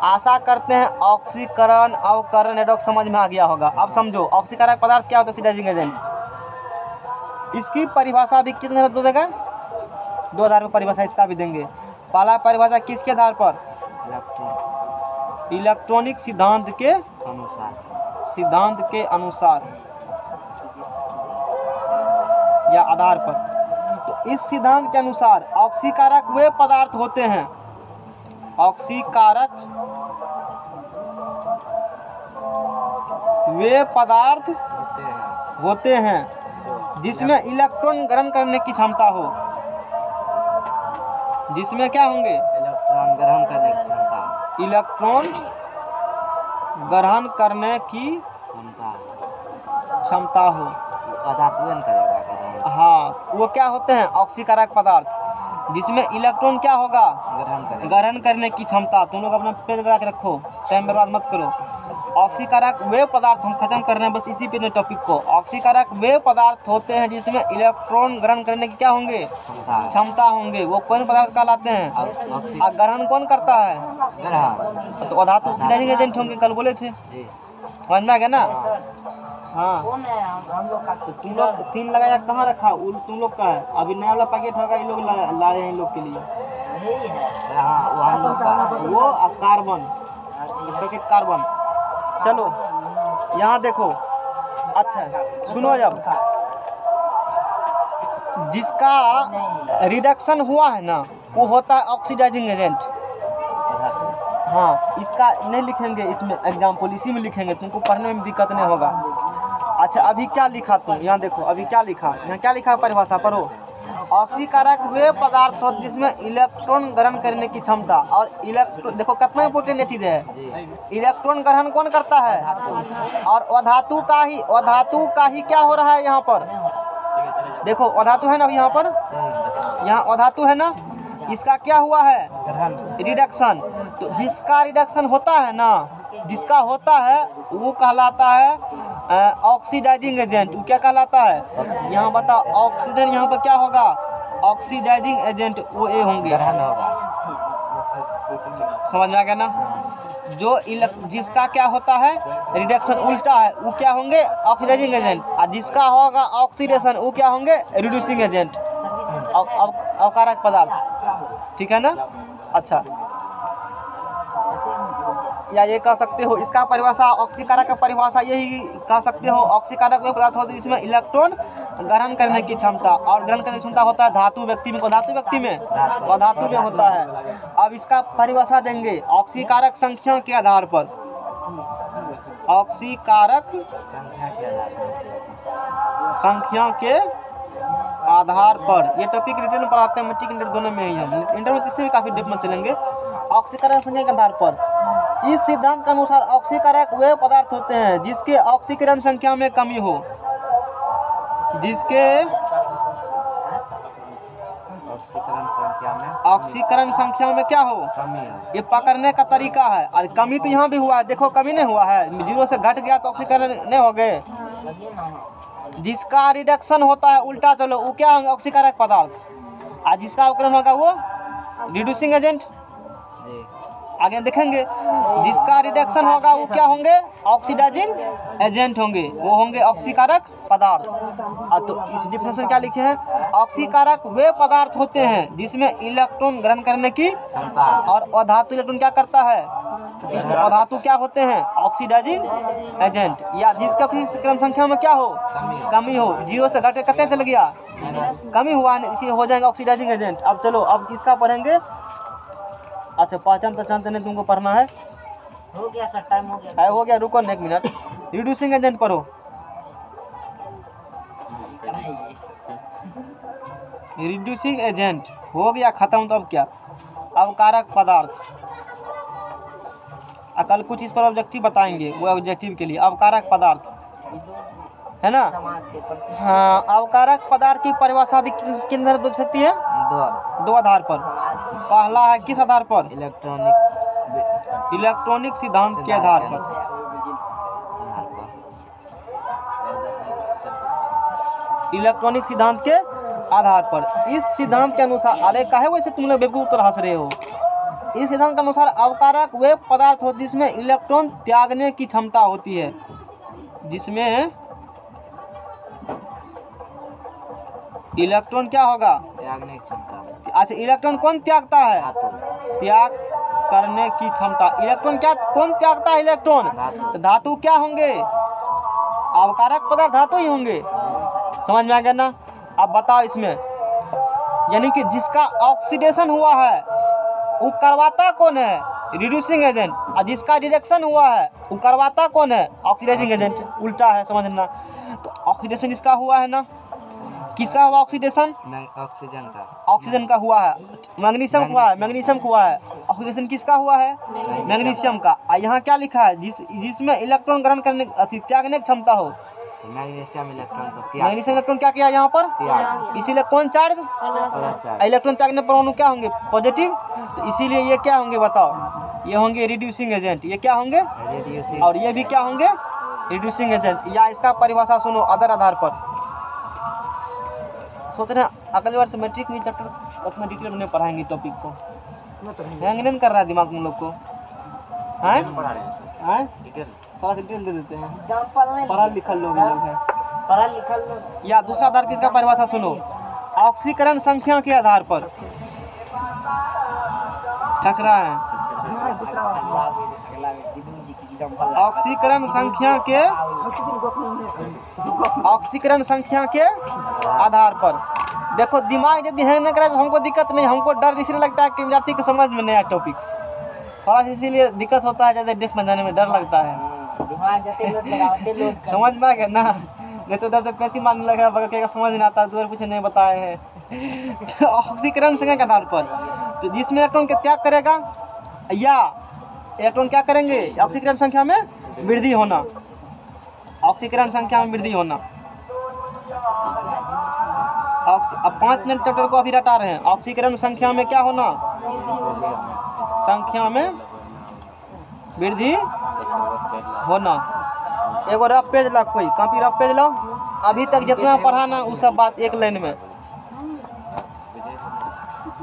आशा करते हैं ऑक्सीकरण, अवकरण, रेडॉक्स समझ में आ गया होगा। अब समझो ऑक्सीकारक पदार्थ क्या होता है? Oxidising agent. इसकी परिभाषा भी कितने दो देगा? 2 आधार पर परिभाषा इसका भी देंगे। पहला परिभाषा किसके आधार पर? इलेक्ट्रॉनिक सिद्धांत के अनुसार या आधार पर। तो इस सिद्धांत के अनुसार ऑक्सीकारक वे पदार्थ होते हैं, ऑक्सीकारक वे पदार्थ होते हैं जिसमें इलेक्ट्रॉन ग्रहण करने की क्षमता हो। जिसमें क्या होंगे? इलेक्ट्रॉन ग्रहण करने की क्षमता। इलेक्ट्रॉन ग्रहण करने की क्षमता हो। धातुएं करेगा ग्रहण। हाँ, वो क्या होते हैं? ऑक्सीकारक पदार्थ जिसमें इलेक्ट्रॉन क्या होगा? ग्रहण करने की क्षमता। तुम लोग अपना पेज लगा के रखो, टाइम बर्बाद मत करो। ऑक्सीकारक वे पदार्थ, हम खत्म कर रहे हैं बस इसी पे टॉपिक को। ऑक्सीकारक वे पदार्थ होते हैं जिसमें इलेक्ट्रॉन ग्रहण करने की क्या होंगे, क्षमता होंगे। वो कौन पदार्थ कहलाते हैं, और ग्रहण कौन करता है, तो अधातु ऑक्सीडाइजिंग एजेंट होंगे, कल बोले थे, समझ में आ गया ना। हाँ तो तुम लोग 3 लगाया कहाँ रखा, तुम लोग का है, अभी नया वाला पैकेट होगा, ये लोग ला रहे हैं इन लोग के लिए। वो अब कार्बन, पैकेट कार्बन। चलो यहाँ देखो, अच्छा सुनो, जब जिसका रिडक्शन हुआ है ना वो होता है ऑक्सीडाइजिंग एजेंट। हाँ इसका नहीं लिखेंगे इसमें एग्जाम्पल, इसी में लिखेंगे, तुमको पढ़ने में दिक्कत नहीं होगा। अच्छा अभी क्या लिखा तुम, यहाँ देखो अभी क्या लिखा, यहाँ क्या लिखा परिभाषा पढ़ो। ऑक्सीकारक वे पदार्थ हो जिसमें इलेक्ट्रॉन ग्रहण करने की क्षमता, और इलेक्ट्रॉन देखो कितना इंपोर्टेंट चीज है, इलेक्ट्रॉन ग्रहण कौन करता है, और अधातु का ही क्या हो रहा है यहाँ पर, देखो अधातु है ना यहाँ पर, यहाँ अधातु है ना, इसका क्या हुआ है, रिडक्शन। तो जिसका रिडक्शन होता है ना, जिसका होता है वो कहलाता है ऑक्सीडाइजिंग एजेंट। वो क्या कहलाता है, यहाँ बताओ, ऑक्सीजन यहाँ पर क्या होगा, ऑक्सीडाइजिंग एजेंट वो ए होंगे, समझ में आ गया ना। जो जिसका क्या होता है रिडक्शन उल्टा है वो क्या होंगे, ऑक्सीडाइजिंग एजेंट, और जिसका होगा ऑक्सीडेशन वो क्या होंगे, रिड्यूसिंग एजेंट, अवकारक पदार्थ, ठीक है ना। अच्छा या ये कह सकते हो, इसका परिभाषा ऑक्सीकारक का परिभाषा यही कह सकते हो, ऑक्सीकारक वे पदार्थ होते हैं जिसमें इलेक्ट्रॉन ग्रहण करने की क्षमता, और ग्रहण करने की क्षमता होता है धातु व्यक्ति में, धातु व्यक्ति में और धातु में होता है। अब इसका परिभाषा देंगे ऑक्सीकारक संख्या के आधार पर, ऑक्सीकारक संख्या के आधार पर। ये टॉपिक रिटेल में पढ़ाते हैं, मैट्रिक इंटर दोनों में ही, हम इंटर में किसी भी काफी डेप में चलेंगे। ऑक्सीकारक संख्या के आधार पर इस सिद्धांत के अनुसार ऑक्सीकारक वे पदार्थ होते हैं जिसके ऑक्सीकरण संख्या में कमी हो, जिसके ऑक्सीकरण संख्या में क्या हो, ये पकड़ने का तरीका है। और कमी तो यहाँ भी हुआ है, देखो कमी नहीं हुआ है, 0 से घट गया तो ऑक्सीकरण नहीं हो गए। जिसका रिडक्शन होता है उल्टा चलो वो क्या होंगे, ऑक्सीकारक पदार्थ, और जिसका अवकरण होगा वो रिड्यूसिंग एजेंट। आगे देखेंगे, जिसका रिडक्शन होगा वो क्या होंगे, ऑक्सीडाइजिंग एजेंट होंगे, वो होंगे ऑक्सीकारक पदार्थ। तो इस डिफिनेशन क्या लिखे हैं, ऑक्सीकारक वे पदार्थ होते हैं जिसमें इलेक्ट्रॉन ग्रहण करने की, और अधातु इलेक्ट्रॉन क्या करता है, इसमें अधातु क्या होते हैं, ऑक्सीडाइजिंग एजेंट, या जिसका ऑक्सीकरण संख्या में क्या हो, कमी हो, 0 से घटे कितने चल गया, कमी हुआ, इसी हो जाएगा ऑक्सीडाइजिंग एजेंट। अब चलो अब किसका पढ़ेंगे, अच्छा पहचानते नहीं तुमको पढ़ना है, हो गया सर, टाइम हो गया, हो गया, रुको ना एक मिनट, रिड्यूसिंग एजेंट पढ़ो। रिड्यूसिंग एजेंट हो गया खत्म, तो अब क्या, अवकारक पदार्थ। कल कुछ इस पर ऑब्जेक्टिव बताएंगे, वो ऑब्जेक्टिव के लिए अवकारक पदार्थ है ना। हाँ अवकारक पदार्थ की परिभाषा भी किन आधार पर सकती है, दो आधार पर। पहला है किस आधार पर, इलेक्ट्रॉनिक सिद्धांत के आधार पर। इलेक्ट्रॉनिक सिद्धांत के आधार पर। इस सिद्धांत के अनुसार, अरे काहे वैसे तुम लोग बेवकूफ तो हंस रहे हो, इस सिद्धांत के अनुसार अवकारक वे पदार्थ होते हैं जिसमें इलेक्ट्रॉन त्यागने की क्षमता होती है, जिसमें इलेक्ट्रॉन क्या होगा, त्यागने की क्षमता। अच्छा इलेक्ट्रॉन कौन त्यागता है, त्याग करने की क्षमता। इलेक्ट्रॉन क्या, कौन त्यागता है इलेक्ट्रॉन, तो धातु क्या होंगे, अवकारक पदार्थ धातु ही होंगे, समझ में आ गया ना। अब बताओ इसमें, यानी कि जिसका ऑक्सीडेशन हुआ है वो करवाता कौन है, रिड्यूसिंग एजेंट, और जिसका रिडक्शन हुआ है वो करवाता कौन है, ऑक्सीडाइजिंग एजेंट, उल्टा है समझना। तो ऑक्सीडेशन इसका हुआ है ना, किसका हुआ ऑक्सीडेशन, ऑक्सीजन का हुआ है, मैग्नीशियम हुआ है, मैग्नीशियम हुआ है, ऑक्सीडेशन किसका हुआ है, मैग्नीशियम का। यहाँ क्या लिखा है, जिसमें इलेक्ट्रॉन ग्रहण करने त्यागने की क्षमता हो, मैग्नीशियम इलेक्ट्रॉन क्या किया यहाँ पर, इसीलिए कौन चार्ज, इलेक्ट्रॉन त्यागने पर अणु क्या होंगे, पॉजिटिव। तो इसीलिए ये क्या होंगे बताओ, ये होंगे रिड्यूसिंग एजेंट। ये क्या होंगे? रिड्यूसिंग। और ये भी क्या होंगे? Reducing agent. या इसका परिभाषा सुनो अदर आधार पर। सोच रहे हैं अगले बार से मैट्रिक नहीं चैप्टर उतना डिटेल में पढ़ाएंगे टॉपिक को। हैंग नहीं कर रहा है दिमाग में लोग को? हैं? थोड़ा डिटेल दे देते हैं। पढ़ा लिखल लोग हैं। पढ़ा लिखल लोग। या दूसरा आधार किसका परिभाषा सुनो, ऑक्सीकरण संख्या के आधार पर। ठकरा है। ऑक्सीकरण संख्या के ऑक्सीकरण संख्या के आधार पर। देखो दिमाग यदि है न करे तो हमको दिक्कत नहीं, हमको डर इसलिए लगता है कि विद्यार्थी को समझ में नया टॉपिक्स थोड़ा सा इसीलिए दिक्कत होता है, ज़्यादा डेफ में जाने में डर लगता है। समझ में आ गया ना? नहीं तो तो कैसी मानने लगा बगल समझ नहीं आता, दूर कुछ नहीं बताए हैं। ऑक्सीकरण संख्या के आधार पर तो जिसमें इलेक्ट्रॉन के त्याग करेगा या इलेक्ट्रॉन क्या करेंगे, ऑक्सीकरण संख्या में वृद्धि होना। ऑक्सीकरण संख्या में वृद्धि होना। अब 5 मिनट चैप्टर को अभी रटा रहे हैं। ऑक्सीकरण संख्या में क्या होना? संख्या में वृद्धि होना। एगो रफ पेज ला, कोई कॉपी रफ पेज लो। अभी तक जितना पढ़ा ना वो सब बात एक लाइन में।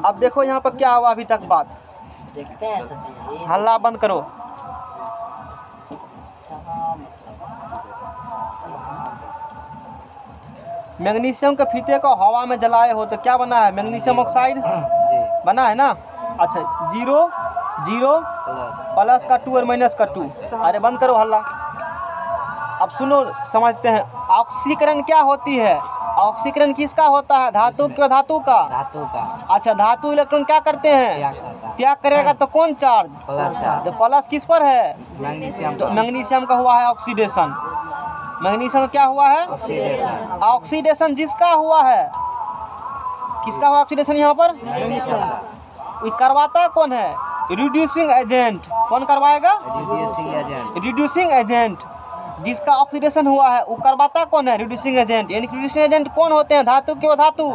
अब देखो यहाँ पर क्या हुआ अभी तक बात। देखते हैं सभी। हल्ला बंद करो। मैग्नीशियम के फीते को हवा में जलाए हो तो क्या बना है? मैग्नीशियम ऑक्साइड बना है ना। अच्छा 0 0 प्लस का 2 और माइनस का 2। अरे बंद करो हल्ला। अब सुनो समझते हैं ऑक्सीकरण क्या होती है। ऑक्सीकरण किसका होता है? धातु का। धातु का। अच्छा धातु इलेक्ट्रॉन क्या करते हैं? त्याग करेगा तो कौन चार्ज? तो प्लस किस पर है? तो मैग्नीशियम का हुआ है ऑक्सीडेशन। मैग्नीशियम का क्या हुआ है? ऑक्सीडेशन जिसका हुआ है, किसका हुआ ऑक्सीडेशन यहाँ पर? ये करवाता कौन है? Reducing agent. कौन करवाएगा? Reducing agent. जिसका ऑक्सीडेशन हुआ है वो करवाता कौन है? Reducing agent. यानी रिड्यूसिंग एजेंट कौन होते हैं? धातु के धातु।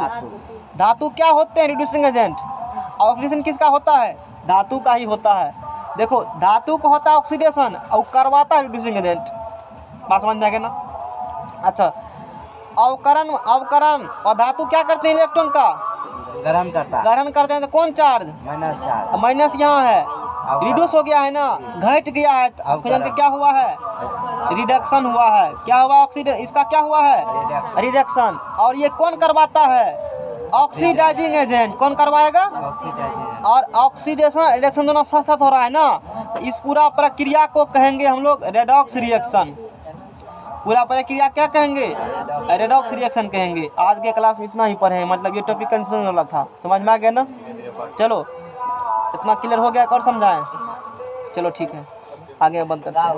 धातु क्या होते हैं? Reducing agent. ऑक्सीडेशन किसका होता है? धातु का ही होता है। देखो धातु को होता है ऑक्सीडेशन और करवाता है रिड्यूसिंग एजेंट। बात समझ में आ गया ना? अच्छा अवकरण और धातु क्या करते हैं? इलेक्ट्रॉन का ग्रहण करते हैं तो कौन चार्ज? माइनस यहाँ है, रिड्यूस हो गया है ना, घट गया है। ऑक्सीजन का क्या हुआ है? रिडक्शन हुआ है। क्या हुआ? ऑक्सीजन इसका क्या हुआ है? रिडक्शन। और ये कौन करवाता है? Oxidising agent. कौन करवाएगा? और ऑक्सीडेशन रिडक्शन दोनों साथ साथ हो रहा है ना, तो इस पूरा प्रक्रिया को कहेंगे हम लोग रेडॉक्स रिएक्शन। पूरा प्रक्रिया क्या कहेंगे? रेडॉक्स रिएक्शन कहेंगे। आज के क्लास में इतना ही पढ़े, मतलब ये टॉपिक कंफ्यूजन वाला था। समझ में आ गया ना? चलो इतना क्लियर हो गया और समझाएं? चलो ठीक है, आगे बंद करते हैं।